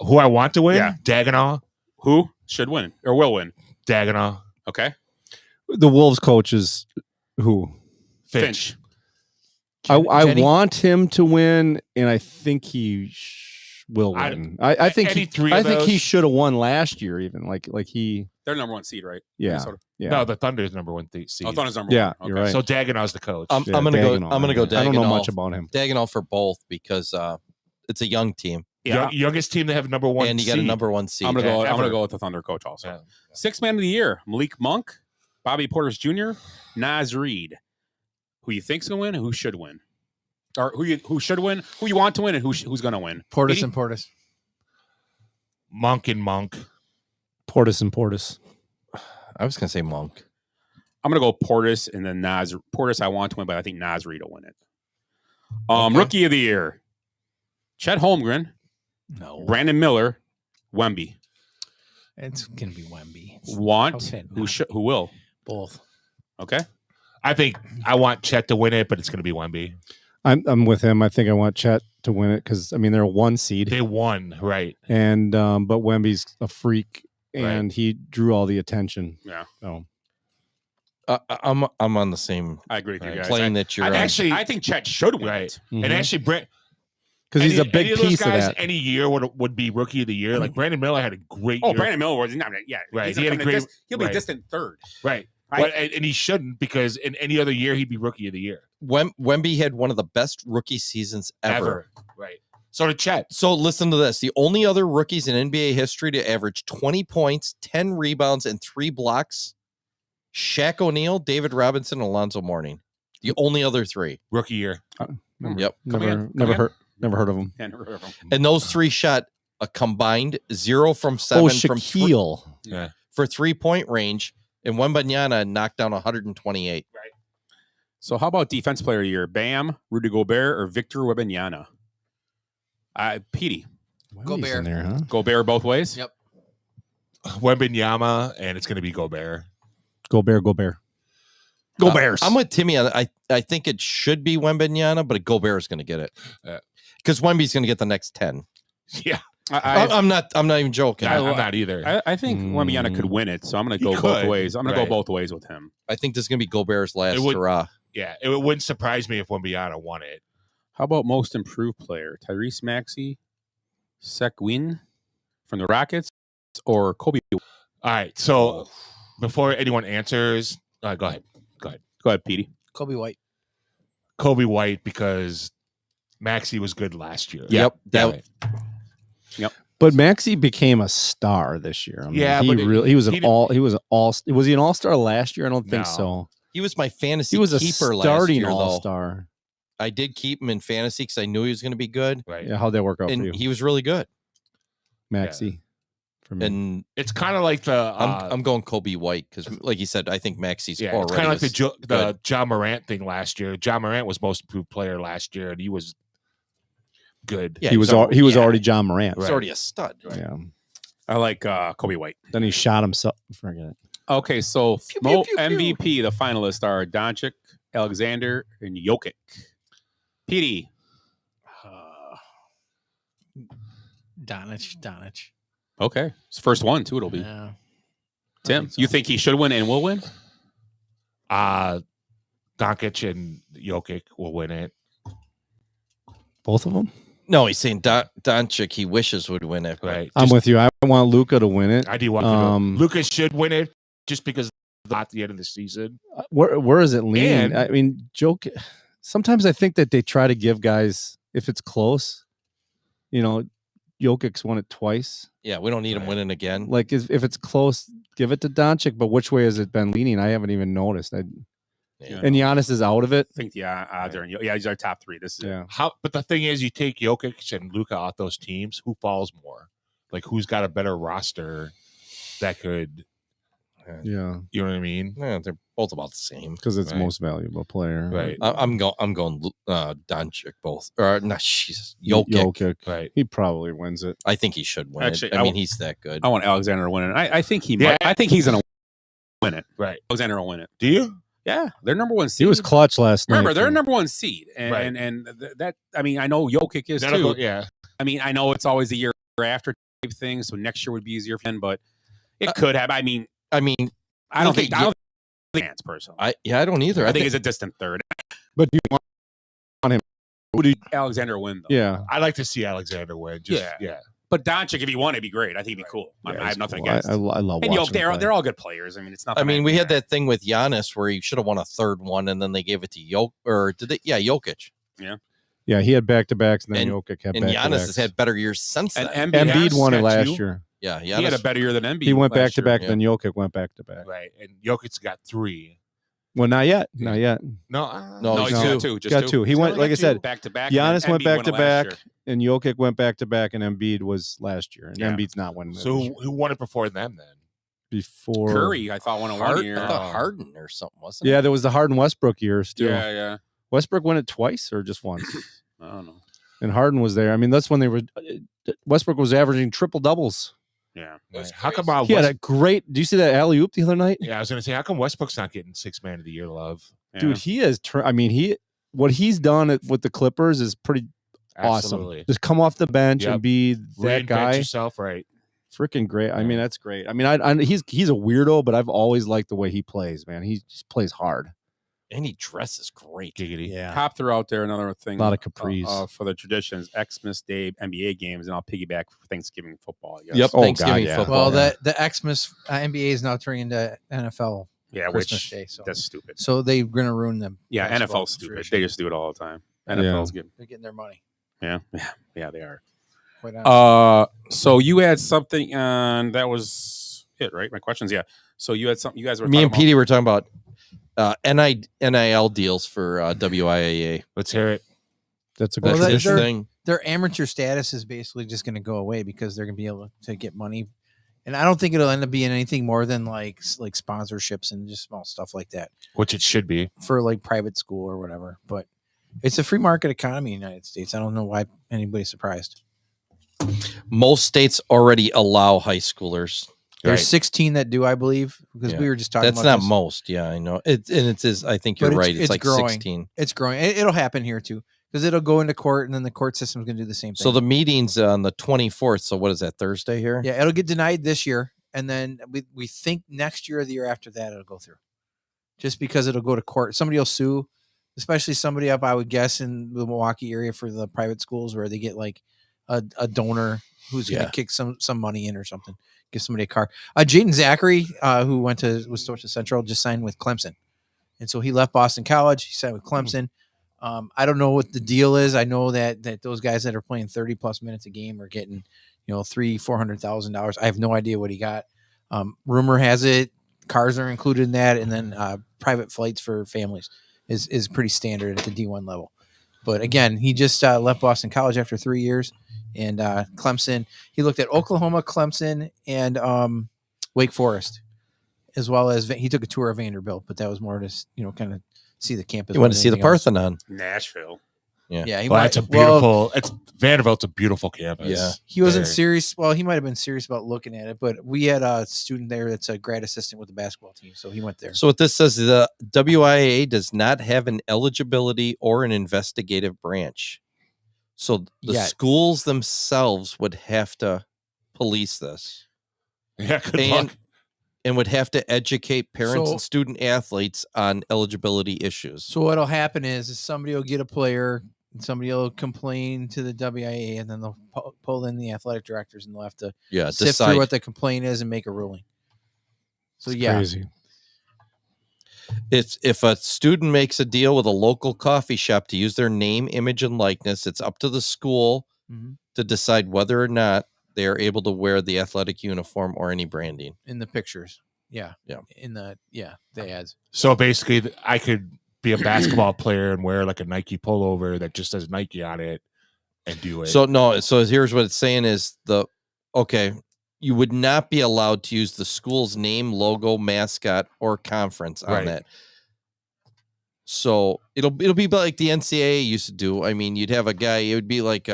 Who I want to win? Yeah. Dagenau. Who should win or will win? Dagenau. Okay. The Wolves coach is who? Finch. I Jenny? want him to win, and I think he will I- win. I think any he, three I of think he those? should have won last year. Even like he. They're number one seed, right? Yeah. Minnesota. Yeah. No, the Thunder's number one seed. Oh, Thunder's number Yeah, one. you're Okay. right. So Dagenau's the coach. I'm Yeah, gonna go. Dagenau. I'm gonna go. I don't know Dagenau. much about him. Dagenau for both because it's a young team Youngest team to have number one and you got a seed. number one seed. I'm gonna go. I'm ever. gonna go with the Thunder coach also. Yeah. Sixth man of the year: Malik Monk, Bobby Portis Jr., Naz Reid. Who you think's gonna win? And who should win? Or who should win? Who you want to win? And who's gonna win? Portis Petey? and Portis. Monk and Monk. Portis and Portis. I was gonna say Monk. I'm gonna go Portis and then Naz. Portis I want to win, but I think Naz Reid will win it. Okay. Rookie of the year: Chet Holmgren, No. Brandon Miller, Wemby. It's gonna be Wemby. Want Okay, who will? Both. Okay. I think I want Chet to win it, but it's going to be Wemby. I'm with him. I think I want Chet to win it because I mean they're a 1 seed. They won, right? And but Wemby's a freak, and Right. he drew all the attention. Yeah. So I'm on the same I agree with you guys. plane that you're on. I think Chet should win Right. it. And actually, Brent, because he's a any big of those piece of guys that. any year would be rookie of the year. Like Brandon Miller had a great Oh, year. Brandon Miller was not. Yeah, Right. He's He had a gonna great. he'll be right. distant third. Right. Right. But, and he shouldn't because in any other year he'd be rookie of the year. Wemby had one of the best rookie seasons ever. Right. So did Chet. So listen to this. The only other rookies in NBA history to average 20 points, 10 rebounds, and 3 blocks, Shaq O'Neal, David Robinson, and Alonzo Mourning. The only other 3. Rookie year. Yep. Never heard of him. Yeah, never heard of him. And those 3 shot a combined 0 from 7 Oh, from Shaquille. Yeah. for 3-point range. And Wembanyama knocked down 128. Right. So how about defense player of the year? Bam, Rudy Gobert, or Victor Wembanyama? Petey. Gobert. In there, huh? Gobert both ways? Yep. Wembanyama, and it's going to be Gobert. Gobert. Go Bears. I'm with Timmy. I think it should be Wembanyama, but Gobert is going to get it because Wemby's going to get the next 10. Yeah. I'm not even joking. I'm not either. I think Wembanyama could win it, so I'm going to go both ways. I'm going to go both ways with him. I think this is going to be Gobert's last It would- hurrah. Yeah, it wouldn't surprise me if Wembanyama won it. How about most improved player? Tyrese Maxey, Sequin from the Rockets, or Kobe? All right. So before anyone answers, go ahead. Go ahead, Petey. Kobe White. Kobe White, because Maxey was good last year. Yep. Yep. But Maxey became a star this year. I mean, Yeah, he but really was he was he an all-star last year? I don't think No. so. He was my fantasy He was a keeper last starting year, though. all-star. I did keep him in fantasy because I knew he was going to be good, Right. Yeah, how'd that work out for and you? he was really good. Maxey. For me. And It's kind of like the I'm going Kobe White because, like you said, I think Maxey's yeah, already it's kind of like the good. John Morant thing last year. John Morant was most improved player last year, and he was good. Yeah, he was already John Morant. He's already a stud. Yeah. I like Kobe White. Then he shot himself. Forget it. Okay, so Pew, pew, pew, pew. MVP, the finalists are Doncic, Alexander, and Jokic. Petey. Donich. Okay, it's first one too. It'll be Yeah. Tim. You think he should win and will win? Doncic and Jokic will win it. Both of them? No, he's saying Doncic he wishes would win it. but Right. I'm with you. I want Luka to win it. I do want Lucas should win it just because at the end of the season. Where is it leaning? And- I mean, joke. Sometimes I think that they try to give guys, if it's close, Jokic's won it twice. Yeah, we don't need him winning again. Like if it's close, give it to Doncic. But which way has it been leaning? I haven't even noticed. And Giannis is out of it. I think the odds are he's our top three. This is Yeah. But the thing is, you take Jokic and Luka off those teams, who falls more? Like who's got a better roster that could? Yeah, you know what I mean. Yeah, they're both about the same because it's Right. most valuable player. Right. I'm going Doncic both or no, Jokic. Right. He probably wins it. I think he should win Actually, it. I mean, he's that good. I want Alexander to win it. I think he Yeah. might. I think he's going to win it. Right. Alexander will win it. Do you? Yeah, they're number one seed. He was clutch last night. Remember, they're too. number one seed, and Right. and that. I mean, I know Jokic is That'll too. go- yeah. I mean, I know it's always a year after type thing, so next year would be easier for him, but it could have. I mean, I don't think think I don't think chance personally. I don't either. I think it's a distant third. But do you want him? Who do Alexander win though? Yeah. I'd like to see Alexander win. Just, yeah. But Doncic, if he won, it'd be great. I think it'd be cool. I have nothing cool. against. I love and watching him play. they're all good players. I mean, it's not. I mean, we had that thing with Giannis where he should have won a third one, and then they gave it to Jokic. Or did they? Yeah, Jokic. Yeah, he had back-to-backs, and then And- Jokic had And Giannis back-to-backs. has had better years since then. And Embiid won it got last you. year. Yeah, He had a better year than Embiid. He went last year. back-to-back, then Jokic went back-to-back. Right. And Jokic's got 3. Well, not yet. Not yet. No. No, he's got two. Just Got two. He went, like I said, back-to-back. Giannis went back back-to-back, and Jokic went back-to-back, and Embiid was last year. And Yeah. Embiid's not winning it So this year. who won it before them then? Before Curry, I thought won it 1 year. I thought Harden or something, wasn't it? Yeah, there was the Harden Westbrook years too. Yeah. Westbrook won it twice or just once, I don't know. and Harden was there. I mean, that's when they were. Westbrook was averaging triple doubles. Yeah. Right. How come He had a great. Do you see that alley oop the other night? Yeah, I was going to say, how come Westbrook's not getting 6 man of the year love? Dude, he has. What he's done with the Clippers is pretty Absolutely. awesome. Just come off the bench Yep. and be that Reinvent guy. yourself, right? Freaking great. I mean, that's great. I mean, he's a weirdo, but I've always liked the way he plays, man. He just plays hard. And he dresses great. Giggity. Yeah. Pop threw out there another thing. A lot of capris. For the traditions, Xmas Day NBA games, and I'll piggyback for Thanksgiving football. I guess. Yep. Oh, Thanksgiving God, yeah. football. Well, the Xmas NBA is now turning into NFL. Yeah, Christmas which Day, so that's stupid. So they're gonna ruin them. Yeah, basketball NFL's stupid. tradition. They just do it all the time. NFL's good. They're getting their money. Yeah, they are. Quite honestly. So you had something, and that was it, right? My questions, yeah. So you had something. You guys were. Me and talking Petey were talking about NIL deals for WIAA. Let's hear it. That's a Well, good their- thing. Their amateur status is basically just going to go away because they're going to be able to get money, and I don't think it'll end up being anything more than like sponsorships and just small stuff like that Which it should be. for like private school or whatever. But it's a free market economy in the United States. I don't know why anybody's surprised. Most states already allow high schoolers. There's Right. 16 that do, I believe, because Yeah. we were just talking. That's about not this. most. Yeah, I know. I think you're But right. It's like growing. 16. It's growing. It'll happen here too because it'll go into court, and then the court system's going to do the same thing. So the meeting's on the 24th. So what is that, Thursday here? Yeah, it'll get denied this year, and then we think next year or the year after that it'll go through. Just because it'll go to court, somebody will sue, especially somebody up, I would guess, in the Milwaukee area for the private schools where they get like a donor who's going to kick some money in or something, give somebody a car. Jaden Zachary, who was Wisconsin Central, just signed with Clemson, and so he left Boston College. He signed with Clemson. I don't know what the deal is. I know that those guys that are playing 30+ minutes a game are getting, $300,000-$400,000. I have no idea what he got. Rumor has it cars are included in that, and then private flights for families is pretty standard at the D1 level. But again, he just left Boston College after 3 years, and Clemson. He looked at Oklahoma, Clemson, and Wake Forest, as well as he took a tour of Vanderbilt. But that was more to kind of see the campus. You want to see the Parthenon? Nashville. Yeah. He It's a beautiful. Vanderbilt's a beautiful campus. Yeah. He wasn't serious. Well, he might have been serious about looking at it, but we had a student there that's a grad assistant with the basketball team, so he went there. So what this says, the WIAA does not have an eligibility or an investigative branch. So the schools themselves would have to police this. Yeah, good luck. And would have to educate parents So- and student athletes on eligibility issues. So what'll happen is somebody will get a player, and somebody will complain to the WIA, and then they'll pull in the athletic directors, and they'll have to sift decide. through what the complaint is and make a ruling. So Crazy. It's if a student makes a deal with a local coffee shop to use their name, image, and likeness, it's up to the school to decide whether or not they are able to wear the athletic uniform or any branding in the pictures. Yeah. Yeah. The ads. So basically, I could be a basketball player and wear like a Nike pullover that just says Nike on it and do it. So here's what it's saying is you would not be allowed to use the school's name, logo, mascot, or conference on that. So it'll be like the NCAA used to do. I mean, you'd have a guy, it would be like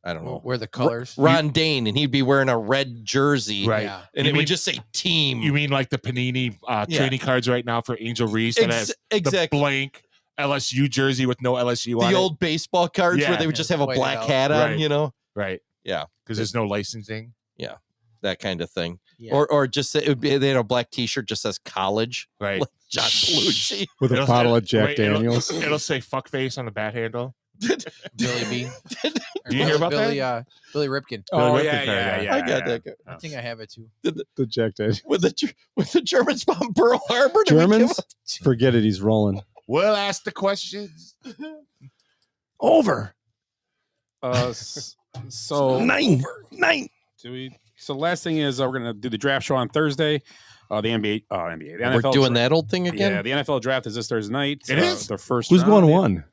I don't know. Where the colors. Ron Dane, and he'd be wearing a red jersey. Right. Yeah. And it would just say team. You mean like the Panini trading cards right now for Angel Reese that has the blank LSU jersey with no LSU on it? The old baseball cards where they would just have a white black out. hat on, Right. Yeah. Because there's no licensing. Yeah. That kind of thing. Yeah. Or just it would be, they had a black t-shirt just says college. Right. Like John Belushi. With a bottle of Jack it'll- Daniels. It'll say fuckface on the bat handle. Billy B. Do you hear about Billy, that? Billy Ripken. Billy yeah, Ripken card, yeah. I got that. I think I have it too. The Jack Daniels. With the Germans bomb Pearl Harbor. Did we give Germans? up? Forget it. He's rolling. We'll ask the questions. Over. So Nine. So last thing is we're gonna do the draft show on Thursday. The NBA, the We're NFL doing that old thing again? Yeah, the NFL draft is this Thursday night. It is? the first. Who's round. going one?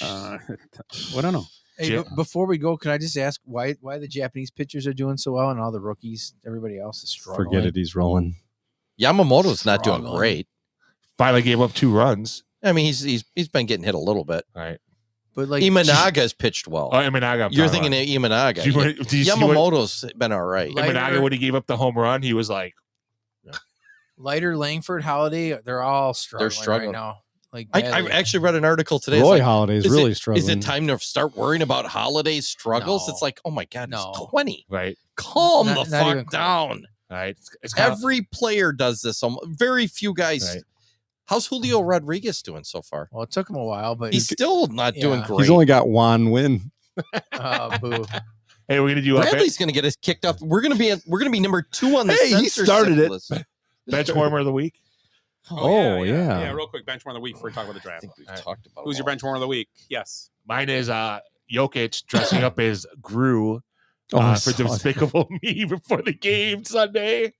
I don't know. Hey, before we go, can I just ask why the Japanese pitchers are doing so well and all the rookies, everybody else is struggling? Forget it. He's rolling. Yamamoto's not doing Struggling. great. Finally gave up 2 runs. I mean, he's been getting hit a little bit. Right. But like Imanaga's pitched well. Oh, Imanaga. You're thinking of Imanaga. Did you see what- Yamamoto's been all right. Imanaga, when he gave up the home run, he was like, Leiter, Langford, Holiday, they're all struggling, struggling. right now. Like I badly. actually read an article today. Roy It's like, Holiday's really struggling. Is it time to start worrying about holiday struggles? No. It's like, oh my God, No. he's 20. Right. Calm Not- the not even fuck close. down. Right. It's kind Every player does this. Very few guys. Right. How's Julio Rodriguez doing so far? Well, it took him a while, but He's still not doing yeah. great. He's only got one win. Boo. Hey, we're gonna do Bradley's going to get us kicked off. We're going to be number 2 on the Hey, he censorship started it. list. Benchwarmer of the week. Yeah, real quick, benchwarmer of the week before we talk about the draft. We've talked about Who's your benchwarmer of the week? Yes. Mine is Jokic dressing up as Gru I for saw that. Despicable Me before the game Sunday or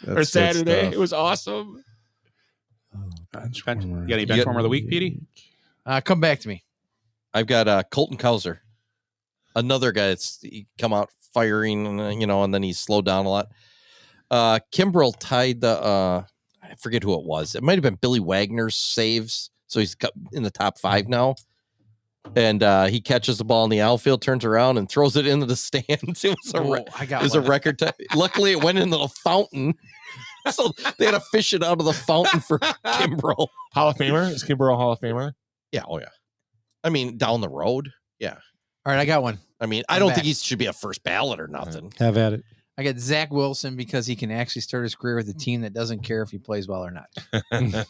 That's good Saturday. stuff. It was awesome. You got any benchwarmer of the week, Petey? Come back to me. I've got Colton Cowser, another guy that's he come out firing, and then he's slowed down a lot. Kimbrel tied the I forget who it was. It might have been Billy Wagner's saves, so he's in the top 5 now. And he catches the ball in the outfield, turns around, and throws it into the stands. It was a record time. Luckily, it went into the fountain, so they had to fish it out of the fountain for Kimbrel. Hall of Famer? Is Kimbrel a Hall of Famer? Yeah, oh yeah. I mean, down the road, yeah. All right, I got one. I mean, I don't think he should be a first ballot or nothing. Have at it. I got Zach Wilson because he can actually start his career with a team that doesn't care if he plays well or not.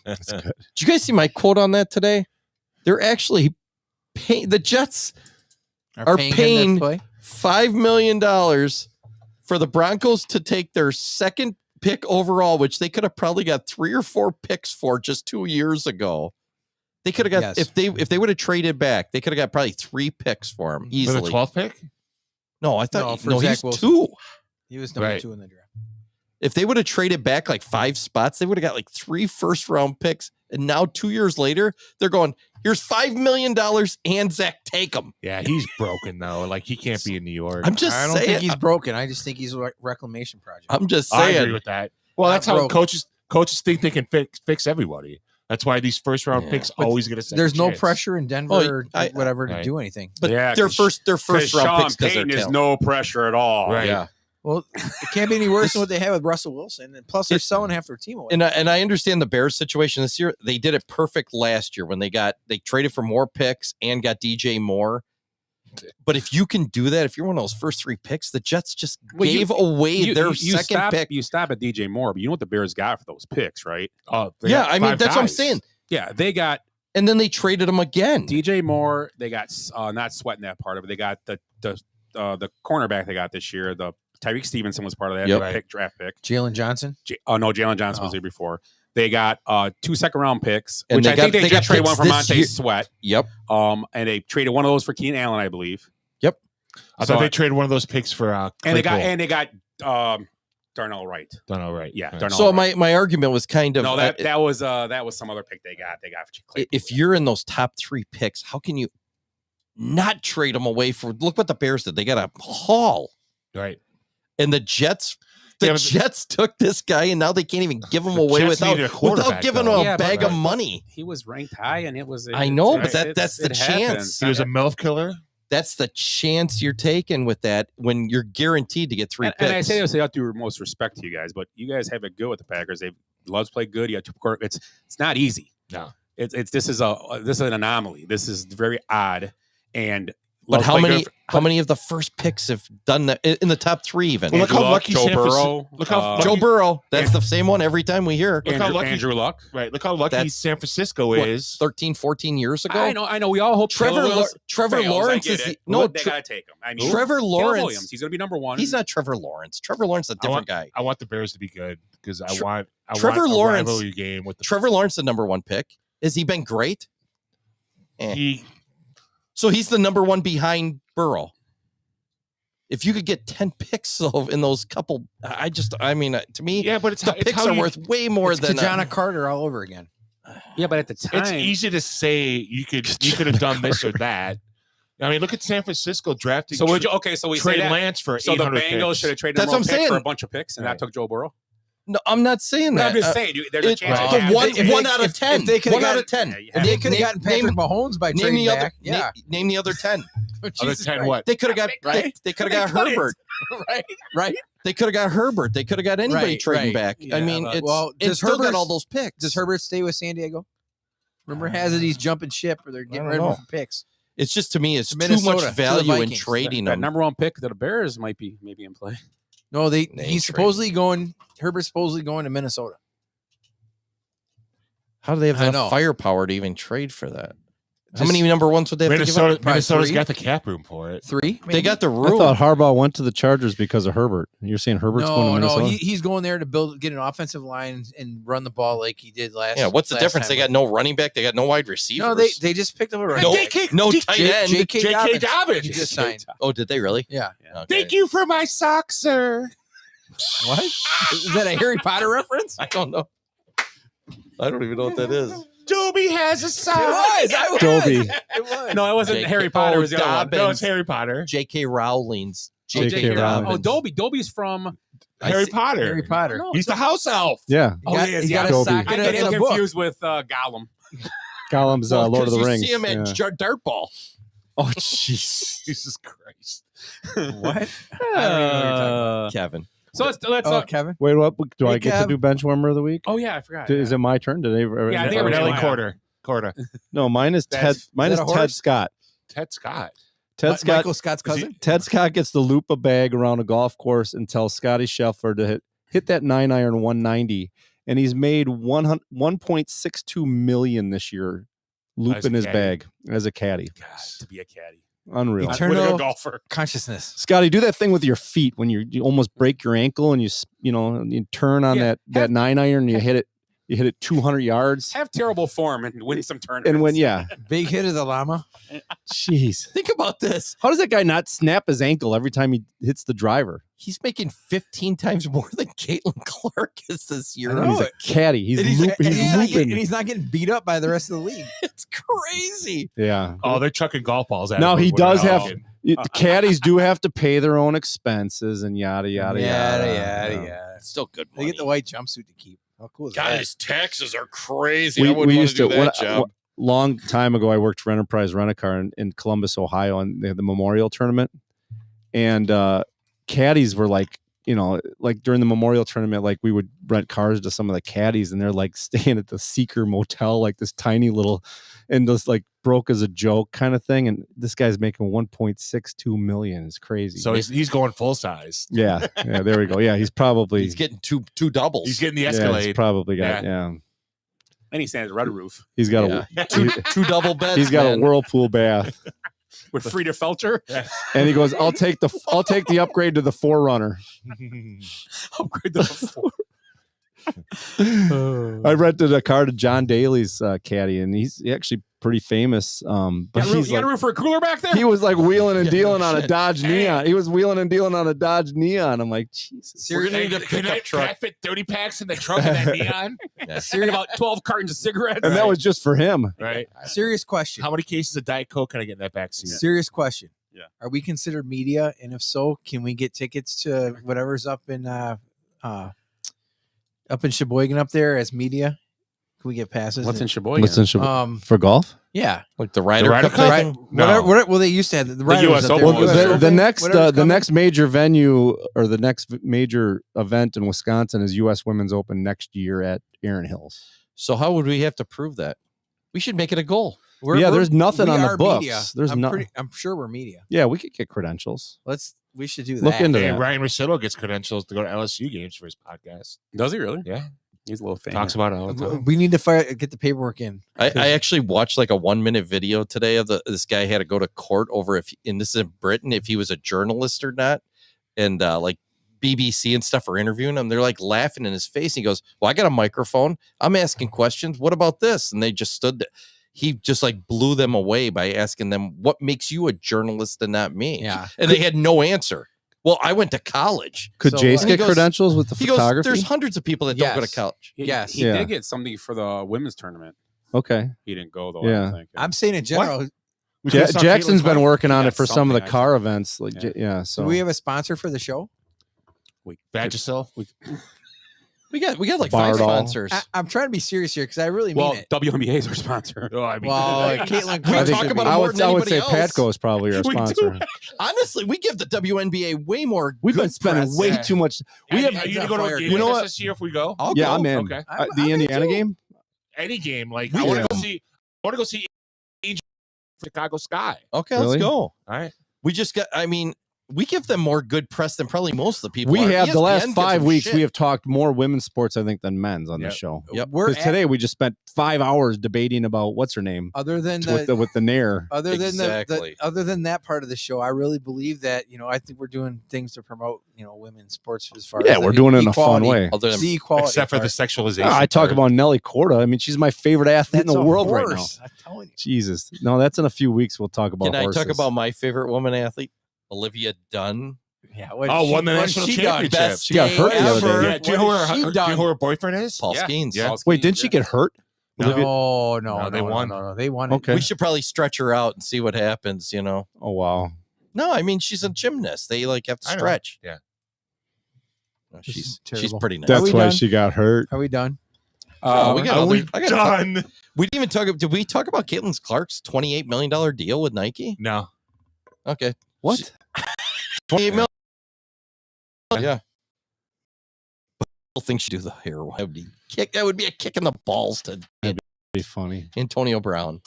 That's good. Did you guys see my quote on that today? They're actually the Jets are paying him to play? $5 million for the Broncos to take their second pick overall, which they could have probably got 3 or 4 picks for just 2 years ago. They could have got if they would have traded back, they could have got probably 3 picks for him easily. For the 12th pick? No, I thought for Zach he's Wilson. 2. He was number Right. 2 in the draft. If they would have traded back like 5 spots, they would have got like 3 first-round picks. And now 2 years later, they're going, here's $5 million and Zach, take him. Yeah, he's broken though. Like he can't be in New York. I'm just I don't saying. think he's broken. I just think he's a reclamation project. I'm just I saying. agree with that. Well, that's how broke. coaches think they can fix everybody. That's why these first round picks But always get a second There's no chance. pressure in Denver or whatever to do anything. But Yeah, their 'cause first round Sean picks because they're Payton is talented. no pressure at all. Right. Yeah. Well, it can't be any worse than what they had with Russell Wilson. And plus, they're selling half their team away. And I understand the Bears situation this year. They did it perfect last year when they traded for more picks and got DJ Moore. But if you can do that, if you're one of those first 3 picks, the Jets just gave away their second pick. You stop at DJ Moore, but you know what the Bears got for those picks, right? Oh, Yeah, I mean, that's what I'm saying. Yeah, they got And then they traded him again. DJ Moore. They got not sweating that part of it. They got the cornerback they got this year. The Tyreek Stevenson was part of that draft pick. Jalen Johnson? No, Jalen Johnson was there before. They got 2 second-round picks, And which they I think got- they they did got trade picks one for this Montez year. Sweat. Yep. And they traded one of those for Keenan Allen, I believe. Yep. I thought they traded one of those picks for And they got Darnell Wright. Darnell Wright. Yeah. Right. Darnell So Wright. my argument was kind of No, that was some other pick they got. They got Claypool. if you're in those top 3 picks, how can you not trade them away for? Look what the Bears did. They got a haul, Right. and the Jets. Yeah, but- Jets took this guy, and now they can't even give him The away Jets needed a without quarterback, giving though. him Yeah, a but- bag of but- money. He was ranked high, and it was. I know, but it's- that's the it chance. happens. He was a MILF killer. That's the chance you're taking with that when you're guaranteed to get 3 picks. And I say this without due most respect to you guys, but you guys have it good with the Packers. They love to play good. You got 2 quarter. It's not easy. No. This is an anomaly. This is very odd. And But love how play many good how many of the first picks have done that in the top 3 even? Well, look how lucky Joe San Francisco- Burrow. look how Joe lucky- Burrow. That's the same one every time we hear. Look how lucky- Andrew Luck. Right. Look how lucky That's- San Francisco What, is. 13, 14 years ago. I know. We all hope Trevor Trevor Lawrence is they Tre- gotta take him. I mean, Trevor Caleb Lawrence. Williams. He's gonna be number 1. He's not Trevor Lawrence. Trevor Lawrence is a different guy. I want the Bears to be good because I want Trevor a Lawrence- rivalry game with the Trevor Lawrence, the number 1 pick. Has he been great? He So he's the number 1 behind Burrow. If you could get 10 picks in those couple, to me, yeah, but it's the how- it's picks how are you- worth way more It's than Kajana Carter all over again. Yeah, but at the time, It's easy to say you could have done this or that. I mean, look at San Francisco drafting. So would you? Okay, so we trade say that. Lance for So the 800 Bengals picks. should have traded That's number what I'm 1 pick for saying. a bunch of picks, and that took Joe Burrow. No, I'm not saying No, that. I'm just saying, there's a chance. Right. it happens. One out of 10. If they could've 1 out gotten- of 10. Yeah, If they could have gotten Patrick Mahomes by name trading the other, back, yeah. name the other 10. Other Jesus 10 Christ. what? They could have got Right? They could have got couldn't. Herbert. right. They could have got Herbert. They could have got anybody Right, trading right. back. I Yeah, mean, but- it's Well, it's does still got Herbert- all those picks. Does Herbert stay with San Diego? Remember Hazidy's jumping ship, or they're getting rid of him for picks. It's just to me, it's too Minnesota, much to the value in Vikings. trading That them. number one pick that the Bears might be maybe in play. No, ain't he's supposedly going. Herbert's supposedly going to Minnesota. How do they have I enough know. firepower to even trade for that? How Just- many number ones would they have to give up? Minnesota's three? got the cap room for it. 3. They got the I room. thought Harbaugh went to the Chargers because of Herbert. You're saying Herbert's going to No, Minnesota? he's going there to get an offensive line and run the ball like he did last. Yeah, what's the last difference? time. They got no running back. They got no wide receivers. No, they just picked up a running no, back. no tight end. J.K. Dobbins. He just signed. Oh, did they really? Yeah. Okay. Thank you for my socks, sir. What? Is that a Harry Potter reference? I don't know. I don't even know what that is. Dobie has a sock. Dobie. It was. No, it wasn't J.K. Harry Potter. It was the other one. Dobbins. No, it's Harry Potter. J.K. Rowling's. J.K. J.K. Rowling. Oh, Dobie. Dobie's from. Harry Potter. Harry Potter. No, He's the house elf. Yeah. Oh, he is. He Yeah. got a Dobie. sock I and get a him book. confused with Gollum. Gollum's Well, Lord of 'cause the you Rings. see him at Yeah. Dirtball. Oh, jeez. Jesus Christ. What? Kevin. So let's Kevin. Wait, what? Do Hey, I get Kev. to do Benchwarmer of the week? Oh yeah, I forgot. Is it my turn? Did I? Yeah, I think it Nelly was- Corda. No, mine is Ted. That's- Mine is that a Ted horse? Scott. Ted Scott. Ted Scott. Michael Scott's cousin. Ted Scott gets to loop a bag around a golf course and tells Scotty Scheffler to hit that 9-iron 190, and he's made 1.62 million this year looping his caddy. bag as a caddy. God, to be a caddy. Unreal. Eternal- With a golfer. Consciousness. Scotty, do that thing with your feet when you almost break your ankle and you turn on that 9-iron and you hit it 200 yards. Have terrible form and win some tournaments. And when Big hit of the llama. jeez, Think about this. how does that guy not snap his ankle every time he hits the driver? He's making 15 times more than Caitlin Clark is this year. I know. He's a caddy. He's, And looping. and he's not getting beat up by the rest of the league. It's crazy. Yeah. Oh, they're chucking golf balls at Now him he when does they're have. out. The caddies do have to pay their own expenses and yada yada yada. Yeah. It's still good They money. get the white jumpsuit to keep. How cool is God, that? his taxes are crazy. I We wouldn't want used to to do that job. long time ago. I worked for Enterprise Rent-A-Car in Columbus, Ohio, and they had the Memorial Tournament. And caddies were like during the Memorial Tournament, like we would rent cars to some of the caddies, and they're like staying at the Seeker Motel, like this tiny little, and just like broke as a joke kind of thing. And this guy's making 1.62 million. It's crazy. So he's going full size. yeah, there we go. Yeah, he's probably He's getting two doubles. He's getting the yeah, Escalade. he's probably got yeah. And he's standing at Red Roof He's got Yeah. two double beds. he's got man. a whirlpool bath, with Frida Felcher. and he goes, "I'll take the upgrade to the 4Runner." Upgrade the four. I rented a car to John Daly's caddy, and he's actually pretty famous. But You he's got room for a cooler back there? he was like wheeling and Yeah, dealing no on a shit. Dodge Neon. He was wheeling and dealing on a Dodge Neon. I'm like, Jesus. We're gonna need a Can pickup truck. I fit 30 packs in the trunk of that Neon? And about 12 cartons of cigarettes. And that was just for him. Right. Serious question. How many cases of Diet Coke can I get in that back seat? Serious question. Yeah. Are we considered media? And if so, can we get tickets to whatever's up in Sheboygan up there as media? Can we get passes? What's in Sheboygan? What's in Sheboygan? Um, For golf? yeah. Like the Ryder Ryder Cup Cup? thing? No. Well, they used to have the Riders US up there. Open Well, was US there. Open, the next whatever's the coming. next major venue or the next major event in Wisconsin is U.S. Women's Open next year at Erin Hills. So how would we have to prove that? We should make it a goal. There's nothing we on the are books. media. There's I'm no. I'm sure we're media. Yeah, we could get credentials. We should do that. Look into Hey, that. Ryan Russillo gets credentials to go to LSU games for his podcast. Does he really? Yeah. He's a little famous. Talks about it all the time. We need to get the paperwork in. I actually watched like a 1-minute video today of this guy had to go to court over and this is in Britain, if he was a journalist or not. And like BBC and stuff are interviewing him. They're like laughing in his face. He goes, well, I got a microphone. I'm asking questions. What about this? And they just stood there. He just like blew them away by asking them, what makes you a journalist and not me? Yeah. And they had no answer. Well, I went to college. Could So, Jace he get goes- credentials with the He goes, photography? there's hundreds of people that don't go to Yes. college. Yes. He Yeah. did get something for the women's tournament. Okay. He didn't go though. I Yeah. don't think. I'm saying in general. We could've saw Jackson's Caitlin's been wedding. working on Yeah, it for some of the something, car events. Like, Yeah. so Do we have a sponsor for the show? Vagisil? We got like Bardol. 5 sponsors. I'm trying to be serious here because I really Well, mean it. WNBA is our sponsor. Oh, I mean, Well, Caitlin We I Clark. talk think about I it more would, than I would say anybody else. Patco is probably our We do. sponsor. Honestly, we give the WNBA way more. We've been good spending press. way Yeah. too much. We have, Are you gonna go to a game You know with us what? this year if we go? I'll yeah, go. I'm in. Okay. The Indiana game. Any game. Like, We I want do. to go see. want to go see Angel Chicago Sky. Okay, Really? let's go. All right. We just got. I mean, we give them more good press than probably most of the people. We are. have the ESPN last gives 5 them weeks. shit. We have talked more women's sports, I think, than men's on Yep. the show. Yep. We're Because today we just spent 5 hours debating about what's her name other than with the Nair. other than Exactly. other than that part of the show, I really believe that I think we're doing things to promote women's sports as far as Yeah, we're doing it in a fun equality. way. Other than The equality, Except for the part. sexualization. I talk part. about Nelly Korda. I mean, she's my favorite athlete That's in the a world right now. horse, I'm telling you. Jesus. No, that's in a few weeks. We'll talk about can I horses. talk about my favorite woman athlete, Olivia Dunn? Yeah, won the national championship. Best She got hurt the other ever. day. Yeah, do you know What has she who done? her boyfriend is? Paul Skeens. Yeah. Wait, didn't she get hurt? Olivia- No, they won. No, they won. Okay. We should probably stretch her out and see what happens. Oh, wow. No, I mean she's a gymnast. They have to I know. stretch. Yeah. No, This she's is terrible. pretty nice. Are That's we why done? she got hurt. Are we done? We got Are other- we I gotta talk- done? we didn't even talk. Did we talk about Caitlin Clark's $28 million deal with Nike? No. Okay, What? 28 million. Yeah. I think she do the hair. That would be a kick in the balls to Be funny. Antonio Brown.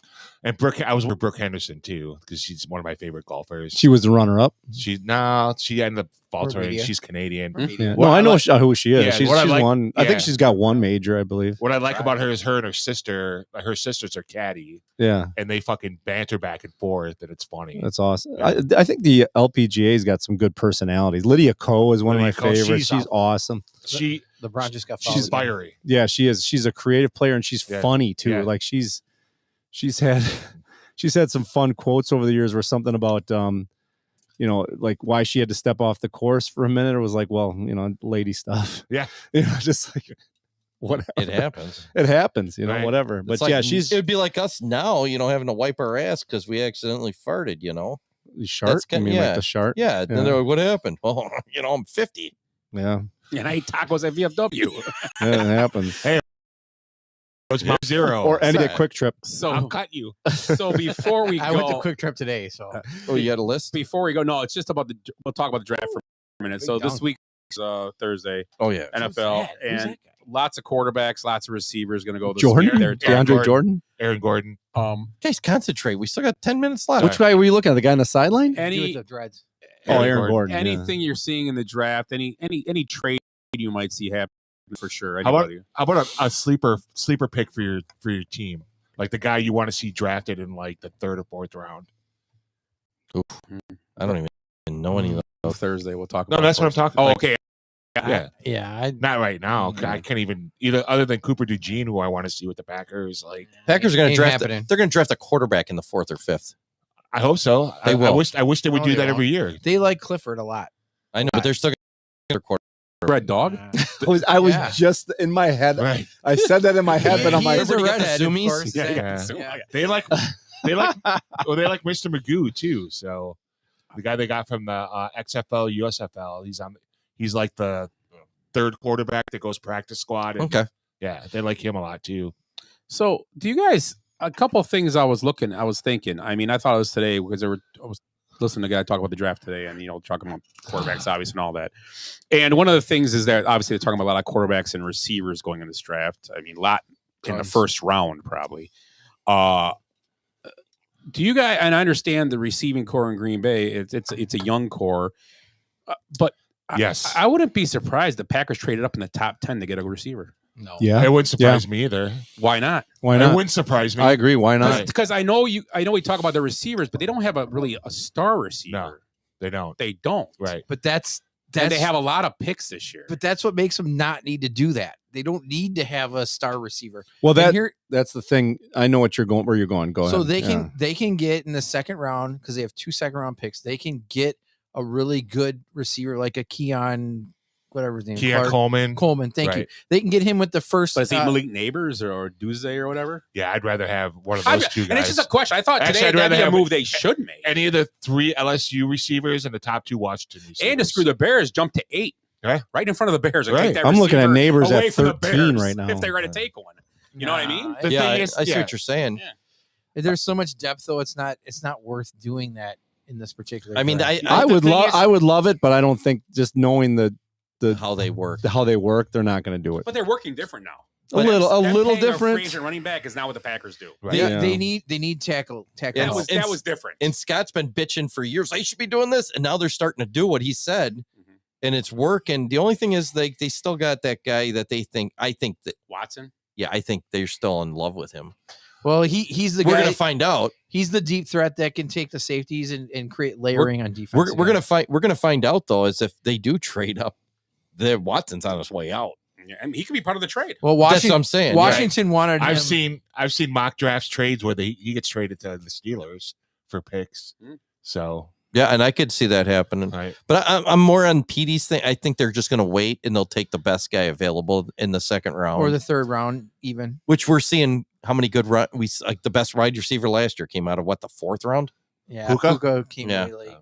And I was with Brooke Henderson too, because she's one of my favorite golfers. She was the runner-up. She ended up faltering. media. She's Canadian. Yeah. What No, I know like- who she is. Yeah, she's what I like- won. I yeah. think she's got one major, I believe. What I like about her is her and her sister. Her sisters are caddy, Yeah, and they fucking banter back and forth, and it's funny. that's awesome. I think the LPGA's got some good personalities. Lydia Ko is one Lydia of my Ko, favorites. she's She's awesome. She LeBron just got she's fouled again. fiery. Yeah, she is. She's a creative player and she's Yeah. funny too. Yeah. Like she's had she's had some fun quotes over the years where something about like why she had to step off the course for a minute. It was like, well, lady stuff. Yeah. Just like whatever. It happens. It happens, Right. whatever. But It's like- yeah, she's It would be like us now, having to wipe our ass because we accidentally farted. shark. That's I mean, yeah. like the shark. Yeah. Then they're like, what happened? Well, I'm 50. Yeah, And I ate tacos at VFW. yeah, it happens. Hey, it's my zero. Or any Sad. Quick Trip. So I'll cut you. So before we I go, went to Quick Trip today, so Oh, you got a list? before we go, no, it's just about we'll talk about the draft for a minute. So this week is Thursday, Oh, yeah. NFL, that? Who's and that guy? lots of quarterbacks, lots of receivers going to go this Jordan, week. There, DeAndre Jordan. Aaron Gordon. Guys, concentrate. We still got 10 minutes left. Which guy were you looking at? The guy on the sideline? do with any the dreads. Oh, Aaron Gordon. anything you're seeing in the draft, any trade you might see happen for sure. How about Anybody. how about a sleeper pick for your team? Like the guy you want to see drafted in like the 3rd or 4th round. I don't even know any of those. Thursday we'll talk No, about. that's what I'm first. talking. Oh, like, okay. Yeah, Yeah, not right now. I can't even either other than Cooper DeJean, who I want to see with the Packers. Like Packers are going to Ain't draft. happening. They're going to draft a quarterback in the 4th or 5th. I hope so. They I will. wish they would No, do they that won't. every year. they like Clifford a lot. I know, but they're still going to quarterback. Red Dog. I was Yeah. just in my head. Right. I said that in my head, but I'm He like, is a Everybody got the redhead, of zoomies? course. Yeah. Yeah. They like Mr. Magoo too. So the guy they got from the XFL, USFL, he's like the 3rd quarterback that goes practice squad. And, Okay. yeah, they like him a lot too. So, do you guys? A couple of things I was thinking. I mean, I thought it was today because I was listening to a guy talk about the draft today, and talking about quarterbacks, obviously, and all that. And one of the things is that obviously they're talking about a lot of quarterbacks and receivers going in this draft. I mean, a lot in the first round, probably. Do you guys? And I understand the receiving core in Green Bay. It's a young core, but Yes. I wouldn't be surprised the Packers traded up in the top 10 to get a receiver. No. yeah, It wouldn't surprise me either. Why not? why It not? wouldn't surprise me. I agree. Why not? Because I know we talk about the receivers, but they don't have a star receiver. No, they don't. They don't. Right. But that's And they have a lot of picks this year. But that's what makes them not need to do that. They don't need to have a star receiver. Well, And here, that's the thing. I know what you're going. Where you're going. Go ahead. so they Yeah. can get in the 2nd round because they have 2 2nd-round picks. They can get a really good receiver like a Keon, whatever his name, Keon Clark- Coleman. Thank you. Right. They can get him with the first. But is he Malik Neighbors or Duze or whatever? Yeah, I'd rather have one of those two guys. And it's just a question. I thought Actually, today I'd that'd rather be a have move they should make. any of the 3 LSU receivers and the top 2 Washington receivers. And to screw the Bears, jump to 8. Yeah. Right in front of the Bears. And Right. take that I'm looking at receiver Neighbors away at from the 13 Bears right now. If they're going to take one. You know what I mean? The Yeah, thing is, I see what you're saying. Yeah. There's so much depth, though. It's not worth doing that in this particular. I mean, draft. I the would thing love. is- I would love it, but I don't think just knowing the How they work. how they work, they're not going to do it. But they're working different now. a little Them paying different. free agent running back is not what the Packers do. They need tackle. That was different. And Scott's been bitching for years. They should be doing this, and now they're starting to do what he said, and it's working. The only thing is they still got that guy that they think. I think that Watson. Yeah, I think they're still in love with him. Well, he's the guy. We're gonna find out. He's the deep threat that can take the safeties and create layering on defense. We're gonna find out though, as if they do trade up, the Watson's on his way out. Yeah, and he could be part of the trade. Well, that's what I'm saying. Washington wanted him. I've seen mock drafts trades where he gets traded to the Steelers for picks. So yeah, and I could see that happening. Right. But I'm more on PD's thing. I think they're just going to wait and they'll take the best guy available in the second round or the third round, even. Which we're seeing how many good the best wide receiver last year came out of the fourth round. Yeah, Puka came really late.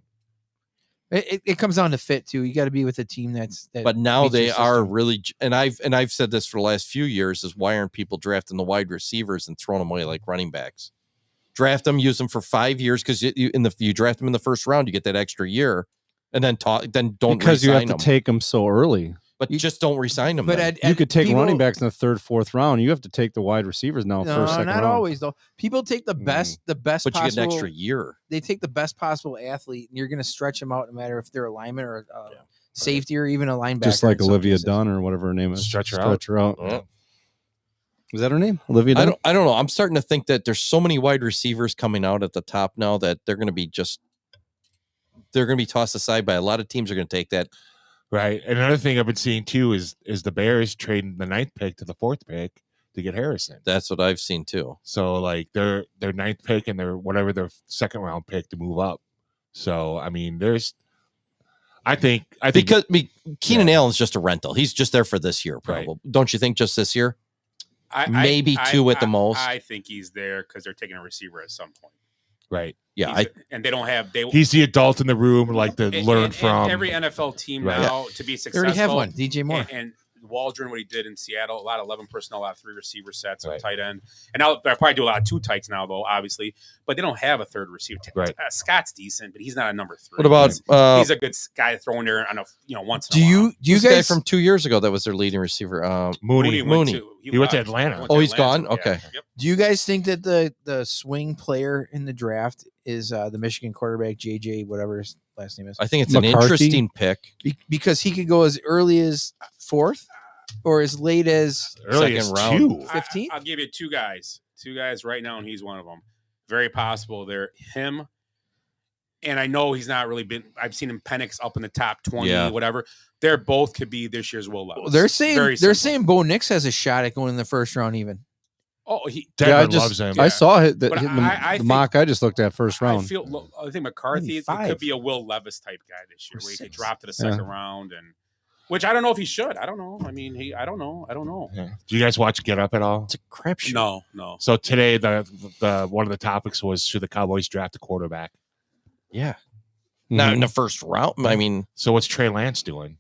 It comes down to fit too. You got to be with a team But now they are really, and I've said this for the last few years, is why aren't people drafting the wide receivers and throwing them away like running backs? Draft them, use them for 5 years because you draft them in the first round, you get that extra year, and then don't because you have them. to take them so early. But you just don't resign them. But you could take running backs in the third, fourth round. You have to take the wide receivers now first, second not round. always though. People take the best, But possible. you get an extra year. They take the best possible athlete, and you're going to stretch them out no matter if they're a lineman or safety or even a linebacker. Just like Olivia Dunn or whatever her name is. Stretch her out. Yeah. Is that her name? Olivia Dunn? I don't know. I'm starting to think that there's so many wide receivers coming out at the top now that they're going to be tossed aside by a lot of teams are going to take that. Right. And another thing I've been seeing too is the Bears trading the 9th pick to the 4th pick to get Harrison. That's what I've seen too. So like their 9th pick and their second round pick to move up. So I mean, I think because Keenan Allen's just a rental. He's just there for this year, probably. Right. Don't you think? Just this year, maybe two at the most. I think he's there because they're taking a receiver at some point. Right. Yeah. And they don't have. He's the adult in the room, like to learn from. And every NFL team now to be successful. They already have one, DJ Moore. And Waldron, what he did in Seattle, a lot of 11 personnel, a lot of 3 receiver sets, a tight end. And now they'll probably do a lot of 2 tights now, though, obviously. But they don't have a third receiver. Right. Scott's decent, but he's not a number 3. What about he's a good guy throwing there on once in do a while. Do you guys from 2 years ago that was their leading receiver? Mooney. He went to Atlanta. He's gone. Okay. Yep. Do you guys think that the swing player in the draft is the Michigan quarterback JJ, whatever his last name is? I think it's an interesting pick because he could go as early as 4th or as late as second round. 15th. I'll give you 2 guys. 2 guys right now, and he's one of them. Very possible. They're him. And I know he's not really been. I've seen him Penix up in the top 20, whatever. They're both could be this year's Will Levis. They're saying Bo Nix has a shot at going in the first round, even. Oh, loves him. I saw it. The think, mock I just looked at first round. I think McCarthy it could be a Will Levis type guy this year, where he could drop to the second round, and which I don't know if he should. I don't know. I mean, I don't know. Yeah. Do you guys watch Get Up at all? It's a crapshoot. No. So today, the one of the topics was, should the Cowboys draft a quarterback? Yeah. Not in the first round. I mean, so what's Trey Lance doing?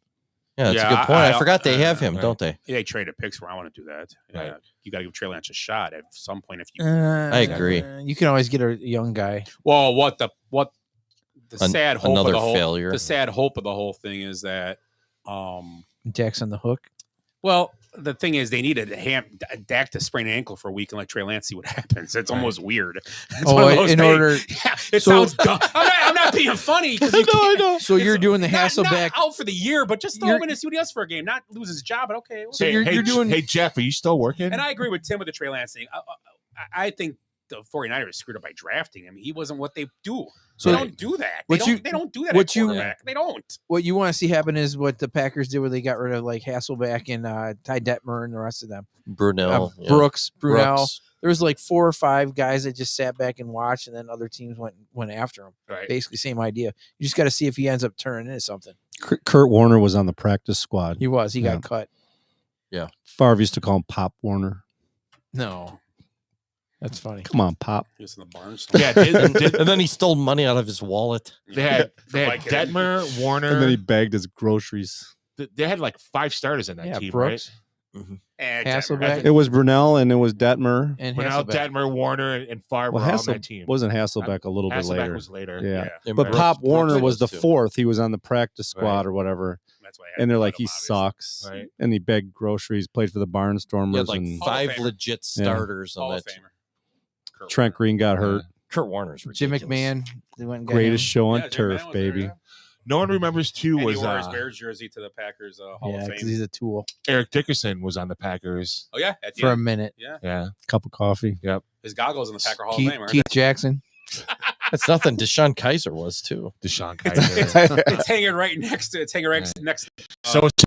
Yeah, that's a good point. I forgot they have him, don't they? They traded picks where I want to do that. Right. You got to give Trey Lance a shot at some point. If you, I agree. You can always get a young guy. Well, the sad hope of the whole failure. The sad hope of the whole thing is that Dak's on the hook. Well, the thing is, they needed Dak to sprain an ankle for a week and let Trey Lance see what happens. It's almost weird. It sounds dumb. I'm not being funny. I know. So you're doing the Hasselbeck out for the year, but just throw him in and see what he does for a game. Not lose his job, but okay. So you're doing. Hey Jeff, are you still working? And I agree with Tim with the Trey Lance thing. I think the 49ers screwed up by drafting him. He wasn't what they do. So they don't do that. They don't do that at quarterback. They don't. What you want to see happen is what the Packers did where they got rid of like Hasselbeck and Ty Detmer and the rest of them. Brunell. Brooks. There was like 4 or 5 guys that just sat back and watched, and then other teams went after him. Right. Basically, same idea. You just got to see if he ends up turning into something. Kurt Warner was on the practice squad. He was. He got cut. Yeah. Favre used to call him Pop Warner. No. That's funny. Come on, Pop. He was in the barn. Yeah, and then he stole money out of his wallet. They had Detmer, Warner, and then he bagged his groceries. They had like 5 starters in that team, Brooks. right? And Hasselbeck. It was Brunell and it was Detmer. And Brunell, Hasselbeck. Detmer, Warner, and Favre Well, were on that team. wasn't Hasselbeck a little bit Hasselbeck later? was later. Yeah. And But Brooks- Pop Warner Brooks was the too. fourth. He was on the practice squad Right. or whatever. That's why I had And to they're cut like, him, he obviously. sucks. Right. And he begged groceries, played for the Barnstormers. He had like and 5 Famer. legit starters Hall on of that. Famer. Kurt Trent Green got hurt. Kurt Warner's Jim ridiculous. McMahon. They went and got Greatest him. show on Yeah, Jim turf, McMahon was there, baby. yeah. No one remembers too And he was wore his Bears jersey to the Packers Hall Yeah, of because Fame. he's a tool Eric Dickerson was on the Packers. Oh yeah, at the for a end. minute. Yeah, Yeah. Cup of coffee. his goggles in the Packer Hall Keith, of Fame. Aren't Keith Jackson. That's nothing. Deshaun Kaiser was too. Deshaun Kaiser. they? It's hanging right next to. It's hanging right next. To, So it's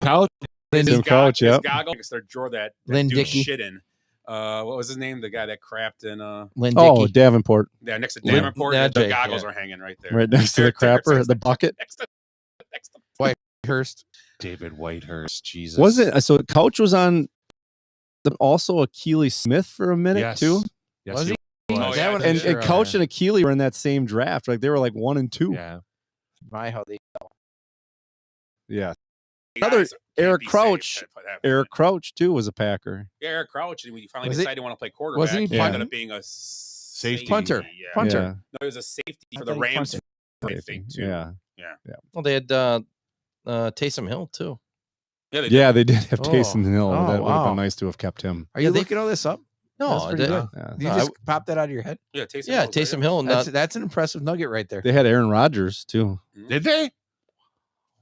college. his Jim Coach, his yep. goggles. Their drawer that Lynn dude Dickey. shit in. What was his name? The guy that crapped in. Lynn Oh, Dickey. Davenport. Yeah, next to Lynn- Davenport. yeah, The Jake, goggles yeah. are hanging right there. Right next to the Eric Dickerson crapper, is the bucket. Next to. Hurst. David Whitehurst. Jesus. Was it? So Couch was on also Achilles Smith for a minute Yes. too. Yes, Was he? Oh, was. yeah, one And, sure and Couch and Achilles were in that same draft. Like they were like 1 and 2. Yeah. My how they Yeah. Another Eric Crouch. Eric Crouch too was a Packer. Yeah, Eric Crouch. And we finally Was he- decided he want to play quarterback. wasn't he He ended punter? up being a safety. Punter. Yeah. Punter. Yeah. No, he was a safety I for the thought he Rams. punted. I think too. Yeah. Well, they had Taysom Hill too. Yeah, they Yeah, they did have Oh. Taysom Hill. Oh, That would have wow. been nice to have kept him. Are you Yeah, they- looking all this up? No, That's I pretty did- good. Yeah. You No, just pop that out of your head. Yeah, Taysom. yeah, Hill was right, Taysom Hill. That's an impressive nugget right there. They had Aaron Rodgers too. Did they?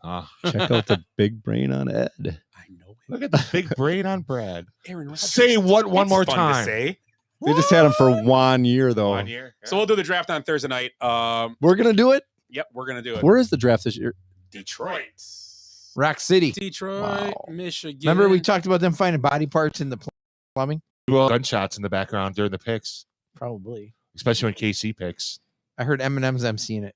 Oh, Check out the big brain on Ed. I know. look at the big brain on Brad. Aaron Rodgers. Say what one It's more fun to time. say. They just had him for 1 year though. 1 year. So we'll do the draft on Thursday night. We're gonna do it. Yep, we're gonna do it. Where is the draft this year? Detroit. Rock City. Detroit, Wow. Michigan. Remember we talked about them finding body parts in the plumbing? Well, gunshots in the background during the picks, Probably. especially when KC picks. I heard Eminem's emceeing it.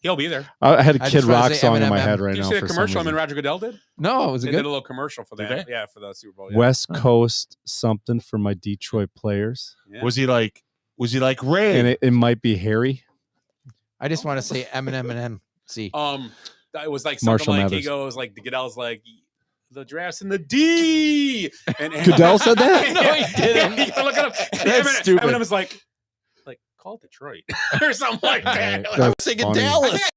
He'll be there. I had a I Kid just wanna Rock say song in my Eminem. head right Did you now. see the for some commercial him reason. and Roger Goodell did? No, was it They good? did a little commercial for Did that. they? Yeah, for the Super Bowl. Yeah. West Coast something for my Detroit players, Yeah. Was he like Ray? and it might be Harry. I just want to say Eminem and MC. It was like something Marshall like he Mathers. goes like the Goodell's like the draft's in the D. And Goodell said that? No, he didn't. Yeah, look at him. That's stupid. Eminem was like call Detroit or something like that. That's I was thinking funny. Dallas.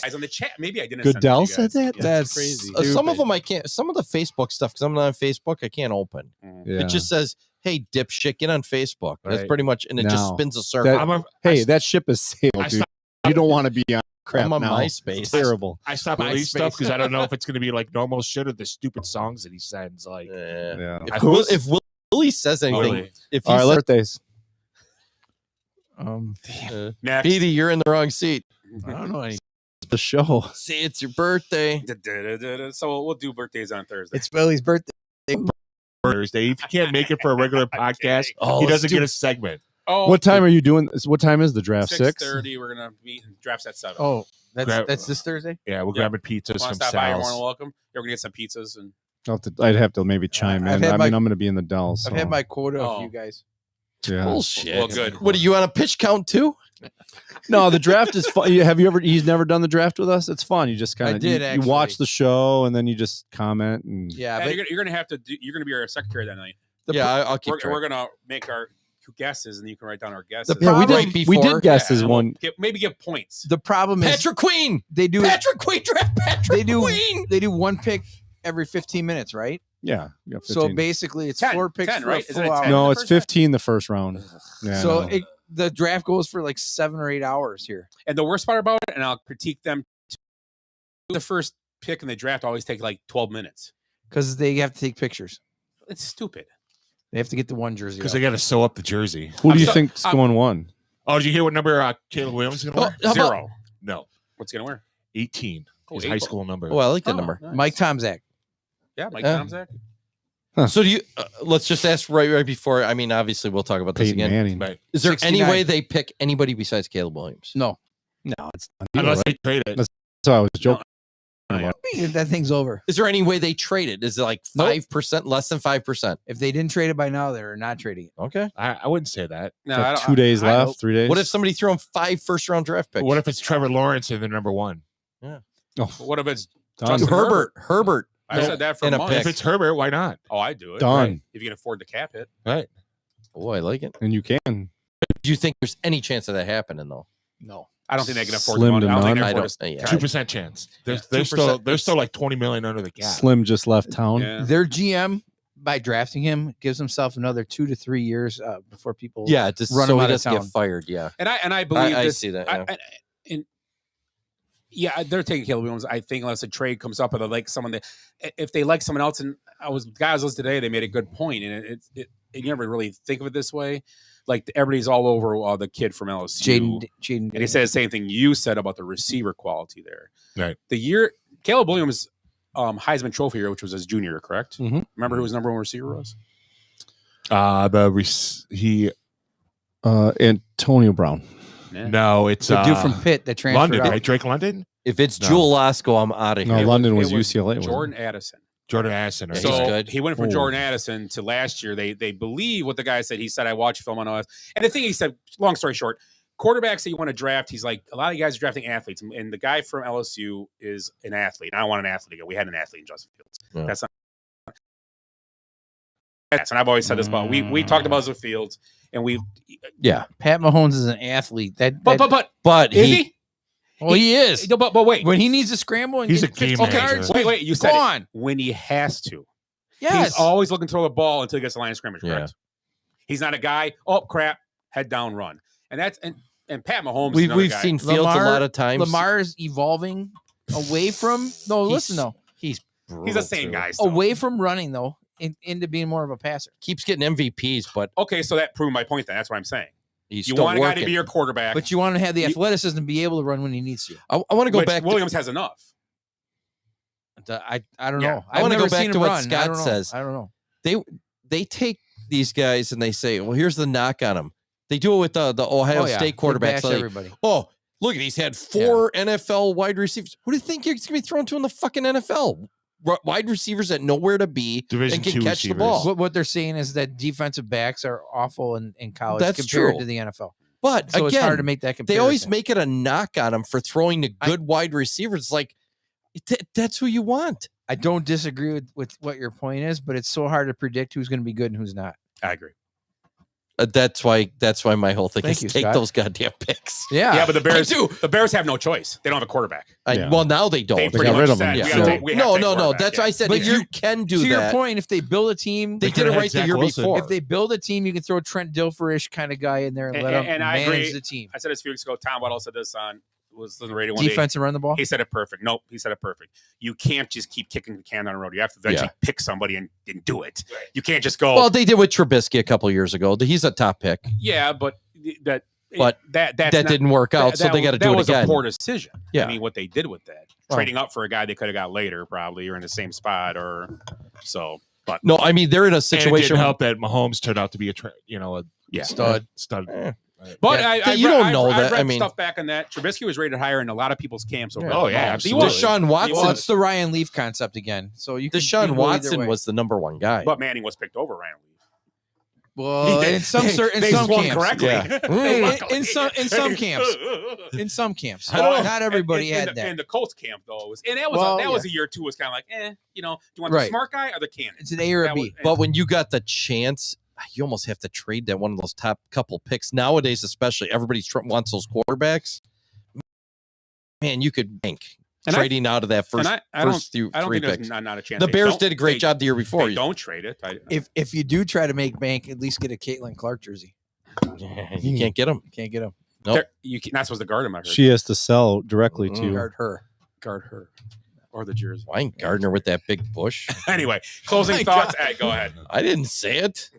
Guys on the chat. Maybe I didn't. Goodell send it to you said guys. that? Yeah. That's crazy. Some of them I can't. Some of the Facebook stuff because I'm not on Facebook. I can't open. Yeah. It just says, "Hey, dipshit, get on Facebook." That's Right. pretty much, and it just No. spins a circle. That- hey, that ship is sailed, I dude. stopped- You don't want to be on crap I'm on now. MySpace. It's terrible. I stopped at least stuff because I don't know if it's going to be like normal shit or the stupid songs that he sends. Like, Yeah. If Willie says anything, Willie. if he All right, says, birthdays. Next. Petey, you're in the wrong seat. I don't know any. The show. See, it's your birthday. So we'll do birthdays on Thursday. It's Billy's birthday. Thursday, if you can't make it for a regular podcast, Oh, he doesn't let's do- get a segment. Oh, What time are you doing? What time is the draft? 6? 6:30. We're gonna meet and drafts at 7. Oh, that's Grab- that's this Thursday? Yeah, we're Yeah. grabbing pizzas Want from to stop by? You're more Sal's. than welcome. You're gonna get some pizzas and I'd have to maybe chime I've in. had I my- mean, I'm going to be in the Dells. I've had my quota Oh. of you guys. yeah. Bullshit. Well, good. What are you on a pitch count too? No, the draft is fun. Have you ever? He's never done the draft with us. It's fun. You just kind I of did, you watch actually. the show and then you just comment and Yeah, Yeah, but you're gonna have to. You're gonna be our secretary that night. I'll keep We're track. gonna make our guesses, and you can write down our guesses. The yeah, we problem- did. We did guess as and one. maybe give points. the problem is Patrick Queen. they do Patrick Queen draft Patrick they do Queen. they do one pick every 15 minutes, right? Yeah, you got So 15. basically it's 10, 4 picks 10, for right? a Isn't it full 10? hour. no, the it's first round? 15 the first round. Yeah, So I know. the draft goes for like 7 or 8 hours here. And the worst part about it, and I'll critique them. The first pick in the draft always take like 12 minutes. Because they have to take pictures. It's stupid. They have to get the one jersey. Because up. they got to sew up the jersey. who do I'm you so- think's I'm- going one? Oh, did you hear what number Caleb Williams is going to wear? How about- 0. No, What's he gonna wear? 18. Oh, His 8. high school number. Oh, I like that Oh, number. nice. Mike Tomzak. Yeah, Mike Yeah. Tomzak. So do you? Let's just ask right before. I mean, obviously, we'll talk about this Peyton again. Manning. Right. Is there any 69. way they pick anybody besides Caleb Williams? No. No, it's not. Unless Right? they trade it. That's what I was joking. That thing's over. Is there any way they trade it? Is it like 5%, less than 5%? If they didn't trade it by now, they're not trading it. Okay. I wouldn't say that. No, Got I don't- 2 days I left, hope- 3 days. What if somebody threw him 5 first-round draft picks? What if it's Trevor Lawrence and they're number 1? What if it's Done. Justin Herbert? Herbert. I said that for in a months. pick. If it's Herbert, why not? Oh, I do it. Done. Right. If you can afford the cap hit. Right. Oh, I like it. And you can. Do you think there's any chance of that happening though? No. I don't think they can afford Slim the money. to I don't think none. they I afford don't. Yeah. 2% chance. They're 2%. still like 20 million under the cap. Slim just left town. Yeah. Their GM, by drafting him, gives himself another 2 to 3 years before people Yeah, just run so him he out of doesn't get town. fired. Yeah, And I believe I this, see that. Yeah. Yeah, they're taking Caleb Williams. I think unless a trade comes up or they like someone that, if they like someone else, and guys listening today, they made a good point, and you never really think of it this way. Like everybody's all over the kid from LSU, Jaden, and he said the same thing you said about the receiver quality there. Right. The year Caleb Williams, Heisman Trophy year, which was his junior year, correct? Mhm. Remember who his number one receiver was? Antonio Brown. Yeah. No, it's the dude from Pitt that transferred London, out. right? Drake London. If it's No. Jewel Lasco, I'm out of No, here. London was It UCLA. wasn't it? Jordan Addison. Jordan Addison. Right? Yeah, he's So good. he went from Oh. Jordan Addison to last year. They believe what the guy said. He said, I watched film on us. And the thing he said, long story short, quarterbacks that you want to draft, he's like, a lot of you guys are drafting athletes. And the guy from LSU is an athlete. And I want an athlete again. We had an athlete in Justin Fields. Yeah. That's not. And I've always said this about we talked about this with Fields, and Yeah, Pat Mahomes is an athlete. But he, is he? Well, he is. No, but wait. When he needs to scramble and He's get a game 50 manager. yards, Wait, you said go it. on. When he has to. Yes. He's always looking to throw the ball until he gets the line of scrimmage, Yeah. correct? He's not a guy, oh crap, head down run. And that's and Pat Mahomes is we've another guy. seen Fields a lot of times. Lamar's evolving away from listen though. He's He's the same guy. still. Away from running though, into being more of a passer. keeps getting MVPs, but Okay, so that proved my point then. That's what I'm saying. he's You still want a guy working. to be your quarterback. But you want to have the athleticism to be able to run when he needs to. I want to go which back. Williams has enough. I don't Yeah. know. I wanna I've go never back seen to him what run. I Scott don't know. says. I don't know. They take these guys and they say, well, here's the knock on them. They do it with the Ohio Oh, yeah. State They quarterbacks. bash Like, everybody. oh, look at he's had 4 NFL wide receivers. Who do you think he's going to be thrown to in the fucking NFL? Wide receivers that know where to be Division and can two catch the receivers. ball. What they're saying is that defensive backs are awful in college That's compared true. to the NFL. But So again, it's hard to make that they comparison. always make it a knock on him for throwing to good wide receivers. It's like, that's who you want. I don't disagree with what your point is, but it's so hard to predict who's going to be good and who's not. I agree. That's why my whole thing Thank is you, take Scott. those goddamn picks. Yeah, but the Bears do. the Bears have no choice. They don't have a quarterback. Yeah. Well, now they don't. They They pretty got much rid of said, him. we Yeah. gotta take- we have to No. take a quarterback, That's yeah. why I said But if you're- you can do To your that. point, if they build a team, They They did it could've had right the Zach year Wilson. before. if they build a team, you can throw a Trent Dilferish kind of guy in there and let him And I manage agree. the team. I said this a few weeks ago. Tom Waddle said this on the radio one day. Defense and run the ball. He said it perfect. Nope, he said it perfect. You can't just keep kicking the can down the road. You have to eventually pick somebody and do it. You can't just go. Well, they did with Trubisky a couple years ago. He's a top pick, yeah, but that that that's not- didn't work out, so they got to do it That was again. a poor decision. Yeah. I mean, what they did with that, Well- trading up for a guy they could have got later, probably, or in the same spot, or so. But No, I mean they're in a And it situation. didn't help that Mahomes turned out to be a yeah. stud. Eh. But Yeah, I you don't read, know I that. read I mean- stuff back on that. Trubisky was rated higher in a lot of people's camps. Over Oh, yeah, Mahomes. absolutely. He was. Deshaun Watson. Well, it's the Ryan Leaf concept again. So you can Deshaun go either Watson way. was the number one guy. But Manning was picked over Ryan Leaf. Well, in some certain They some swung camps. correctly. Yeah. In some camps. In some camps. Well, Not everybody in had the, that. In the Colts camp, though, it was, and that was Well, that was a year or two was kind of like, do you want the Right. smart guy or the cannon? It's an A or a That B. was- But when you got the chance, you almost have to trade that one of those top couple picks nowadays. Especially everybody wants those quarterbacks. Man, you could bank And trading out of that first and I don't three think there's picks. not a chance. The They Bears don't- did a great they- job the year before. They don't trade it. If you do try to make bank, at least get a Caitlin Clark jersey. You can't get them. Can't get them. Nope. You're not supposed to guard him. I heard. She has to sell directly to. Guard her. guard her or the jersey. Why ain't Gardner with that big bush? Anyway, closing thoughts. Ed, go ahead. I didn't say it.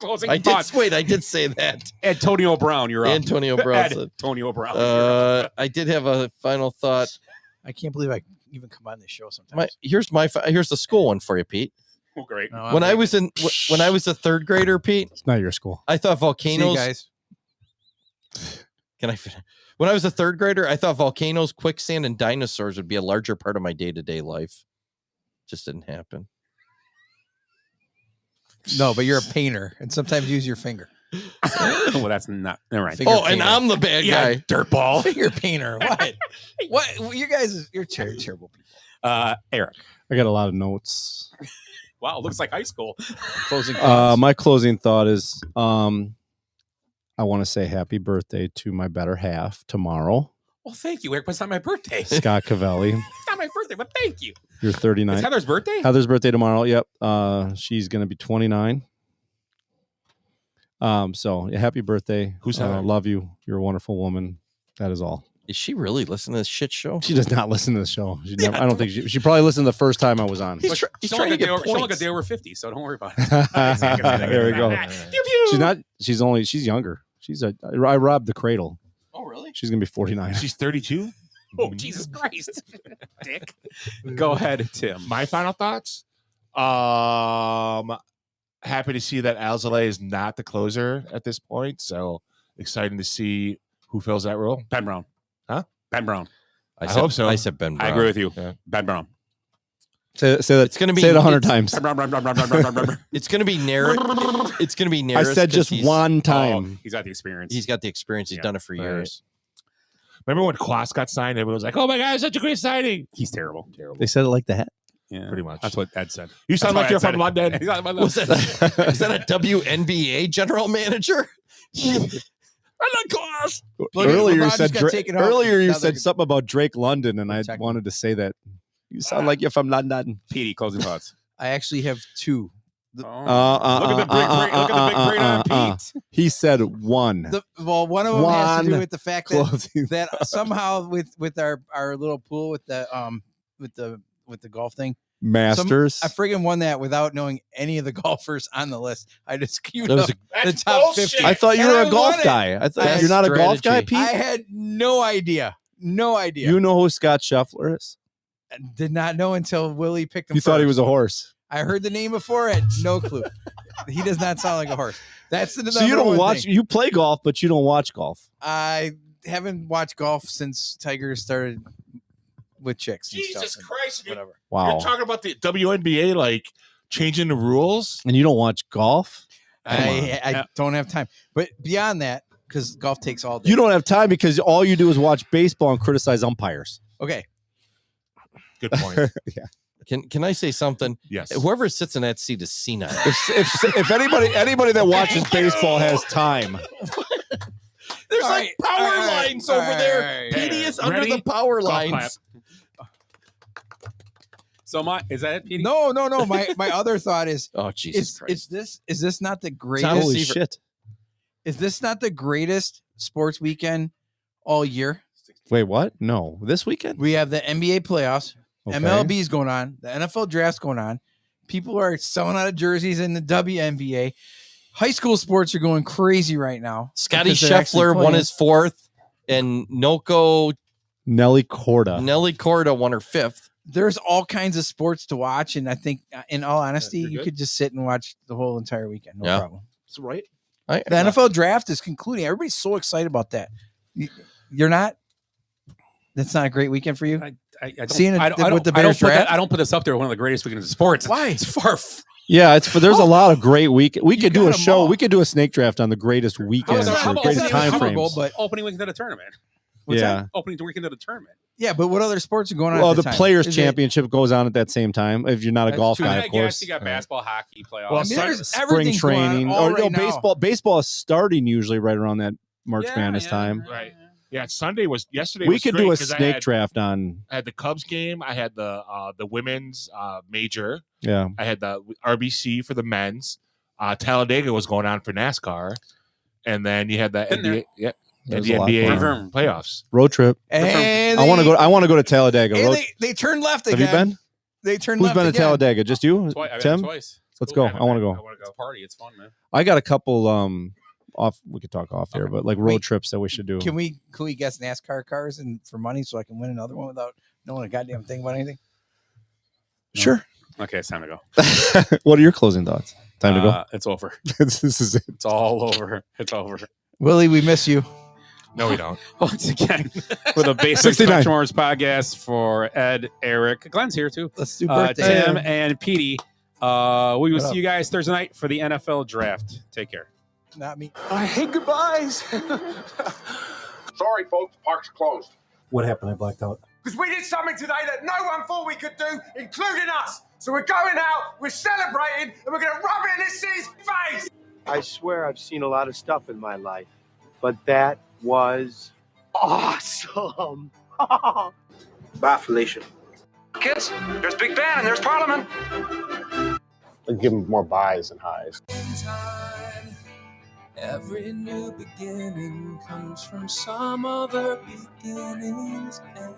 Closing I did. thoughts. Wait, I did say that. Antonio Brown, you're up. Antonio Brown. said- Antonio Brown. I did have a final thought. I can't believe I even come on this show sometimes. Here's the school one for you, Pete. Oh, great. No, When I'm I was when I was a third grader, Pete, It's not your school. I thought volcanoes. See you guys. Can I finish? When I was a third grader, I thought volcanoes, quicksand, and dinosaurs would be a larger part of my day-to-day life. Just didn't happen. No, but you're a painter, and sometimes use your finger. Well, that's not. Never mind. Finger Oh, and painter. I'm the bad guy. Dirtball. Finger painter. What? What? You guys, you're terrible people. Eric. I got a lot of notes. Wow, looks like high school. Closing thoughts. My closing thought is I want to say happy birthday to my better half tomorrow. Well, thank you, Eric, but it's not my birthday. Scott Cavelli. It's not my birthday, but thank you. You're 39. It's Heather's birthday? Heather's birthday tomorrow. Yep. She's going to be 29. So happy birthday. Who's Heather? Love you. You're a wonderful woman. That is all. Is she really listening to this shit show? She does not listen to the show. She never, I don't think she probably listened the first time I was on. He's trying to get points. She'll look a day over 50, so don't worry about it. There we go. Pew, pew. She's younger. I robbed the cradle. Oh, really? She's going to be 49. She's 32. Oh, Jesus Christ. Dick. Go ahead, Tim. My final thoughts. Happy to see that Alzolay is not the closer at this point. So exciting to see who fills that role. Ben Brown. Huh? Ben Brown. I hope so. I said Ben Brown. I agree with you. Yeah. Ben Brown. Say that. It's going to be. Say it 100 times. It's going to be narrow. It's going to be narrow. I said just one time. Oh, he's got the experience. He's got the experience. He's done it for years. Remember when Quas got signed? Everyone was like, "Oh my God, such a great signing!" He's terrible. They said it like that. Yeah, pretty much. That's what Ed said. You sound like you're from London. Was that a WNBA general manager? I like Quas. Earlier you said something about Drake London, and I wanted to say that you sound like you're from London. Petey, closing thoughts. I actually have two. Look at the big brain on Pete. He said one. One of them has to do with the fact closing that somehow with our little pool with the golf thing. Masters. I friggin' won that without knowing any of the golfers on the list. I just queued That up was the top 50. I thought you were a golf guy. I thought you're not a golf guy, Pete. I had no idea. No idea. You know who Scott Scheffler is? I did not know until Willie picked him. You thought he was a horse. I heard the name before. I had no clue. He does not sound like a horse. That's the So you don't watch. thing. You play golf, but you don't watch golf. I haven't watched golf since Tiger started with chicks. And Jesus stuff Christ! and whatever. Wow. You're talking about the WNBA like changing the rules, and you don't watch golf. I don't have time. But beyond that, because golf takes all day. You don't have time because all you do is watch baseball and criticize umpires. Okay. Good point. Yeah. Can I say something? Yes. Whoever sits in that seat is senile. If anybody that watches baseball has time. There's like power lines over there. Petey is under the power lines. So is that it, Petey? No. My other thought is, oh Jesus Christ! Is this not the greatest? Holy shit! Is this not the greatest sports weekend all year? Wait, what? No, this weekend we have the NBA playoffs. Okay. MLB's going on. The NFL draft's going on. People are selling out of jerseys in the WNBA. High school sports are going crazy right now. Scotty because they're actually Scheffler won playing. his fourth, and Nelly Corda won her fifth. There's all kinds of sports to watch, and I think, in all honesty, you could just sit and watch the whole entire weekend. No problem. That's right. The NFL draft is concluding. Everybody's so excited about that. You're not? That's not a great weekend for you? I don't, Seeing I don't, with the I don't Bears put that, draft? I don't put this up there one of the greatest weekends of sports. Why? It's far. Yeah, there's a lot of great weekend. We could do a got 'em show. all. We could do a snake draft on the greatest weekends or greatest time frames. But opening weekend of the tournament. Yeah. Opening weekend of the tournament. yeah, but what other sports are going on? Well, at the time? Players Is it- Championship goes on at that same time. If you're not a That's golf true. guy, I of course. guess you got basketball, hockey, playoffs. I mean, there's Spring everything's going on training, all or right now. baseball is starting usually right around that March Yeah, Madness yeah, time. Right. Yeah. Yesterday. We was could great do a 'cause snake draft on. I had the Cubs game. I had the women's major. Yeah. I had the RBC for the men's. Talladega was going on for NASCAR, and then you had the NBA. Yeah. There's The a lot NBA going on. playoffs. Road trip. And I want to go to Talladega. And Road- they turned left Have again. you been? They turned Who's left been to again. Talladega? Just you, I've been Tim? twice. Let's go. I want to go. It's a party. It's fun, man. I got a couple off. We could talk off here, but like road Wait, trips that we should do. Can we guess NASCAR cars and for money so I can win another one without knowing a goddamn thing about anything? Sure. Okay, it's time to go. What are your closing thoughts? Time to go. It's over. This is it. It's all over. It's over. Willie, we miss you. No, we don't. Once again, with a Basement 69. Benchwarmers podcast for Ed, Eric, Glenn's here too. Let's do birthday. Tim and Petey. We will see you guys Thursday night for the NFL draft. Take care. Not me. I hate goodbyes. Sorry, folks. Park's closed. What happened? I blacked out. because we did something today that no one thought we could do, including us. So we're going out, we're celebrating, and we're going to rub it in this city's face. I swear I've seen a lot of stuff in my life, but that was awesome. Bye, Felicia. Kids, there's Big Ben and there's Parliament. I'd give him more buys and highs. Every new beginning comes from some other beginning's end.